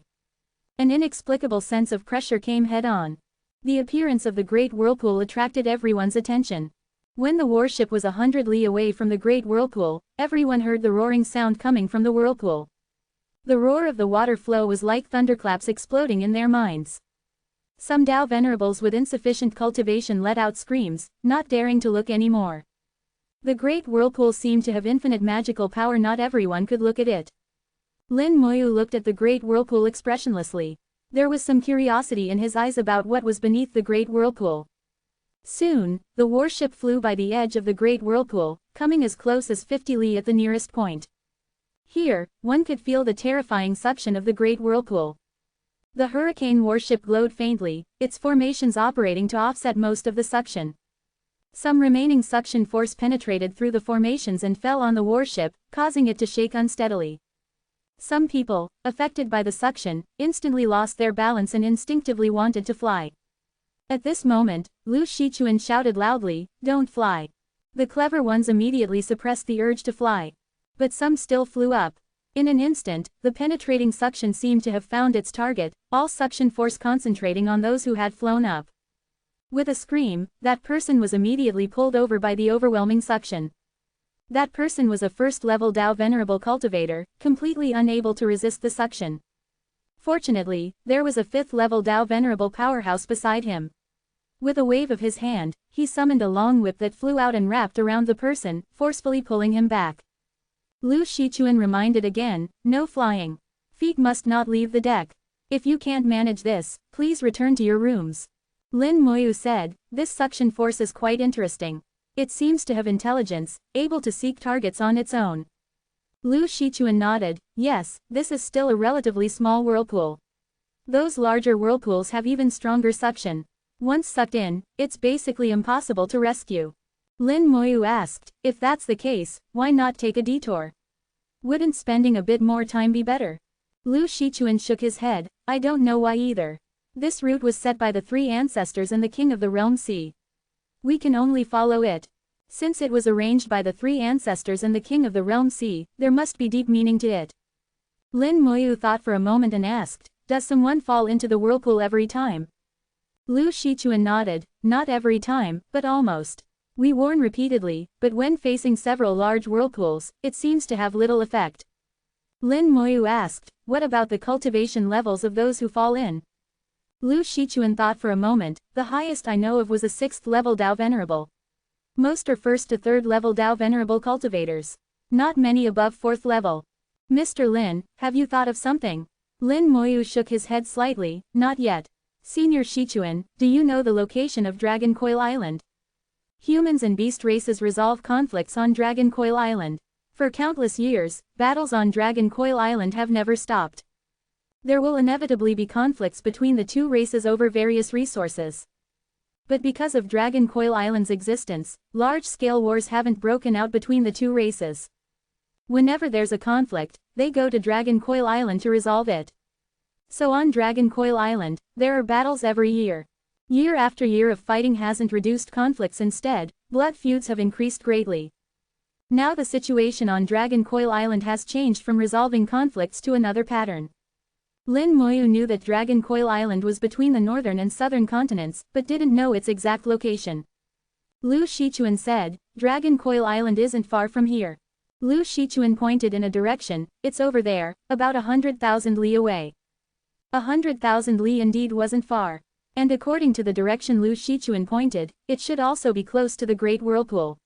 An inexplicable sense of pressure came head-on. The appearance of the great whirlpool attracted everyone's attention. When the warship was 100 li away from the great whirlpool, everyone heard the roaring sound coming from the whirlpool. The roar of the water flow was like thunderclaps exploding in their minds. Some Dao venerables with insufficient cultivation let out screams, not daring to look anymore. The great whirlpool seemed to have infinite magical power. Not everyone could look at it. Lin Moyu looked at the great whirlpool expressionlessly. There was some curiosity in his eyes about what was beneath the great whirlpool. Soon, the warship flew by the edge of the great whirlpool, coming as close as 50 li at the nearest point. Here, one could feel the terrifying suction of the great whirlpool. The hurricane warship glowed faintly, its formations operating to offset most of the suction. Some remaining suction force penetrated through the formations and fell on the warship, causing it to shake unsteadily. Some people, affected by the suction, instantly lost their balance and instinctively wanted to fly. At this moment, Lu Shichuan shouted loudly, "Don't fly." The clever ones immediately suppressed the urge to fly. But some still flew up. In an instant, the penetrating suction seemed to have found its target, all suction force concentrating on those who had flown up. With a scream, that person was immediately pulled over by the overwhelming suction. That person was a first-level Dao Venerable cultivator, completely unable to resist the suction. Fortunately, there was a fifth-level Dao Venerable powerhouse beside him. With a wave of his hand, he summoned a long whip that flew out and wrapped around the person, forcefully pulling him back. Lu Shichuan reminded again, "No flying. Feet must not leave the deck. If you can't manage this, please return to your rooms." Lin Moyu said, "This suction force is quite interesting. It seems to have intelligence, able to seek targets on its own." Lu Shichuan nodded, "Yes, this is still a relatively small whirlpool. Those larger whirlpools have even stronger suction. Once sucked in, it's basically impossible to rescue." Lin Moyu asked, "If that's the case, why not take a detour? Wouldn't spending a bit more time be better?" Lu Shichuan shook his head, "I don't know why either. This route was set by the three ancestors and the king of the realm sea. We can only follow it. Since it was arranged by the three ancestors and the king of the realm sea, there must be deep meaning to it." Lin Moyu thought for a moment and asked, "Does someone fall into the whirlpool every time?" Lu Shichuan nodded, "Not every time, but almost. We warn repeatedly, but when facing several large whirlpools, it seems to have little effect." Lin Moyu asked, "What about the cultivation levels of those who fall in?" Lu Shichuan thought for a moment, "The highest I know of was a 6th level Dao Venerable. Most are 1st to 3rd level Dao Venerable cultivators. Not many above 4th level." "Mr. Lin, have you thought of something?" Lin Moyu shook his head slightly, "Not yet. Senior Shichuan, do you know the location of Dragon Coil Island?" Humans and beast races resolve conflicts on Dragon Coil Island. For countless years, battles on Dragon Coil Island have never stopped. There will inevitably be conflicts between the two races over various resources. But because of Dragon Coil Island's existence, large-scale wars haven't broken out between the two races. Whenever there's a conflict, they go to Dragon Coil Island to resolve it. So on Dragon Coil Island, there are battles every year. Year after year of fighting hasn't reduced conflicts. Instead, blood feuds have increased greatly. Now the situation on Dragon Coil Island has changed from resolving conflicts to another pattern. Lin Moyu knew that Dragon Coil Island was between the northern and southern continents, but didn't know its exact location. Lu Shichuan said, Dragon Coil Island isn't far from here. Lu Shichuan pointed in a direction, it's over there, about 100,000 li away. 100,000 li indeed wasn't far. And according to the direction Lu Shichuan pointed, it should also be close to the Great Whirlpool.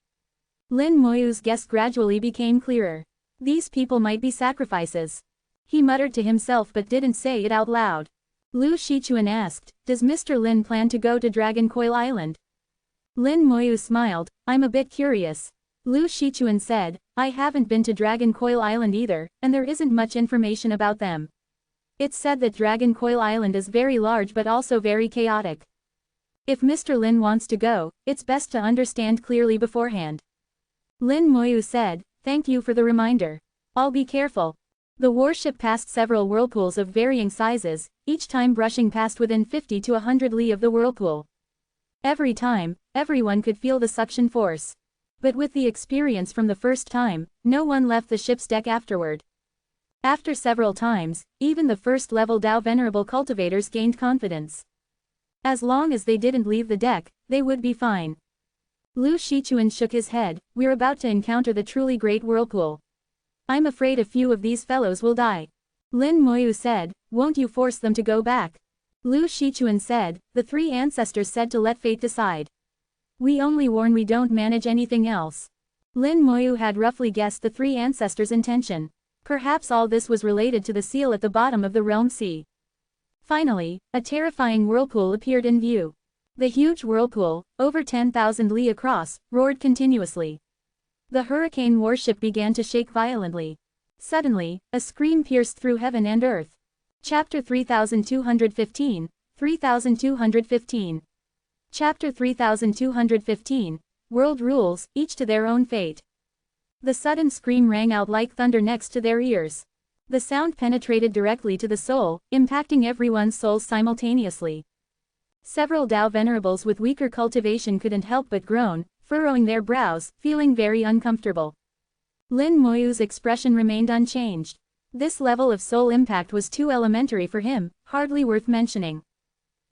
Lin Moyu's guess gradually became clearer. These people might be sacrifices. He muttered to himself but didn't say it out loud. Lu Shichuan asked, does Mr. Lin plan to go to Dragon Coil Island? Lin Moyu smiled, I'm a bit curious. Lu Shichuan said, I haven't been to Dragon Coil Island either, and there isn't much information about them. It's said that Dragon Coil Island is very large but also very chaotic. If Mr. Lin wants to go, it's best to understand clearly beforehand. Lin Moyu said, thank you for the reminder. I'll be careful. The warship passed several whirlpools of varying sizes, each time brushing past within 50 to 100 li of the whirlpool. Every time, everyone could feel the suction force. But with the experience from the first time, no one left the ship's deck afterward. After several times, even the first-level Dao Venerable cultivators gained confidence. As long as they didn't leave the deck, they would be fine. Lu Shichuan shook his head, we're about to encounter the truly great whirlpool. I'm afraid a few of these fellows will die. Lin Moyu said, won't you force them to go back? Lu Shichuan said, the three ancestors said to let fate decide. We only warn, we don't manage anything else. Lin Moyu had roughly guessed the three ancestors' intention. Perhaps all this was related to the seal at the bottom of the realm sea. Finally, a terrifying whirlpool appeared in view. The huge whirlpool, over 10,000 li across, roared continuously. The hurricane warship began to shake violently. Suddenly, a scream pierced through heaven and earth. Chapter 3215, 3215. Chapter 3215, World Rules, each to their own fate. The sudden scream rang out like thunder next to their ears. The sound penetrated directly to the soul, impacting everyone's souls simultaneously. Several Dao Venerables with weaker cultivation couldn't help but groan, furrowing their brows, feeling very uncomfortable. Lin Moyu's expression remained unchanged. This level of soul impact was too elementary for him, hardly worth mentioning.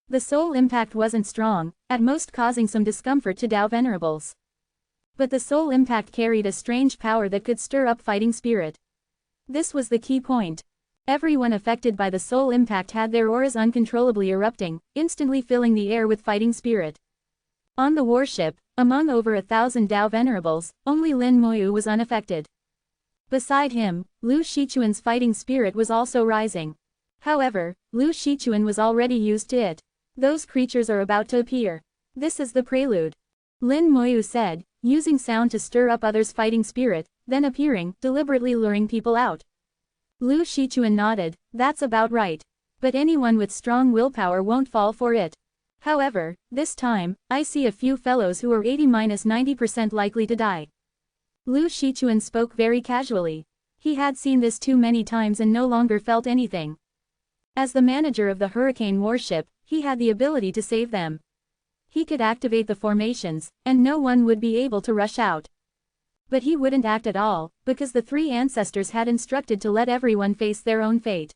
The soul impact wasn't strong, at most causing some discomfort to Dao Venerables. But the soul impact carried a strange power that could stir up fighting spirit. This was the key point. Everyone affected by the soul impact had their auras uncontrollably erupting, instantly filling the air with fighting spirit. On the warship, among over 1,000 Dao Venerables, only Lin Moyu was unaffected. Beside him, Lu Shichuan's fighting spirit was also rising. However, Lu Shichuan was already used to it. Those creatures are about to appear. This is the prelude. Lin Moyu said, using sound to stir up others' fighting spirit, then appearing, deliberately luring people out. Lu Shichuan nodded, that's about right. But anyone with strong willpower won't fall for it. However, this time, I see a few fellows who are 80–90% likely to die. Lu Shichuan spoke very casually. He had seen this too many times and no longer felt anything. As the manager of the hurricane warship, he had the ability to save them. He could activate the formations, and no one would be able to rush out. But he wouldn't act at all, because the three ancestors had instructed to let everyone face their own fate.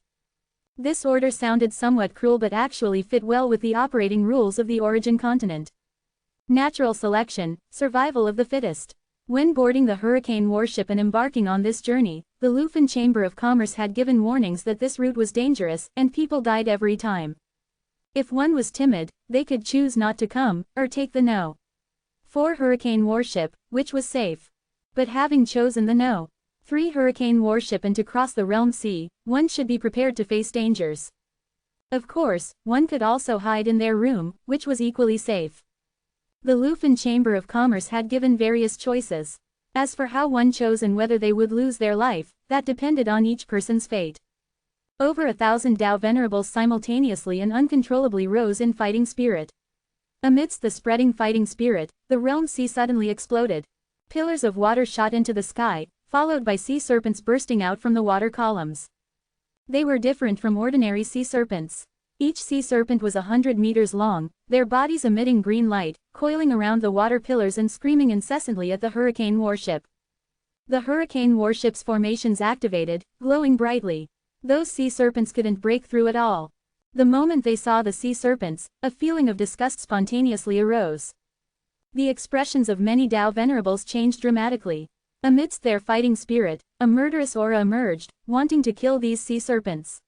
This order sounded somewhat cruel but actually fit well with the operating rules of the origin continent. Natural selection, survival of the fittest. When boarding the hurricane warship and embarking on this journey, the Lufan Chamber of Commerce had given warnings that this route was dangerous and people died every time. If one was timid, they could choose not to come, or take the no. For hurricane warship, which was safe. But having chosen the no. 3 hurricane warship and to cross the realm sea, one should be prepared to face dangers. Of course, one could also hide in their room, which was equally safe. The Lufan Chamber of Commerce had given various choices. As for how one chose and whether they would lose their life, that depended on each person's fate. Over 1,000 Dao Venerables simultaneously and uncontrollably rose in fighting spirit. Amidst the spreading fighting spirit, the realm sea suddenly exploded. Pillars of water shot into the sky, followed by sea serpents bursting out from the water columns. They were different from ordinary sea serpents. Each sea serpent was 100 meters long, their bodies emitting green light, coiling around the water pillars and screaming incessantly at the hurricane warship. The hurricane warship's formations activated, glowing brightly. Those sea serpents couldn't break through at all. The moment they saw the sea serpents, a feeling of disgust spontaneously arose. The expressions of many Tao venerables changed dramatically. Amidst their fighting spirit, a murderous aura emerged, wanting to kill these sea serpents.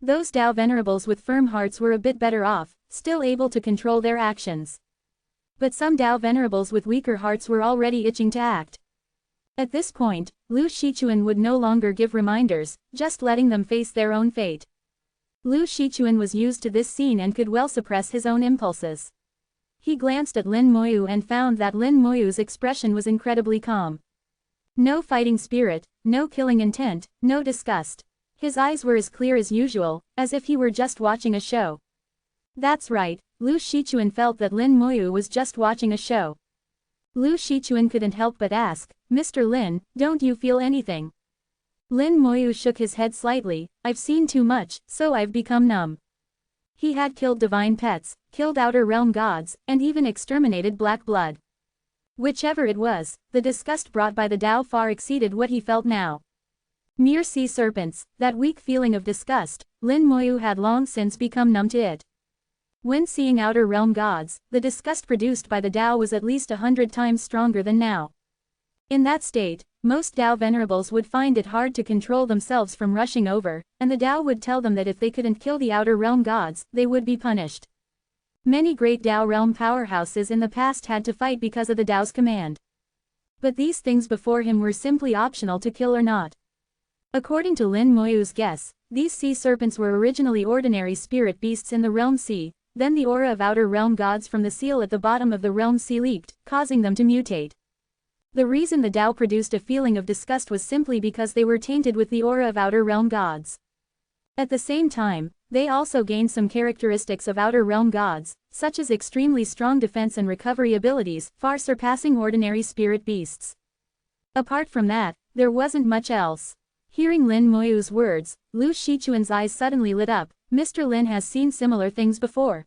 Those Tao venerables with firm hearts were a bit better off, still able to control their actions. But some Tao venerables with weaker hearts were already itching to act. At this point, Lu Shichuan would no longer give reminders, just letting them face their own fate. Lu Shichuan was used to this scene and could well suppress his own impulses. He glanced at Lin Moyu and found that Lin Moyu's expression was incredibly calm. No fighting spirit, no killing intent, no disgust. His eyes were as clear as usual, as if he were just watching a show. That's right, Lu Shichuan felt that Lin Moyu was just watching a show. Lu Shichuan couldn't help but ask, "Mr. Lin, don't you feel anything?" Lin Moyu shook his head slightly. "I've seen too much, so I've become numb." He had killed divine pets, killed outer realm gods, and even exterminated black blood. Whichever it was, the disgust brought by the Tao far exceeded what he felt now. Mere sea serpents, that weak feeling of disgust, Lin Moyu had long since become numb to it. When seeing outer realm gods, the disgust produced by the Tao was at least 100 times stronger than now. In that state, most Tao venerables would find it hard to control themselves from rushing over, and the Tao would tell them that if they couldn't kill the outer realm gods, they would be punished. Many great Tao realm powerhouses in the past had to fight because of the Tao's command. But these things before him were simply optional to kill or not. According to Lin Moyu's guess, these sea serpents were originally ordinary spirit beasts in the realm sea, then the aura of outer realm gods from the seal at the bottom of the realm sea leaked, causing them to mutate. The reason the Tao produced a feeling of disgust was simply because they were tainted with the aura of outer realm gods. At the same time, they also gained some characteristics of outer realm gods, such as extremely strong defense and recovery abilities, far surpassing ordinary spirit beasts. Apart from that, there wasn't much else. Hearing Lin Moyu's words, Lu Shichuan's eyes suddenly lit up. Mr. Lin has seen similar things before.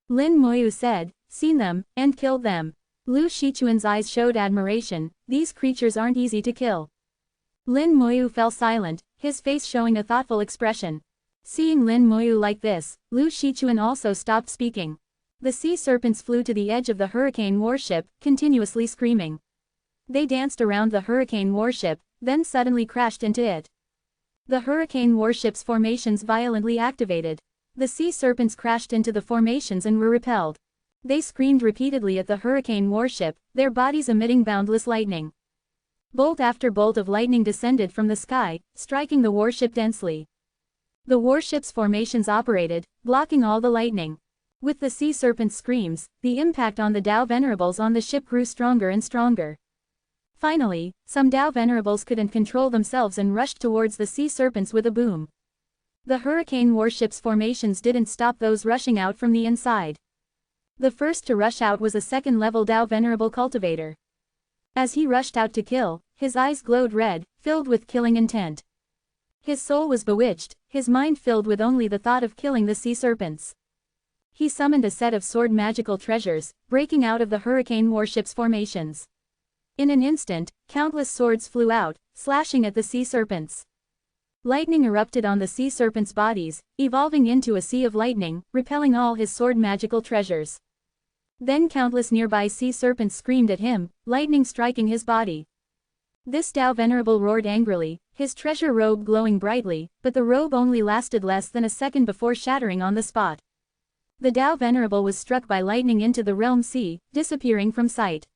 Lin Moyu said, "Seen them, and killed them." Lu Shichuan's eyes showed admiration. "These creatures aren't easy to kill." Lin Moyu fell silent, his face showing a thoughtful expression. Seeing Lin Moyu like this, Lu Shichuan also stopped speaking. The sea serpents flew to the edge of the hurricane warship, continuously screaming. They danced around the hurricane warship, then suddenly crashed into it. The hurricane warship's formations violently activated. The sea serpents crashed into the formations and were repelled. They screamed repeatedly at the hurricane warship, their bodies emitting boundless lightning. Bolt after bolt of lightning descended from the sky, striking the warship densely. The warship's formations operated, blocking all the lightning. With the sea serpent's screams, the impact on the Tao venerables on the ship grew stronger and stronger. Finally, some Tao venerables couldn't control themselves and rushed towards the sea serpents with a boom. The hurricane warship's formations didn't stop those rushing out from the inside. The first to rush out was a second-level Tao venerable cultivator. As he rushed out to kill, his eyes glowed red, filled with killing intent. His soul was bewitched, his mind filled with only the thought of killing the sea serpents. He summoned a set of sword magical treasures, breaking out of the hurricane warship's formations. In an instant, countless swords flew out, slashing at the sea serpents. Lightning erupted on the sea serpents' bodies, evolving into a sea of lightning, repelling all his sword magical treasures. Then countless nearby sea serpents screamed at him, lightning striking his body. This Tao venerable roared angrily, his treasure robe glowing brightly, but the robe only lasted less than a second before shattering on the spot. The Tao venerable was struck by lightning into the realm sea, disappearing from sight.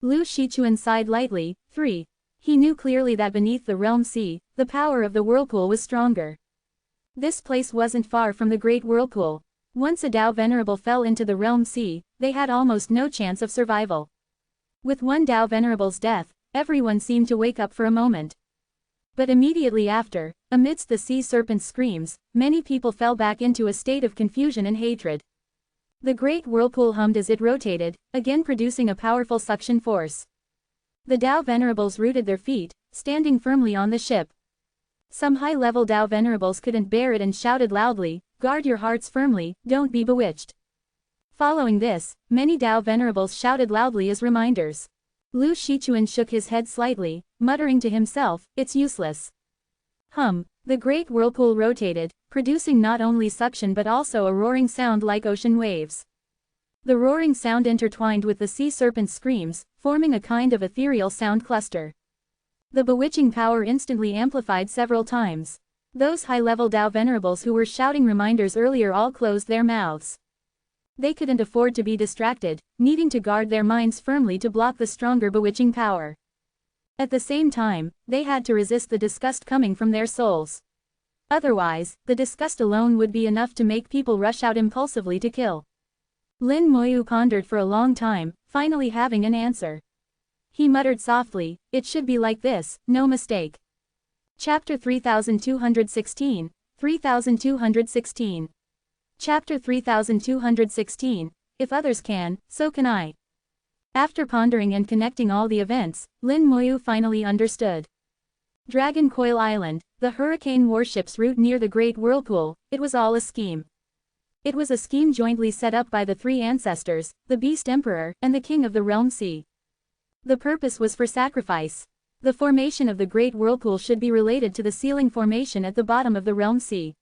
Lu Shichuan sighed lightly. 3. He knew clearly that beneath the realm sea, the power of the whirlpool was stronger. This place wasn't far from the great whirlpool. Once a Tao venerable fell into the realm sea, they had almost no chance of survival. With one Tao venerable's death, everyone seemed to wake up for a moment. But immediately after, amidst the sea serpent's screams, many people fell back into a state of confusion and hatred. The great whirlpool hummed as it rotated, again producing a powerful suction force. The Tao venerables rooted their feet, standing firmly on the ship. Some high-level Tao venerables couldn't bear it and shouted loudly, "Guard your hearts firmly, don't be bewitched." Following this, many Tao venerables shouted loudly as reminders. Lu Shichuan shook his head slightly, muttering to himself, "It's useless." The great whirlpool rotated, producing not only suction but also a roaring sound like ocean waves. The roaring sound intertwined with the sea serpent's screams, forming a kind of ethereal sound cluster. The bewitching power instantly amplified several times. Those high-level Tao venerables who were shouting reminders earlier all closed their mouths. They couldn't afford to be distracted, needing to guard their minds firmly to block the stronger bewitching power. At the same time, they had to resist the disgust coming from their souls. Otherwise, the disgust alone would be enough to make people rush out impulsively to kill. Lin Moyu pondered for a long time, finally having an answer. He muttered softly, "It should be like this, no mistake." Chapter 3216, 3216. Chapter 3216, If others can, so can I. After pondering and connecting all the events, Lin Moyu finally understood. Dragon Coil Island, the hurricane warship's route near the Great Whirlpool, it was all a scheme. It was a scheme jointly set up by the three ancestors, the Beast Emperor, and the King of the Realm Sea. The purpose was for sacrifice. The formation of the Great Whirlpool should be related to the sealing formation at the bottom of the Realm Sea.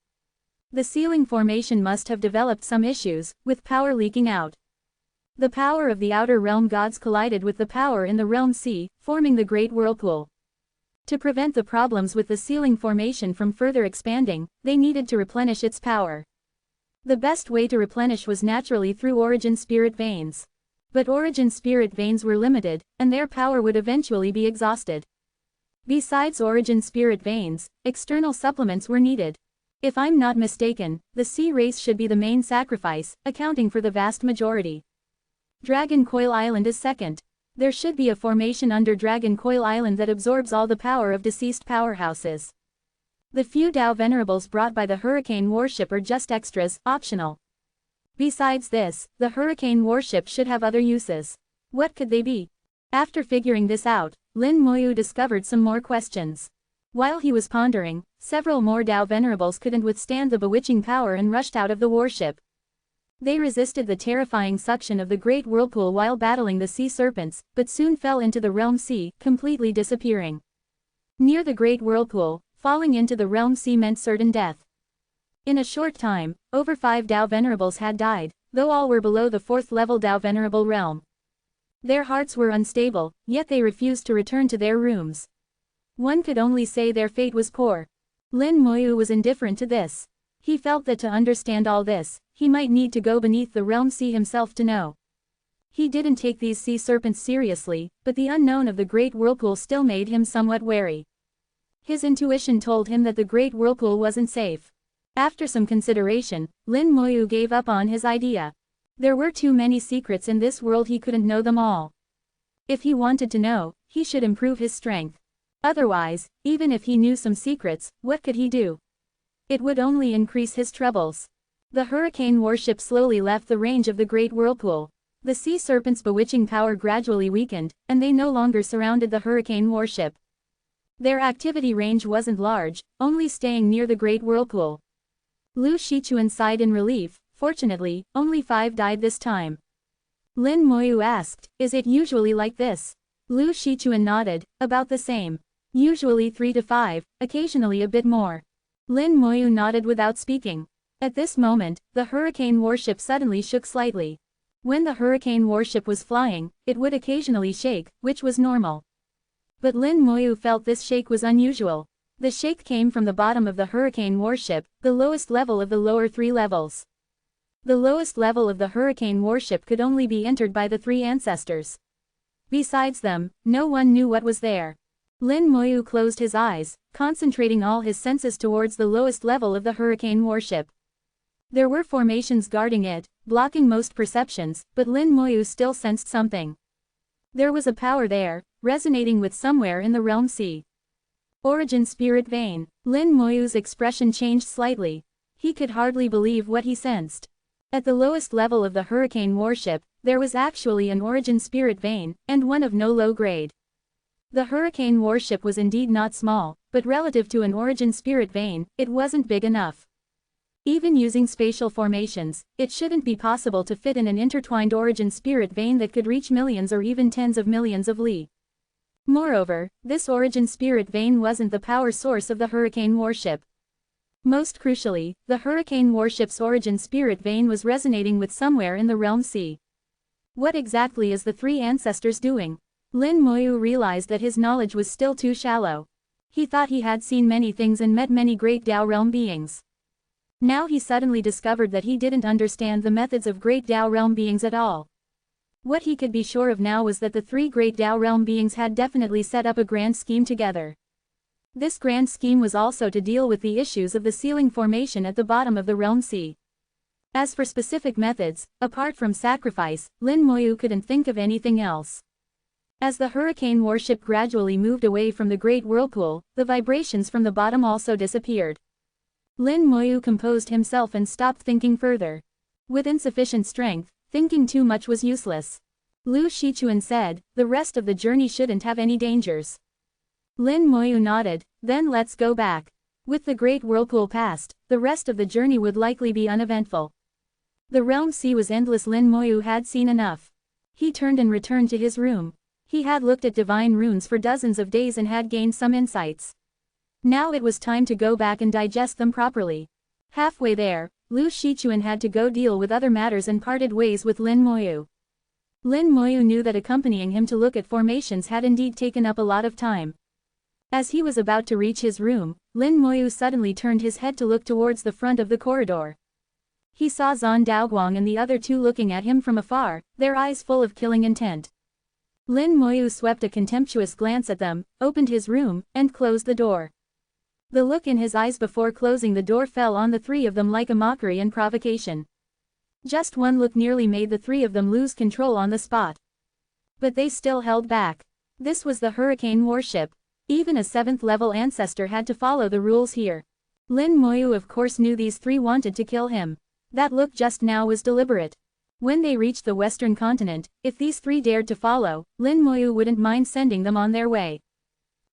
The sealing formation must have developed some issues, with power leaking out. The power of the outer realm gods collided with the power in the Realm Sea, forming the Great Whirlpool. To prevent the problems with the sealing formation from further expanding, they needed to replenish its power. The best way to replenish was naturally through origin spirit veins. But origin spirit veins were limited, and their power would eventually be exhausted. Besides origin spirit veins, external supplements were needed. If I'm not mistaken, the sea race should be the main sacrifice, accounting for the vast majority. Dragon Coil Island is second. There should be a formation under Dragon Coil Island that absorbs all the power of deceased powerhouses. The few Tao venerables brought by the hurricane warship are just extras, optional. Besides this, the hurricane warship should have other uses. What could they be? After figuring this out, Lin Moyu discovered some more questions. While he was pondering, several more Tao venerables couldn't withstand the bewitching power and rushed out of the warship. They resisted the terrifying suction of the Great Whirlpool while battling the sea serpents, but soon fell into the Realm Sea, completely disappearing. Near the Great Whirlpool, falling into the Realm Sea meant certain death. In a short time, over 5 Tao venerables had died, though all were below the 4th level Tao venerable realm. Their hearts were unstable, yet they refused to return to their rooms. One could only say their fate was poor. Lin Moyu was indifferent to this. He felt that to understand all this, he might need to go beneath the Realm Sea himself to know. He didn't take these sea serpents seriously, but the unknown of the Great Whirlpool still made him somewhat wary. His intuition told him that the Great Whirlpool wasn't safe. After some consideration, Lin Moyu gave up on his idea. There were too many secrets in this world, he couldn't know them all. If he wanted to know, he should improve his strength. Otherwise, even if he knew some secrets, what could he do? It would only increase his troubles. The hurricane warship slowly left the range of the Great Whirlpool. The sea serpent's bewitching power gradually weakened, and they no longer surrounded the hurricane warship. Their activity range wasn't large, only staying near the Great Whirlpool. Lu Shichuan sighed in relief. Fortunately, only 5 died this time. Lin Moyu asked, "Is it usually like this?" Lu Shichuan nodded, "About the same. Usually 3 to 5, occasionally a bit more." Lin Moyu nodded without speaking. At this moment, the hurricane warship suddenly shook slightly. When the hurricane warship was flying, it would occasionally shake, which was normal. But Lin Moyu felt this shake was unusual. The shake came from the bottom of the hurricane warship, the lowest level of the lower 3 levels. The lowest level of the hurricane warship could only be entered by the 3 ancestors. Besides them, no one knew what was there. Lin Moyu closed his eyes, concentrating all his senses towards the lowest level of the hurricane warship. There were formations guarding it, blocking most perceptions, but Lin Moyu still sensed something. There was a power there, resonating with somewhere in the Realm Sea. Origin Spirit Vein. Lin Moyu's expression changed slightly. He could hardly believe what he sensed. At the lowest level of the hurricane warship, there was actually an origin spirit vein, and one of no low grade. The hurricane warship was indeed not small, but relative to an origin spirit vein, it wasn't big enough. Even using spatial formations, it shouldn't be possible to fit in an intertwined origin spirit vein that could reach millions or even tens of millions of li. Moreover, this origin spirit vein wasn't the power source of the hurricane warship. Most crucially, the hurricane warship's origin spirit vein was resonating with somewhere in the realm sea. What exactly is the three ancestors doing? Lin Moyu realized that his knowledge was still too shallow. He thought he had seen many things and met many great Tao realm beings. Now he suddenly discovered that he didn't understand the methods of great Tao realm beings at all. What he could be sure of now was that the three great Tao realm beings had definitely set up a grand scheme together. This grand scheme was also to deal with the issues of the sealing formation at the bottom of the realm sea. As for specific methods, apart from sacrifice, Lin Moyu couldn't think of anything else. As the hurricane warship gradually moved away from the great whirlpool, the vibrations from the bottom also disappeared. Lin Moyu composed himself and stopped thinking further. With insufficient strength, thinking too much was useless. Lu Shichuan said, "The rest of the journey shouldn't have any dangers." Lin Moyu nodded, "Then let's go back." With the great whirlpool past, the rest of the journey would likely be uneventful. The realm sea was endless. Lin Moyu had seen enough. He turned and returned to his room. He had looked at divine runes for dozens of days and had gained some insights. Now it was time to go back and digest them properly. Halfway there, Lu Shichuan had to go deal with other matters and parted ways with Lin Moyu. Lin Moyu knew that accompanying him to look at formations had indeed taken up a lot of time. As he was about to reach his room, Lin Moyu suddenly turned his head to look towards the front of the corridor. He saw Zan Daoguang and the other two looking at him from afar, their eyes full of killing intent. Lin Moyu swept a contemptuous glance at them, opened his room, and closed the door. The look in his eyes before closing the door fell on the three of them like a mockery and provocation. Just one look nearly made the three of them lose control on the spot. But they still held back. This was the hurricane warship. Even a 7th-level ancestor had to follow the rules here. Lin Moyu of course knew these three wanted to kill him. That look just now was deliberate. When they reached the western continent, if these three dared to follow, Lin Moyu wouldn't mind sending them on their way.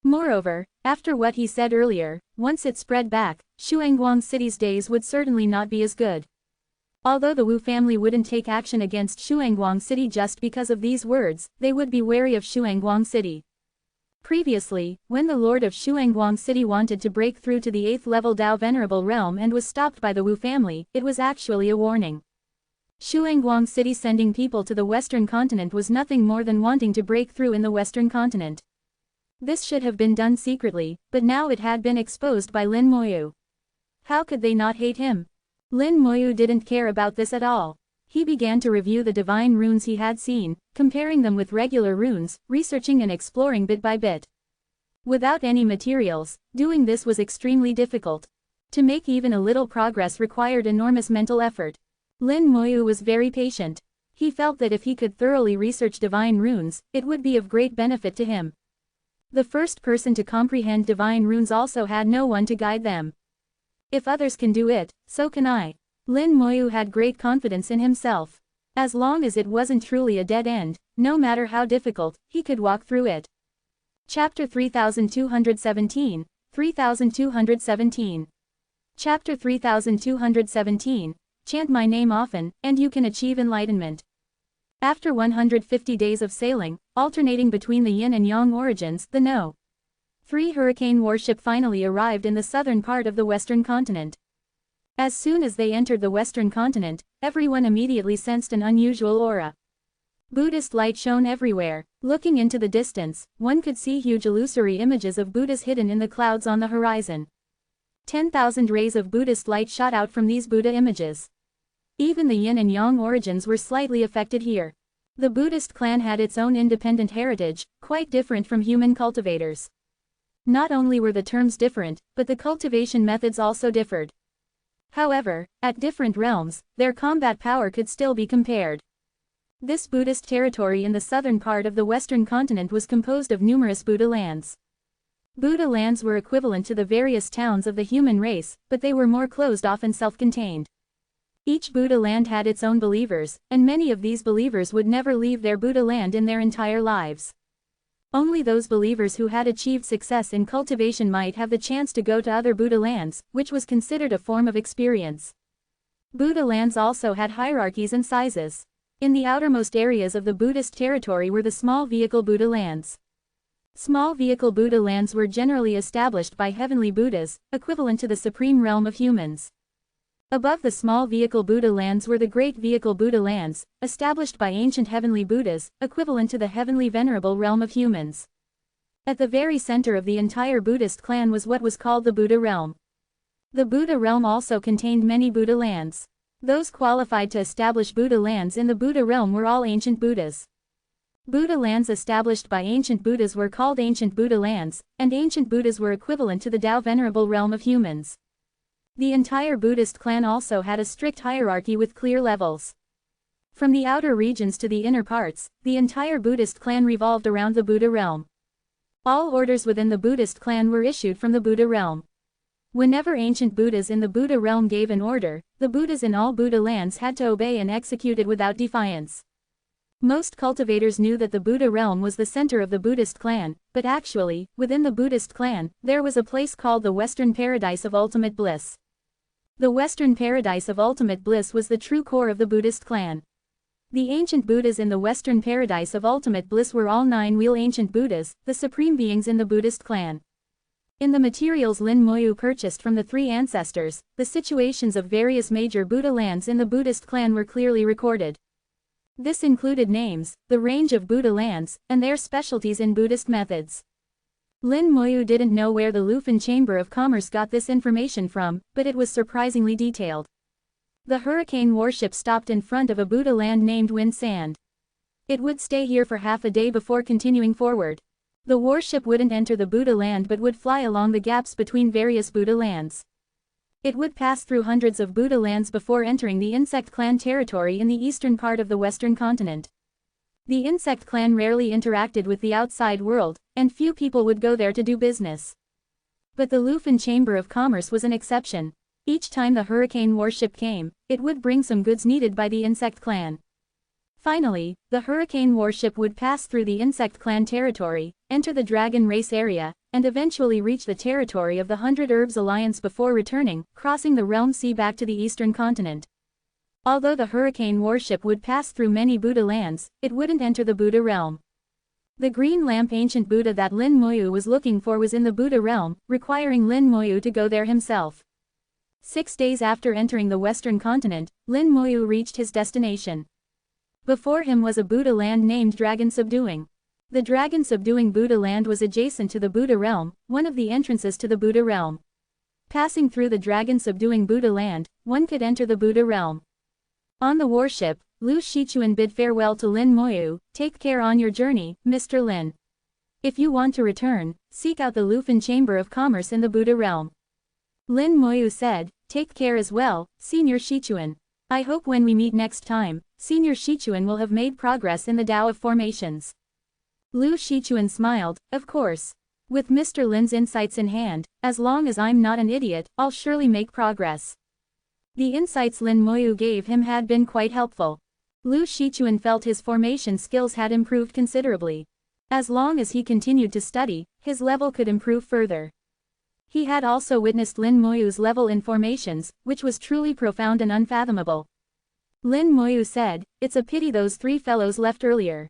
Moreover, after what he said earlier, once it spread back, Shuangguang City's days would certainly not be as good. Although the Wu family wouldn't take action against Shuangguang City just because of these words, they would be wary of Shuangguang City. Previously, when the Lord of Shuangguang City wanted to break through to the 8th-level Dao Venerable realm and was stopped by the Wu family, it was actually a warning. Shuangguang City sending people to the western continent was nothing more than wanting to break through in the western continent. This should have been done secretly, but now it had been exposed by Lin Moyu. How could they not hate him? Lin Moyu didn't care about this at all. He began to review the divine runes he had seen, comparing them with regular runes, researching and exploring bit by bit. Without any materials, doing this was extremely difficult. To make even a little progress required enormous mental effort. Lin Moyu was very patient. He felt that if he could thoroughly research divine runes, it would be of great benefit to him. The first person to comprehend divine runes also had no one to guide them. If others can do it, so can I. Lin Moyu had great confidence in himself. As long as it wasn't truly a dead end, no matter how difficult, he could walk through it. Chapter 3217, 3217. Chapter 3217, Chant my name often, and you can achieve enlightenment. After 150 days of sailing, alternating between the yin and yang origins, the No. 3 hurricane warship finally arrived in the southern part of the western continent. As soon as they entered the western continent, everyone immediately sensed an unusual aura. Buddhist light shone everywhere. Looking into the distance, one could see huge illusory images of Buddhas hidden in the clouds on the horizon. 10,000 rays of Buddhist light shot out from these Buddha images. Even the yin and yang origins were slightly affected here. The Buddhist clan had its own independent heritage, quite different from human cultivators. Not only were the terms different, but the cultivation methods also differed. However, at different realms, their combat power could still be compared. This Buddhist territory in the southern part of the western continent was composed of numerous Buddha lands. Buddha lands were equivalent to the various towns of the human race, but they were more closed off and self-contained. Each Buddha land had its own believers, and many of these believers would never leave their Buddha land in their entire lives. Only those believers who had achieved success in cultivation might have the chance to go to other Buddha lands, which was considered a form of experience. Buddha lands also had hierarchies and sizes. In the outermost areas of the Buddhist territory were the small vehicle Buddha lands. Small vehicle Buddha lands were generally established by heavenly Buddhas, equivalent to the supreme realm of humans. Above the small vehicle Buddha lands were the great vehicle Buddha lands, established by ancient heavenly Buddhas, equivalent to the heavenly venerable realm of humans. At the very center of the entire Buddhist clan was what was called the Buddha realm. The Buddha realm also contained many Buddha lands. Those qualified to establish Buddha lands in the Buddha realm were all ancient Buddhas. Buddha lands established by ancient Buddhas were called ancient Buddha lands, and ancient Buddhas were equivalent to the Tao venerable realm of humans. The entire Buddhist clan also had a strict hierarchy with clear levels. From the outer regions to the inner parts, the entire Buddhist clan revolved around the Buddha realm. All orders within the Buddhist clan were issued from the Buddha realm. Whenever ancient Buddhas in the Buddha realm gave an order, the Buddhas in all Buddha lands had to obey and execute it without defiance. Most cultivators knew that the Buddha realm was the center of the Buddhist clan, but actually, within the Buddhist clan, there was a place called the Western Paradise of Ultimate Bliss. The Western Paradise of Ultimate Bliss was the true core of the Buddhist clan. The ancient Buddhas in the Western Paradise of Ultimate Bliss were all nine-wheel ancient Buddhas, the supreme beings in the Buddhist clan. In the materials Lin Moyu purchased from the three ancestors, the situations of various major Buddha lands in the Buddhist clan were clearly recorded. This included names, the range of Buddha lands, and their specialties in Buddhist methods. Lin Moyu didn't know where the Lufan Chamber of Commerce got this information from, but it was surprisingly detailed. The hurricane warship stopped in front of a Buddha land named Wind Sand. It would stay here for half a day before continuing forward. The warship wouldn't enter the Buddha land but would fly along the gaps between various Buddha lands. It would pass through hundreds of Buddha lands before entering the insect clan territory in the eastern part of the western continent. The insect clan rarely interacted with the outside world, and few people would go there to do business. But the Lufan Chamber of Commerce was an exception. Each time the hurricane warship came, it would bring some goods needed by the insect clan. Finally, the hurricane warship would pass through the insect clan territory, enter the dragon race area, and eventually reach the territory of the 100 Herbs Alliance before returning, crossing the realm sea back to the eastern continent. Although the hurricane warship would pass through many Buddha lands, it wouldn't enter the Buddha realm. The green lamp ancient Buddha that Lin Moyu was looking for was in the Buddha realm, requiring Lin Moyu to go there himself. 6 days after entering the western continent, Lin Moyu reached his destination. Before him was a Buddha land named Dragon Subduing. The Dragon Subduing Buddha land was adjacent to the Buddha realm, one of the entrances to the Buddha realm. Passing through the Dragon Subduing Buddha land, one could enter the Buddha realm. On the warship, Lu Shichuan bid farewell to Lin Moyu. "Take care on your journey, Mr. Lin. If you want to return, seek out the Lufan Chamber of Commerce in the Buddha realm." Lin Moyu said, "Take care as well, Senior Shichuan. I hope when we meet next time, Senior Shichuan will have made progress in the Tao of Formations." Lu Shichuan smiled, "Of course. With Mr. Lin's insights in hand, as long as I'm not an idiot, I'll surely make progress." The insights Lin Moyu gave him had been quite helpful. Lu Shichuan felt his formation skills had improved considerably. As long as he continued to study, his level could improve further. He had also witnessed Lin Moyu's level in formations, which was truly profound and unfathomable. Lin Moyu said, "It's a pity those three fellows left earlier.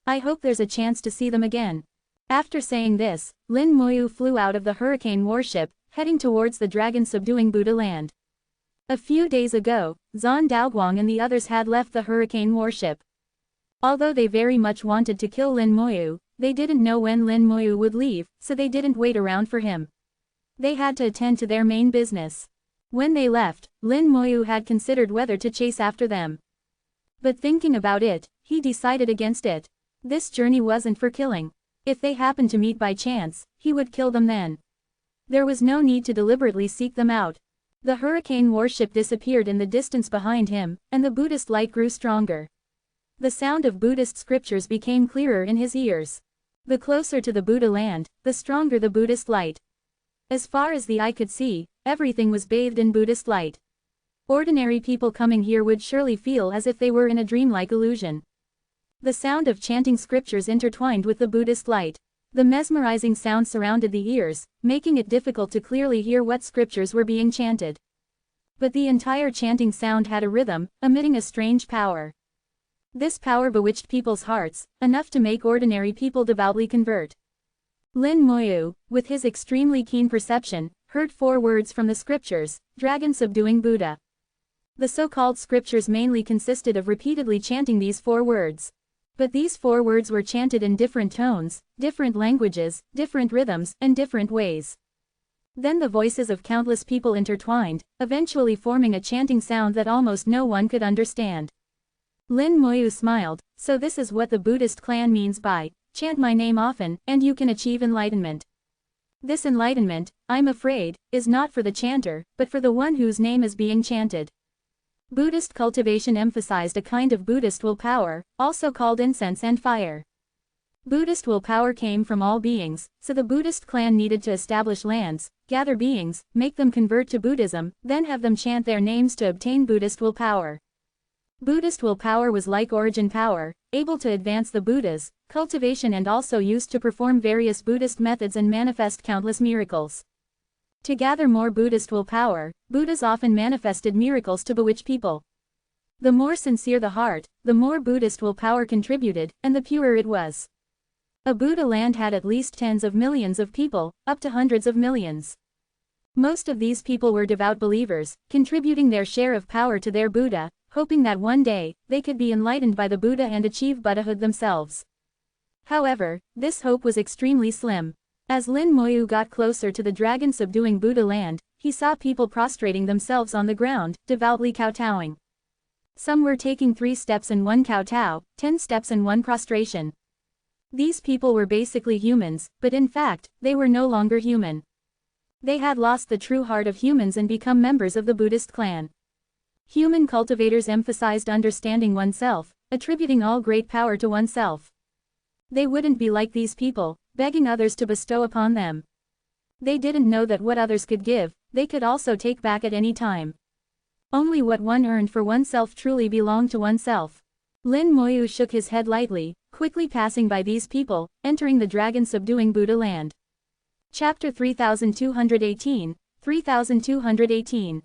I hope there's a chance to see them again." After saying this, Lin Moyu flew out of the hurricane warship, heading towards the dragon subduing Buddha land. A few days ago, Zan Daoguang and the others had left the hurricane warship. Although they very much wanted to kill Lin Moyu, they didn't know when Lin Moyu would leave, so they didn't wait around for him. They had to attend to their main business. When they left, Lin Moyu had considered whether to chase after them. But thinking about it, he decided against it. This journey wasn't for killing. If they happened to meet by chance, he would kill them then. There was no need to deliberately seek them out. The hurricane warship disappeared in the distance behind him, and the Buddhist light grew stronger. The sound of Buddhist scriptures became clearer in his ears. The closer to the Buddha land, the stronger the Buddhist light. As far as the eye could see, everything was bathed in Buddhist light. Ordinary people coming here would surely feel as if they were in a dreamlike illusion. The sound of chanting scriptures intertwined with the Buddhist light. The mesmerizing sound surrounded the ears, making it difficult to clearly hear what scriptures were being chanted. But the entire chanting sound had a rhythm, emitting a strange power. This power bewitched people's hearts, enough to make ordinary people devoutly convert. Lin Moyu, with his extremely keen perception, heard 4 words from the scriptures: dragon subduing Buddha. The so-called scriptures mainly consisted of repeatedly chanting these 4 words. But these 4 words were chanted in different tones, different languages, different rhythms, and different ways. Then the voices of countless people intertwined, eventually forming a chanting sound that almost no one could understand. Lin Moyu smiled. So this is what the Buddhist clan means by, chant my name often, and you can achieve enlightenment. This enlightenment, I'm afraid, is not for the chanter, but for the one whose name is being chanted. Buddhist cultivation emphasized a kind of Buddhist willpower, also called incense and fire. Buddhist willpower came from all beings, so the Buddhist clan needed to establish lands, gather beings, make them convert to Buddhism, then have them chant their names to obtain Buddhist willpower. Buddhist willpower was like origin power, able to advance the Buddhas, cultivation and also used to perform various Buddhist methods and manifest countless miracles. To gather more Buddhist willpower, Buddhas often manifested miracles to bewitch people. The more sincere the heart, the more Buddhist willpower contributed, and the purer it was. A Buddha land had at least tens of millions of people, up to hundreds of millions. Most of these people were devout believers, contributing their share of power to their Buddha, hoping that one day, they could be enlightened by the Buddha and achieve Buddhahood themselves. However, this hope was extremely slim. As Lin Moyu got closer to the dragon-subduing Buddha land, he saw people prostrating themselves on the ground, devoutly kowtowing. Some were taking 3 steps and 1 kowtow, 10 steps and 1 prostration. These people were basically humans, but in fact, they were no longer human. They had lost the true heart of humans and become members of the Buddhist clan. Human cultivators emphasized understanding oneself, attributing all great power to oneself. They wouldn't be like these people, begging others to bestow upon them. They didn't know that what others could give, they could also take back at any time. Only what one earned for oneself truly belonged to oneself. Lin Moyu shook his head lightly, quickly passing by these people, entering the dragon-subduing Buddha land. Chapter 3218, 3218.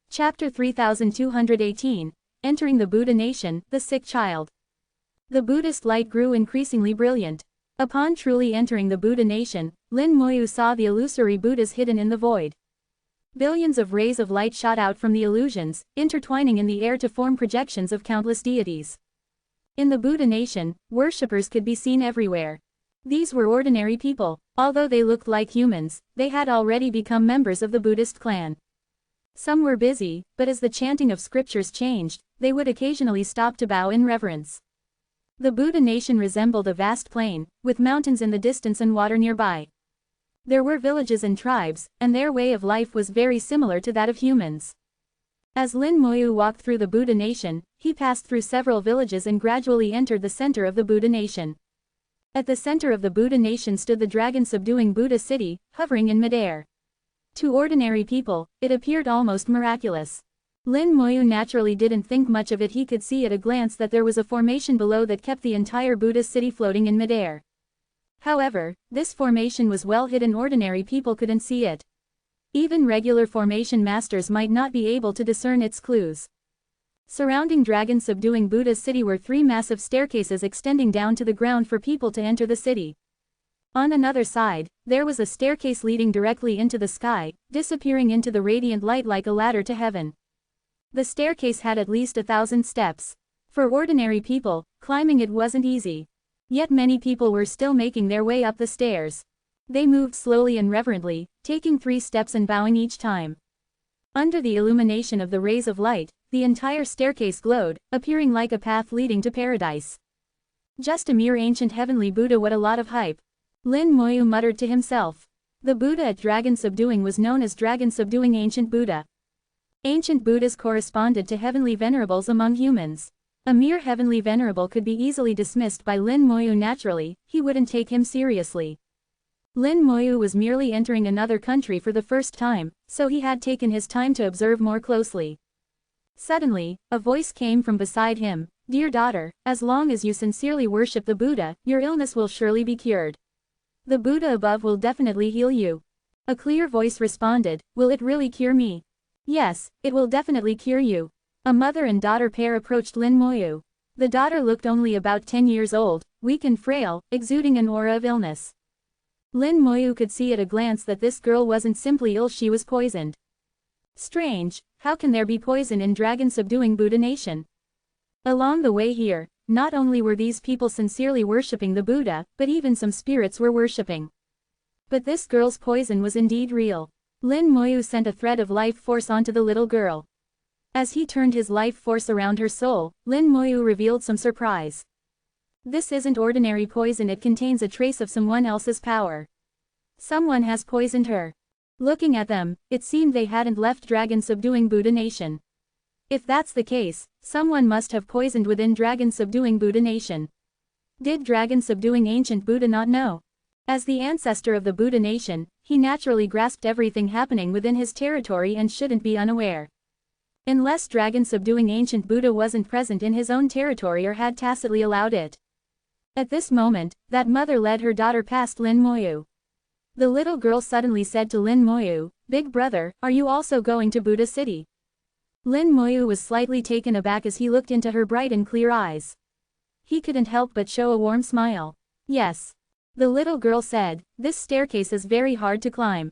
Chapter 3218, Entering the Buddha Nation, the Sick Child. The Buddhist light grew increasingly brilliant. Upon truly entering the Buddha Nation, Lin Moyu saw the illusory Buddhas hidden in the void. Billions of rays of light shot out from the illusions, intertwining in the air to form projections of countless deities. In the Buddha Nation, worshippers could be seen everywhere. These were ordinary people. Although they looked like humans, they had already become members of the Buddhist clan. Some were busy, but as the chanting of scriptures changed, they would occasionally stop to bow in reverence. The Buddha Nation resembled a vast plain, with mountains in the distance and water nearby. There were villages and tribes, and their way of life was very similar to that of humans. As Lin Moyu walked through the Buddha Nation, he passed through several villages and gradually entered the center of the Buddha Nation. At the center of the Buddha Nation stood the dragon-subduing Buddha city, hovering in midair. To ordinary people, it appeared almost miraculous. Lin Moyu naturally didn't think much of it. He could see at a glance that there was a formation below that kept the entire Buddha city floating in midair. However, this formation was well hidden. Ordinary people couldn't see it. Even regular formation masters might not be able to discern its clues. Surrounding dragon-subduing Buddha's city were 3 massive staircases extending down to the ground for people to enter the city. On another side, there was a staircase leading directly into the sky, disappearing into the radiant light like a ladder to heaven. The staircase had at least 1,000 steps. For ordinary people, climbing it wasn't easy. Yet many people were still making their way up the stairs. They moved slowly and reverently, taking 3 steps and bowing each time. Under the illumination of the rays of light, the entire staircase glowed, appearing like a path leading to paradise. Just a mere ancient heavenly Buddha. What a lot of hype. Lin Moyu muttered to himself. The Buddha at Dragon Subduing was known as Dragon Subduing Ancient Buddha. Ancient Buddhas corresponded to heavenly venerables among humans. A mere heavenly venerable could be easily dismissed by Lin Moyu. Naturally, he wouldn't take him seriously. Lin Moyu was merely entering another country for the first time, so he had taken his time to observe more closely. Suddenly, a voice came from beside him. Dear daughter, as long as you sincerely worship the Buddha, your illness will surely be cured. The Buddha above will definitely heal you. A clear voice responded, will it really cure me? Yes, it will definitely cure you. A mother and daughter pair approached Lin Moyu. The daughter looked only about 10 years old, weak and frail, exuding an aura of illness. Lin Moyu could see at a glance that this girl wasn't simply ill, she was poisoned. Strange, how can there be poison in dragon-subduing Buddha nation? Along the way here, not only were these people sincerely worshipping the Buddha, but even some spirits were worshipping. But this girl's poison was indeed real. Lin Moyu sent a thread of life force onto the little girl. As he turned his life force around her soul, Lin Moyu revealed some surprise. This isn't ordinary poison, it contains a trace of someone else's power. Someone has poisoned her. Looking at them, it seemed they hadn't left dragon-subduing Buddha nation. If that's the case, someone must have poisoned within dragon-subduing Buddha nation. Did dragon-subduing ancient Buddha not know? As the ancestor of the Buddha nation, he naturally grasped everything happening within his territory and shouldn't be unaware. Unless dragon-subduing ancient Buddha wasn't present in his own territory or had tacitly allowed it. At this moment, that mother led her daughter past Lin Moyu. The little girl suddenly said to Lin Moyu, "Big brother, are you also going to Buddha City?" Lin Moyu was slightly taken aback as he looked into her bright and clear eyes. He couldn't help but show a warm smile. "Yes." The little girl said, "This staircase is very hard to climb.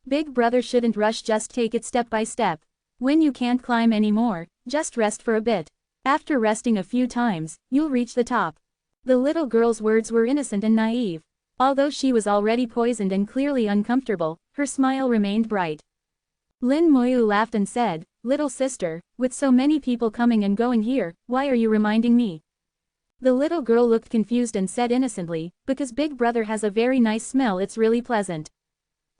Big brother shouldn't rush, just take it step by step. When you can't climb anymore, just rest for a bit. After resting a few times, you'll reach the top." The little girl's words were innocent and naive. Although she was already poisoned and clearly uncomfortable, her smile remained bright. Lin Moyu laughed and said, "Little sister, with so many people coming and going here, why are you reminding me?" The little girl looked confused and said innocently, "Because Big Brother has a very nice smell, it's really pleasant."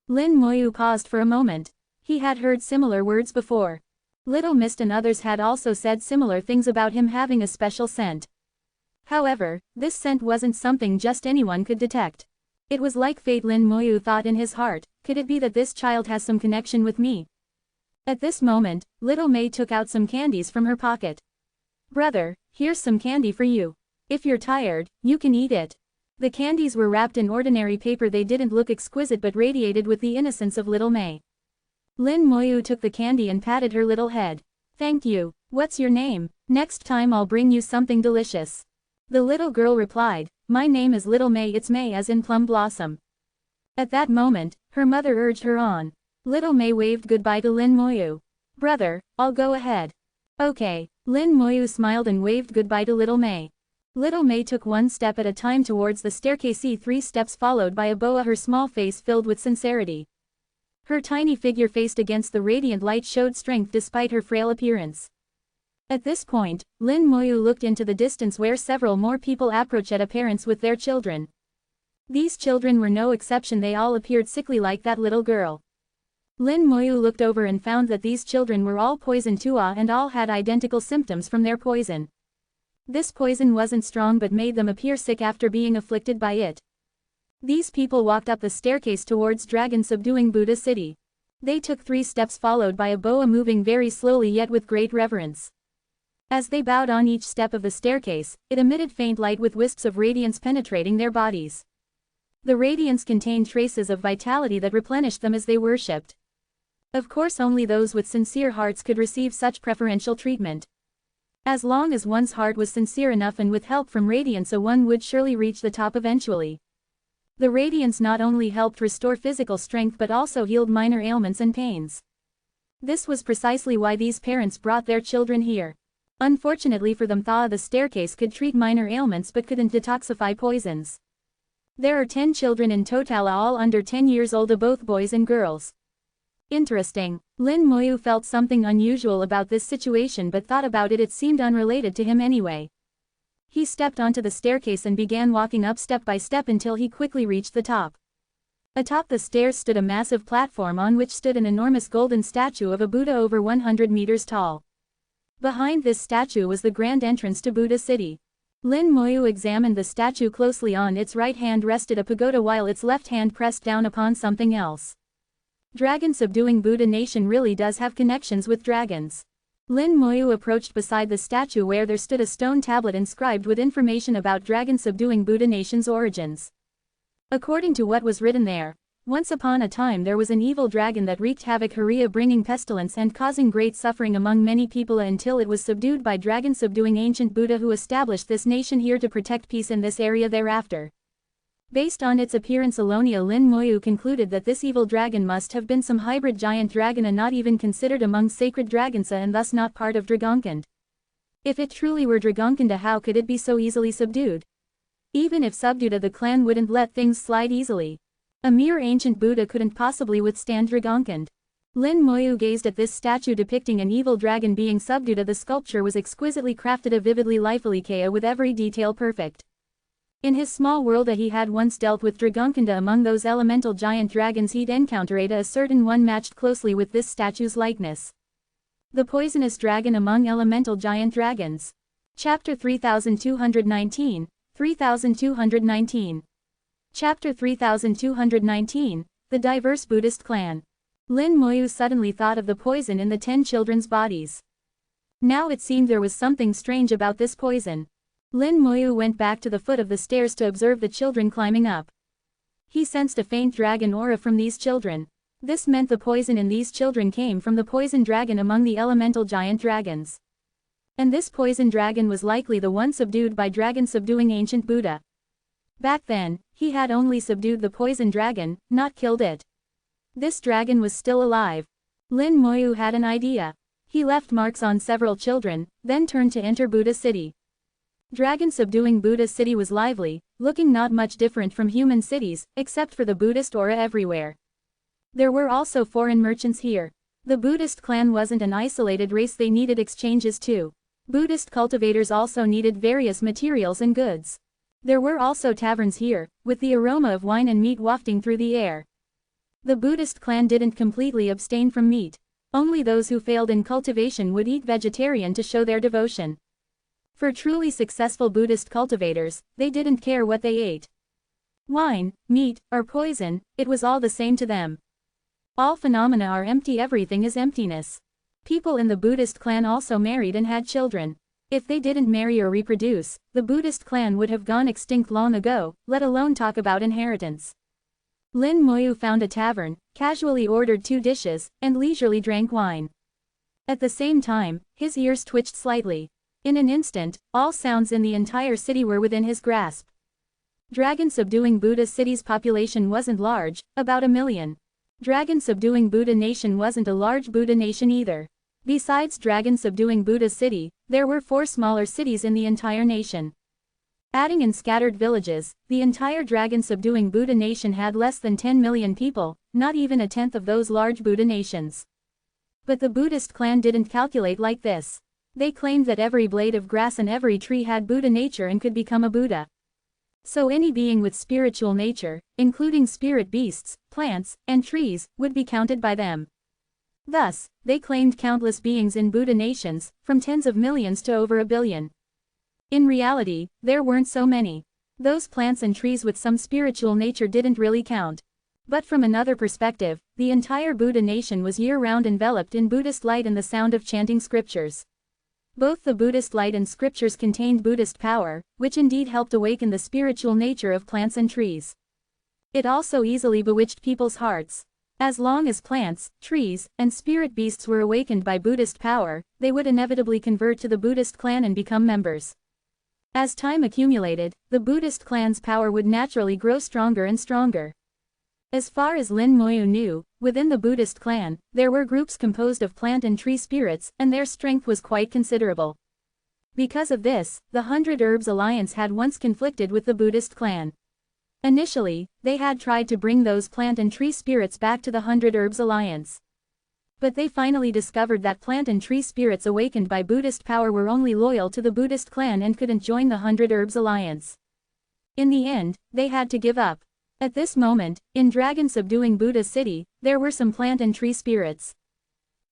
Lin Moyu paused for a moment. He had heard similar words before. Little Mist and others had also said similar things about him having a special scent. However, this scent wasn't something just anyone could detect. It was like fate. Lin Moyu thought in his heart, could it be that this child has some connection with me? At this moment, Little May took out some candies from her pocket. "Brother, here's some candy for you. If you're tired, you can eat it." The candies were wrapped in ordinary paper. They didn't look exquisite but radiated with the innocence of Little May. Lin Moyu took the candy and patted her little head. "Thank you. What's your name? Next time I'll bring you something delicious." The little girl replied, "My name is Little May, it's May as in plum blossom." At that moment, her mother urged her on. Little May waved goodbye to Lin Moyu. "Brother, I'll go ahead." "Okay." Lin Moyu smiled and waved goodbye to Little May. Little May took one step at a time towards the staircase, 3 steps followed by a boa, her small face filled with sincerity. Her tiny figure faced against the radiant light showed strength despite her frail appearance. At this point, Lin Moyu looked into the distance where several more people approached at parents with their children. These children were no exception, they all appeared sickly like that little girl. Lin Moyu looked over and found that these children were all poisoned too, and all had identical symptoms from their poison. This poison wasn't strong but made them appear sick after being afflicted by it. These people walked up the staircase towards dragon-subduing Buddha City. They took 3 steps followed by a boa moving very slowly yet with great reverence. As they bowed on each step of the staircase, it emitted faint light with wisps of radiance penetrating their bodies. The radiance contained traces of vitality that replenished them as they worshipped. Of course, only those with sincere hearts could receive such preferential treatment. As long as one's heart was sincere enough and with help from radiance, one would surely reach the top eventually. The radiance not only helped restore physical strength but also healed minor ailments and pains. This was precisely why these parents brought their children here. Unfortunately for them, the staircase could treat minor ailments but couldn't detoxify poisons. There are 10 children in total, all under 10 years old, both boys and girls. Interesting. Lin Moyu felt something unusual about this situation but thought about it seemed unrelated to him anyway. He stepped onto the staircase and began walking up step by step until he quickly reached the top. Atop the stairs stood a massive platform on which stood an enormous golden statue of a Buddha over 100 meters tall. Behind this statue was the grand entrance to Buddha City. Lin Moyu examined the statue closely. On its right hand rested a pagoda while its left hand pressed down upon something else. Dragon-subduing Buddha nation really does have connections with dragons. Lin Moyu approached beside the statue where there stood a stone tablet inscribed with information about dragon-subduing Buddha nation's origins. According to what was written there, once upon a time there was an evil dragon that wreaked havoc, bringing pestilence and causing great suffering among many people until it was subdued by dragon-subduing ancient Buddha, who established this nation here to protect peace in this area thereafter. Based on its appearance alone, Lin Moyu concluded that this evil dragon must have been some hybrid giant dragon and not even considered among sacred dragons and thus not part of Dragonkind. If it truly were Dragonkind, how could it be so easily subdued? Even if subdued, the clan wouldn't let things slide easily. A mere ancient Buddha couldn't possibly withstand Dragonkind. Lin Moyu gazed at this statue depicting an evil dragon being subdued. The sculpture was exquisitely crafted, vividly lifelike, with every detail perfect. In his small world, he had once dealt with Dragonkind. Among those elemental giant dragons he'd encountered, a certain one matched closely with this statue's likeness. The poisonous dragon among elemental giant dragons. Chapter 3219, 3219. Chapter 3219, The Diverse Buddhist Clan. Lin Moyu suddenly thought of the poison in the 10 children's bodies. Now it seemed there was something strange about this poison. Lin Moyu went back to the foot of the stairs to observe the children climbing up. He sensed a faint dragon aura from these children. This meant the poison in these children came from the poison dragon among the elemental giant dragons. And this poison dragon was likely the one subdued by dragon subduing ancient Buddha. Back then, he had only subdued the poison dragon, not killed it. This dragon was still alive. Lin Moyu had an idea. He left marks on several children, then turned to enter Buddha City. Dragon subduing Buddha City was lively, looking not much different from human cities, except for the Buddhist aura everywhere. There were also foreign merchants here. The Buddhist clan wasn't an isolated race, they needed exchanges too. Buddhist cultivators also needed various materials and goods. There were also taverns here, with the aroma of wine and meat wafting through the air. The Buddhist clan didn't completely abstain from meat. Only those who failed in cultivation would eat vegetarian to show their devotion. For truly successful Buddhist cultivators, they didn't care what they ate. Wine, meat, or poison, it was all the same to them. All phenomena are empty, everything is emptiness. People in the Buddhist clan also married and had children. If they didn't marry or reproduce, the Buddhist clan would have gone extinct long ago, let alone talk about inheritance. Lin Moyu found a tavern, casually ordered 2 dishes, and leisurely drank wine. At the same time, his ears twitched slightly. In an instant, all sounds in the entire city were within his grasp. Dragon subduing Buddha City's population wasn't large, about 1 million. Dragon subduing Buddha Nation wasn't a large Buddha nation either. Besides Dragon subduing Buddha City, there were 4 smaller cities in the entire nation. Adding in scattered villages, the entire Dragon subduing Buddha Nation had less than 10 million people, not even a tenth of those large Buddha nations. But the Buddhist clan didn't calculate like this. They claimed that every blade of grass and every tree had Buddha nature and could become a Buddha. So any being with spiritual nature, including spirit beasts, plants, and trees, would be counted by them. Thus, they claimed countless beings in Buddha nations, from tens of millions to over 1 billion. In reality, there weren't so many. Those plants and trees with some spiritual nature didn't really count. But from another perspective, the entire Buddha nation was year-round enveloped in Buddhist light and the sound of chanting scriptures. Both the Buddhist light and scriptures contained Buddhist power, which indeed helped awaken the spiritual nature of plants and trees. It also easily bewitched people's hearts. As long as plants, trees, and spirit beasts were awakened by Buddhist power, they would inevitably convert to the Buddhist clan and become members. As time accumulated, the Buddhist clan's power would naturally grow stronger and stronger. As far as Lin Moyu knew, within the Buddhist clan, there were groups composed of plant and tree spirits, and their strength was quite considerable. Because of this, the 100 Herbs Alliance had once conflicted with the Buddhist clan. Initially, they had tried to bring those plant and tree spirits back to the 100 Herbs Alliance. But they finally discovered that plant and tree spirits awakened by Buddhist power were only loyal to the Buddhist clan and couldn't join the 100 Herbs Alliance. In the end, they had to give up. At this moment, in Dragon subduing Buddha City, there were some plant and tree spirits.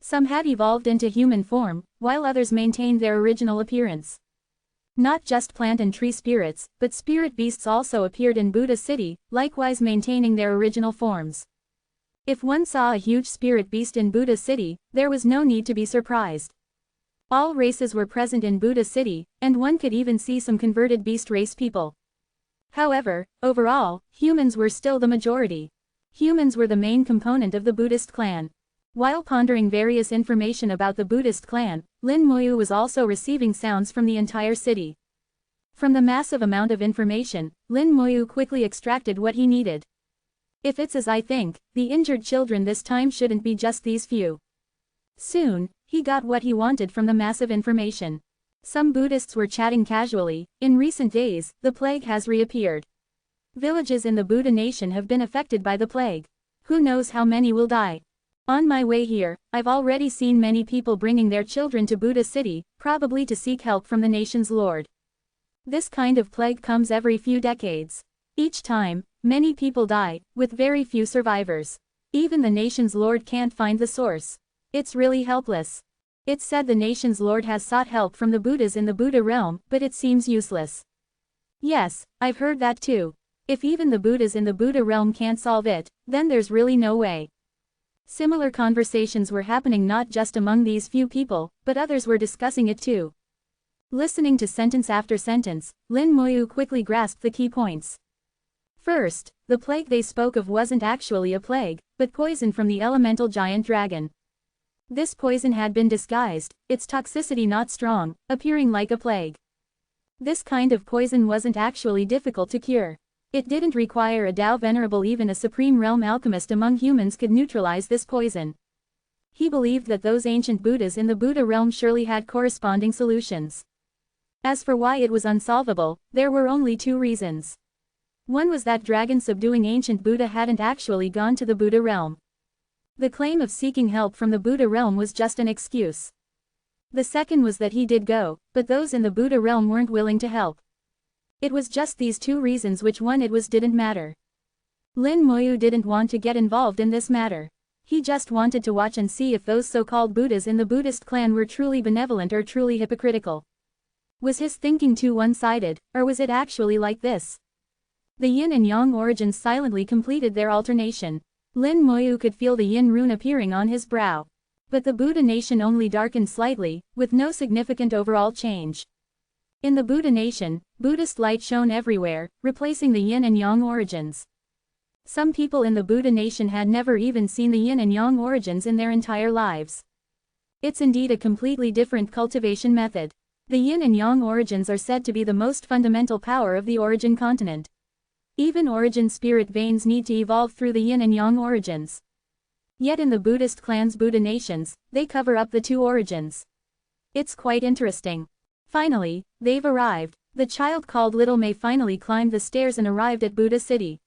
Some had evolved into human form, while others maintained their original appearance. Not just plant and tree spirits, but spirit beasts also appeared in Buddha City, likewise maintaining their original forms. If one saw a huge spirit beast in Buddha City, there was no need to be surprised. All races were present in Buddha City, and one could even see some converted beast race people. However, overall, humans were still the majority. Humans were the main component of the Buddhist clan. While pondering various information about the Buddhist clan, Lin Moyu was also receiving sounds from the entire city. From the massive amount of information, Lin Moyu quickly extracted what he needed. If it's as I think, the injured children this time shouldn't be just these few. Soon, he got what he wanted from the massive information. Some Buddhists were chatting casually. In recent days, the plague has reappeared. Villages in the Buddha nation have been affected by the plague. Who knows how many will die? On my way here, I've already seen many people bringing their children to Buddha City, probably to seek help from the nation's lord. This kind of plague comes every few decades. Each time, many people die, with very few survivors. Even the nation's lord can't find the source. It's really helpless. It's said the nation's lord has sought help from the Buddhas in the Buddha realm, but it seems useless. Yes, I've heard that too. If even the Buddhas in the Buddha realm can't solve it, then there's really no way. Similar conversations were happening not just among these few people, but others were discussing it too. Listening to sentence after sentence, Lin Moyu quickly grasped the key points. First, the plague they spoke of wasn't actually a plague, but poison from the elemental giant dragon. This poison had been disguised, its toxicity not strong, appearing like a plague. This kind of poison wasn't actually difficult to cure. It didn't require a Tao Venerable, even a supreme realm alchemist among humans could neutralize this poison. He believed that those ancient Buddhas in the Buddha realm surely had corresponding solutions. As for why it was unsolvable, there were only two reasons. One was that dragon subduing ancient Buddha hadn't actually gone to the Buddha realm. The claim of seeking help from the Buddha realm was just an excuse. The second was that he did go, but those in the Buddha realm weren't willing to help. It was just these two reasons, which one it was didn't matter. Lin Moyu didn't want to get involved in this matter. He just wanted to watch and see if those so-called Buddhas in the Buddhist clan were truly benevolent or truly hypocritical. Was his thinking too one-sided, or was it actually like this? The yin and yang origins silently completed their alternation. Lin Moyu could feel the yin rune appearing on his brow. But the Buddha nation only darkened slightly, with no significant overall change. In the Buddha nation, Buddhist light shone everywhere, replacing the yin and yang origins. Some people in the Buddha nation had never even seen the yin and yang origins in their entire lives. It's indeed a completely different cultivation method. The yin and yang origins are said to be the most fundamental power of the origin continent. Even origin spirit veins need to evolve through the yin and yang origins. Yet in the Buddhist clans' Buddha nations, they cover up the two origins. It's quite interesting. Finally, they've arrived. The child called Little May finally climbed the stairs and arrived at Buddha City.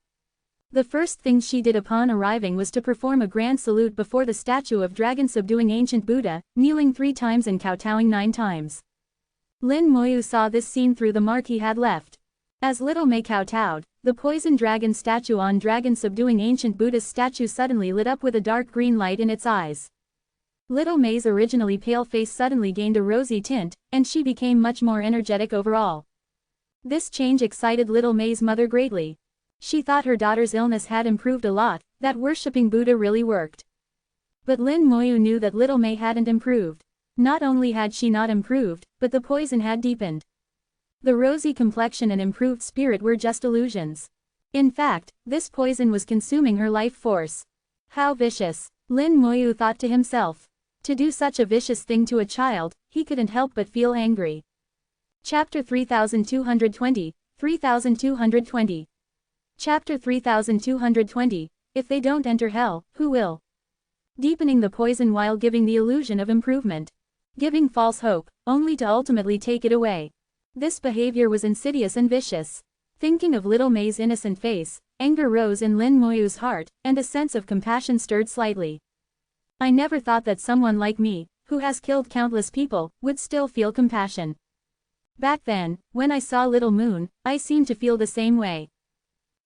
The first thing she did upon arriving was to perform a grand salute before the statue of dragon subduing ancient Buddha, kneeling 3 times and kowtowing 9 times. Lin Moyu saw this scene through the mark he had left. As Little May kowtowed, the poison dragon statue on dragon subduing ancient Buddha's statue suddenly lit up with a dark green light in its eyes. Little May's originally pale face suddenly gained a rosy tint, and she became much more energetic overall. This change excited Little May's mother greatly. She thought her daughter's illness had improved a lot, that worshipping Buddha really worked. But Lin Moyu knew that Little May hadn't improved. Not only had she not improved, but the poison had deepened. The rosy complexion and improved spirit were just illusions. In fact, this poison was consuming her life force. How vicious, Lin Moyu thought to himself. To do such a vicious thing to a child, he couldn't help but feel angry. Chapter 3220, 3220. Chapter 3220, If they don't enter hell, who will? Deepening the poison while giving the illusion of improvement. Giving false hope, only to ultimately take it away. This behavior was insidious and vicious. Thinking of Little May's innocent face, anger rose in Lin Moyu's heart, and a sense of compassion stirred slightly. I never thought that someone like me, who has killed countless people, would still feel compassion. Back then, when I saw Little Moon, I seemed to feel the same way.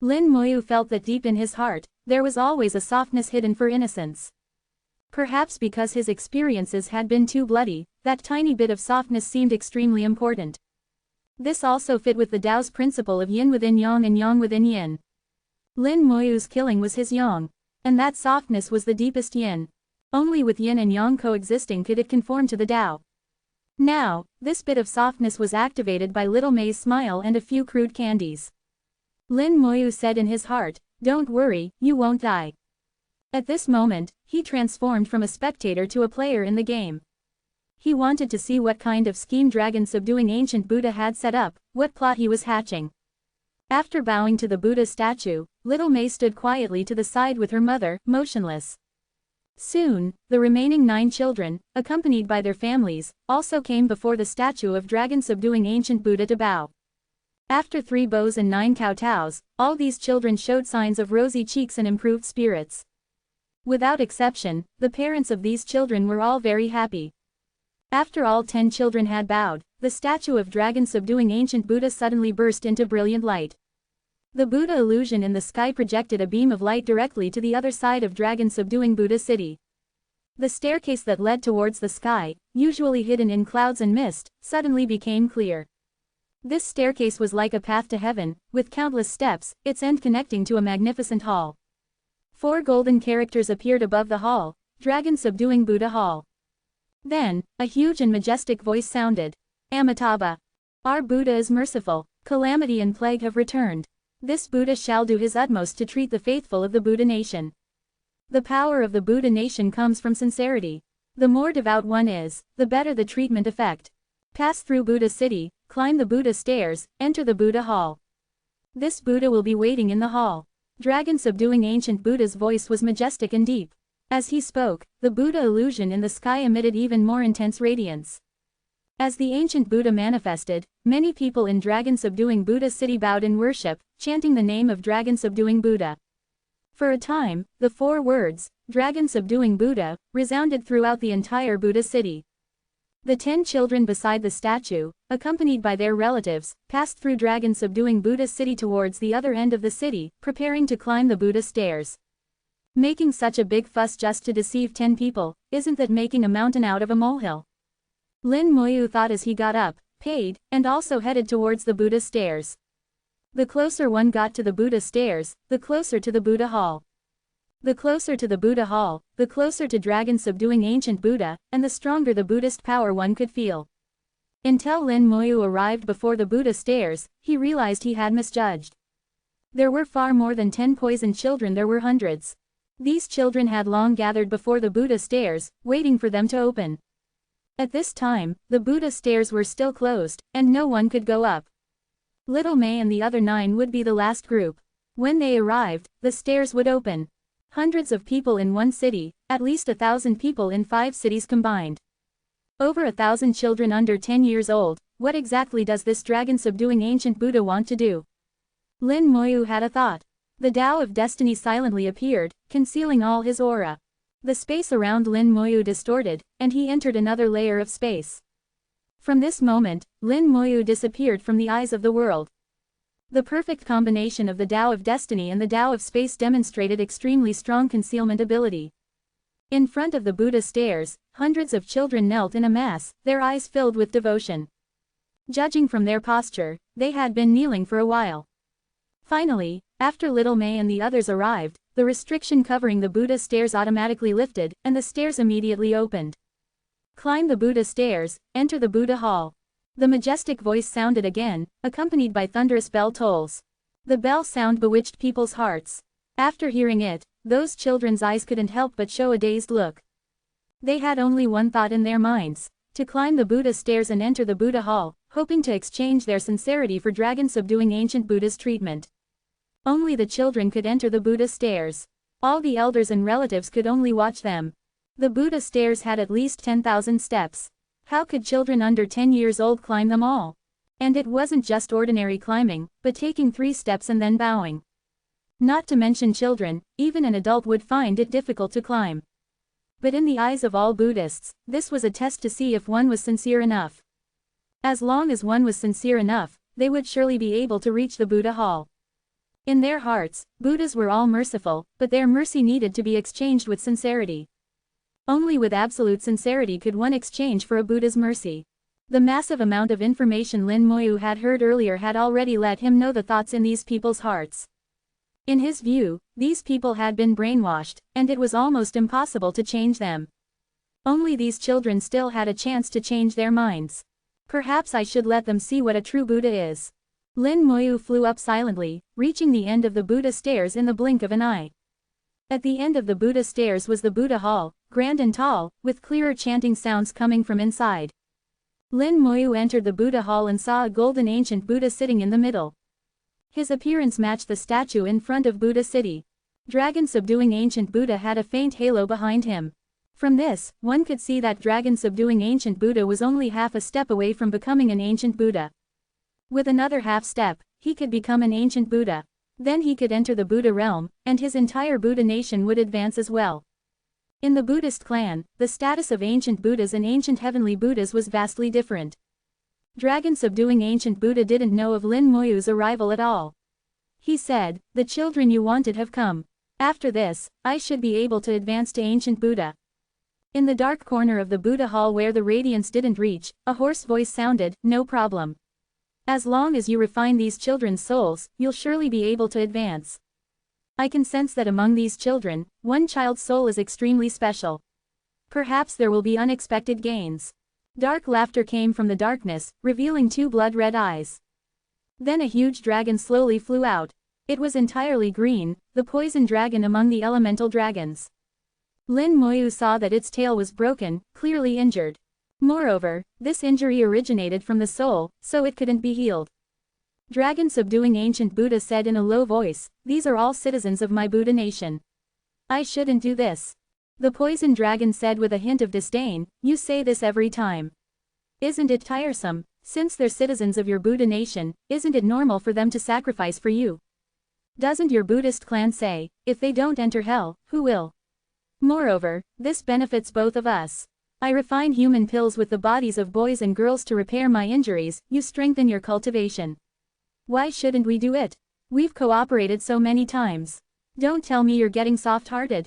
Lin Moyu felt that deep in his heart, there was always a softness hidden for innocence. Perhaps because his experiences had been too bloody, that tiny bit of softness seemed extremely important. This also fit with the Tao's principle of yin within yang and yang within yin. Lin Moyu's killing was his yang, and that softness was the deepest yin. Only with yin and yang coexisting could it conform to the Tao. Now, this bit of softness was activated by Little May's smile and a few crude candies. Lin Moyu said in his heart, "Don't worry, you won't die." At this moment, he transformed from a spectator to a player in the game. He wanted to see what kind of scheme dragon-subduing ancient Buddha had set up, what plot he was hatching. After bowing to the Buddha's statue, little May stood quietly to the side with her mother, motionless. Soon, the remaining 9 children, accompanied by their families, also came before the statue of dragon-subduing ancient Buddha to bow. After 3 bows and 9 kowtows, all these children showed signs of rosy cheeks and improved spirits. Without exception, the parents of these children were all very happy. After all 10 children had bowed, the statue of dragon-subduing ancient Buddha suddenly burst into brilliant light. The Buddha illusion in the sky projected a beam of light directly to the other side of dragon-subduing Buddha city. The staircase that led towards the sky, usually hidden in clouds and mist, suddenly became clear. This staircase was like a path to heaven, with countless steps, its end connecting to a magnificent hall. 4 golden characters appeared above the hall, dragon-subduing Buddha Hall. Then, a huge and majestic voice sounded. Amitabha. Our Buddha is merciful, calamity and plague have returned. This Buddha shall do his utmost to treat the faithful of the Buddha nation. The power of the Buddha nation comes from sincerity. The more devout one is, the better the treatment effect. Pass through Buddha city, climb the Buddha stairs, enter the Buddha hall. This Buddha will be waiting in the hall. Dragon-subduing ancient Buddha's voice was majestic and deep. As he spoke, the Buddha illusion in the sky emitted even more intense radiance. As the ancient Buddha manifested, many people in dragon-subduing Buddha city bowed in worship, chanting the name of dragon-subduing Buddha. For a time, the 4 words, dragon-subduing Buddha, resounded throughout the entire Buddha city. The 10 children beside the statue, accompanied by their relatives, passed through dragon-subduing Buddha city towards the other end of the city, preparing to climb the Buddha stairs. Making such a big fuss just to deceive 10 people, isn't that making a mountain out of a molehill? Lin Moyu thought as he got up, paid, and also headed towards the Buddha stairs. The closer one got to the Buddha stairs, the closer to the Buddha hall. The closer to the Buddha hall, the closer to dragon-subduing ancient Buddha, and the stronger the Buddhist power one could feel. Until Lin Moyu arrived before the Buddha stairs, he realized he had misjudged. There were far more than 10 poisoned children, there were hundreds. These children had long gathered before the Buddha stairs, waiting for them to open. At this time, the Buddha stairs were still closed, and no one could go up. Little May and the other 9 would be the last group. When they arrived, the stairs would open. Hundreds of people in one city, at least 1,000 people in 5 cities combined. Over 1,000 children under 10 years old, what exactly does this dragon-subduing ancient Buddha want to do? Lin Moyu had a thought. The Tao of Destiny silently appeared, concealing all his aura. The space around Lin Moyu distorted, and he entered another layer of space. From this moment, Lin Moyu disappeared from the eyes of the world. The perfect combination of the Tao of Destiny and the Tao of Space demonstrated extremely strong concealment ability. In front of the Buddha stairs, hundreds of children knelt in a mass, their eyes filled with devotion. Judging from their posture, they had been kneeling for a while. Finally, after Little May and the others arrived, the restriction covering the Buddha stairs automatically lifted, and the stairs immediately opened. Climb the Buddha stairs, enter the Buddha hall. The majestic voice sounded again, accompanied by thunderous bell tolls. The bell sound bewitched people's hearts. After hearing it, those children's eyes couldn't help but show a dazed look. They had only one thought in their minds: to climb the Buddha stairs and enter the Buddha hall, hoping to exchange their sincerity for dragon-subduing ancient Buddha's treatment. Only the children could enter the Buddha stairs. All the elders and relatives could only watch them. The Buddha stairs had at least 10,000 steps. How could children under 10 years old climb them all? And it wasn't just ordinary climbing, but taking 3 steps and then bowing. Not to mention children, even an adult would find it difficult to climb. But in the eyes of all Buddhists, this was a test to see if one was sincere enough. As long as one was sincere enough, they would surely be able to reach the Buddha hall. In their hearts, Buddhas were all merciful, but their mercy needed to be exchanged with sincerity. Only with absolute sincerity could one exchange for a Buddha's mercy. The massive amount of information Lin Moyu had heard earlier had already let him know the thoughts in these people's hearts. In his view, these people had been brainwashed, and it was almost impossible to change them. Only these children still had a chance to change their minds. Perhaps I should let them see what a true Buddha is. Lin Moyu flew up silently, reaching the end of the Buddha stairs in the blink of an eye. At the end of the Buddha stairs was the Buddha hall, grand and tall, with clearer chanting sounds coming from inside. Lin Moyu entered the Buddha hall and saw a golden ancient Buddha sitting in the middle. His appearance matched the statue in front of Buddha City. Dragon subduing ancient Buddha had a faint halo behind him. From this, one could see that dragon subduing ancient Buddha was only half a step away from becoming an ancient Buddha. With another half step, he could become an ancient Buddha. Then he could enter the Buddha realm, and his entire Buddha nation would advance as well. In the Buddhist clan, the status of ancient Buddhas and ancient heavenly Buddhas was vastly different. Dragon subduing ancient Buddha didn't know of Lin Moyu's arrival at all. He said, "The children you wanted have come. After this, I should be able to advance to ancient Buddha." In the dark corner of the Buddha hall where the radiance didn't reach, a hoarse voice sounded, "No problem. As long as you refine these children's souls, you'll surely be able to advance. I can sense that among these children, one child's soul is extremely special. Perhaps there will be unexpected gains." Dark laughter came from the darkness, revealing two blood-red eyes. Then a huge dragon slowly flew out. It was entirely green, the poison dragon among the elemental dragons. Lin Moyu saw that its tail was broken, clearly injured. Moreover, this injury originated from the soul, so it couldn't be healed. Dragon subduing ancient Buddha said in a low voice, "These are all citizens of my Buddha nation. I shouldn't do this." The poison dragon said with a hint of disdain, "You say this every time. Isn't it tiresome? Since they're citizens of your Buddha nation, isn't it normal for them to sacrifice for you? Doesn't your Buddhist clan say, if they don't enter hell, who will? Moreover, this benefits both of us. I refine human pills with the bodies of boys and girls to repair my injuries, you strengthen your cultivation. Why shouldn't we do it? We've cooperated so many times. Don't tell me you're getting soft-hearted."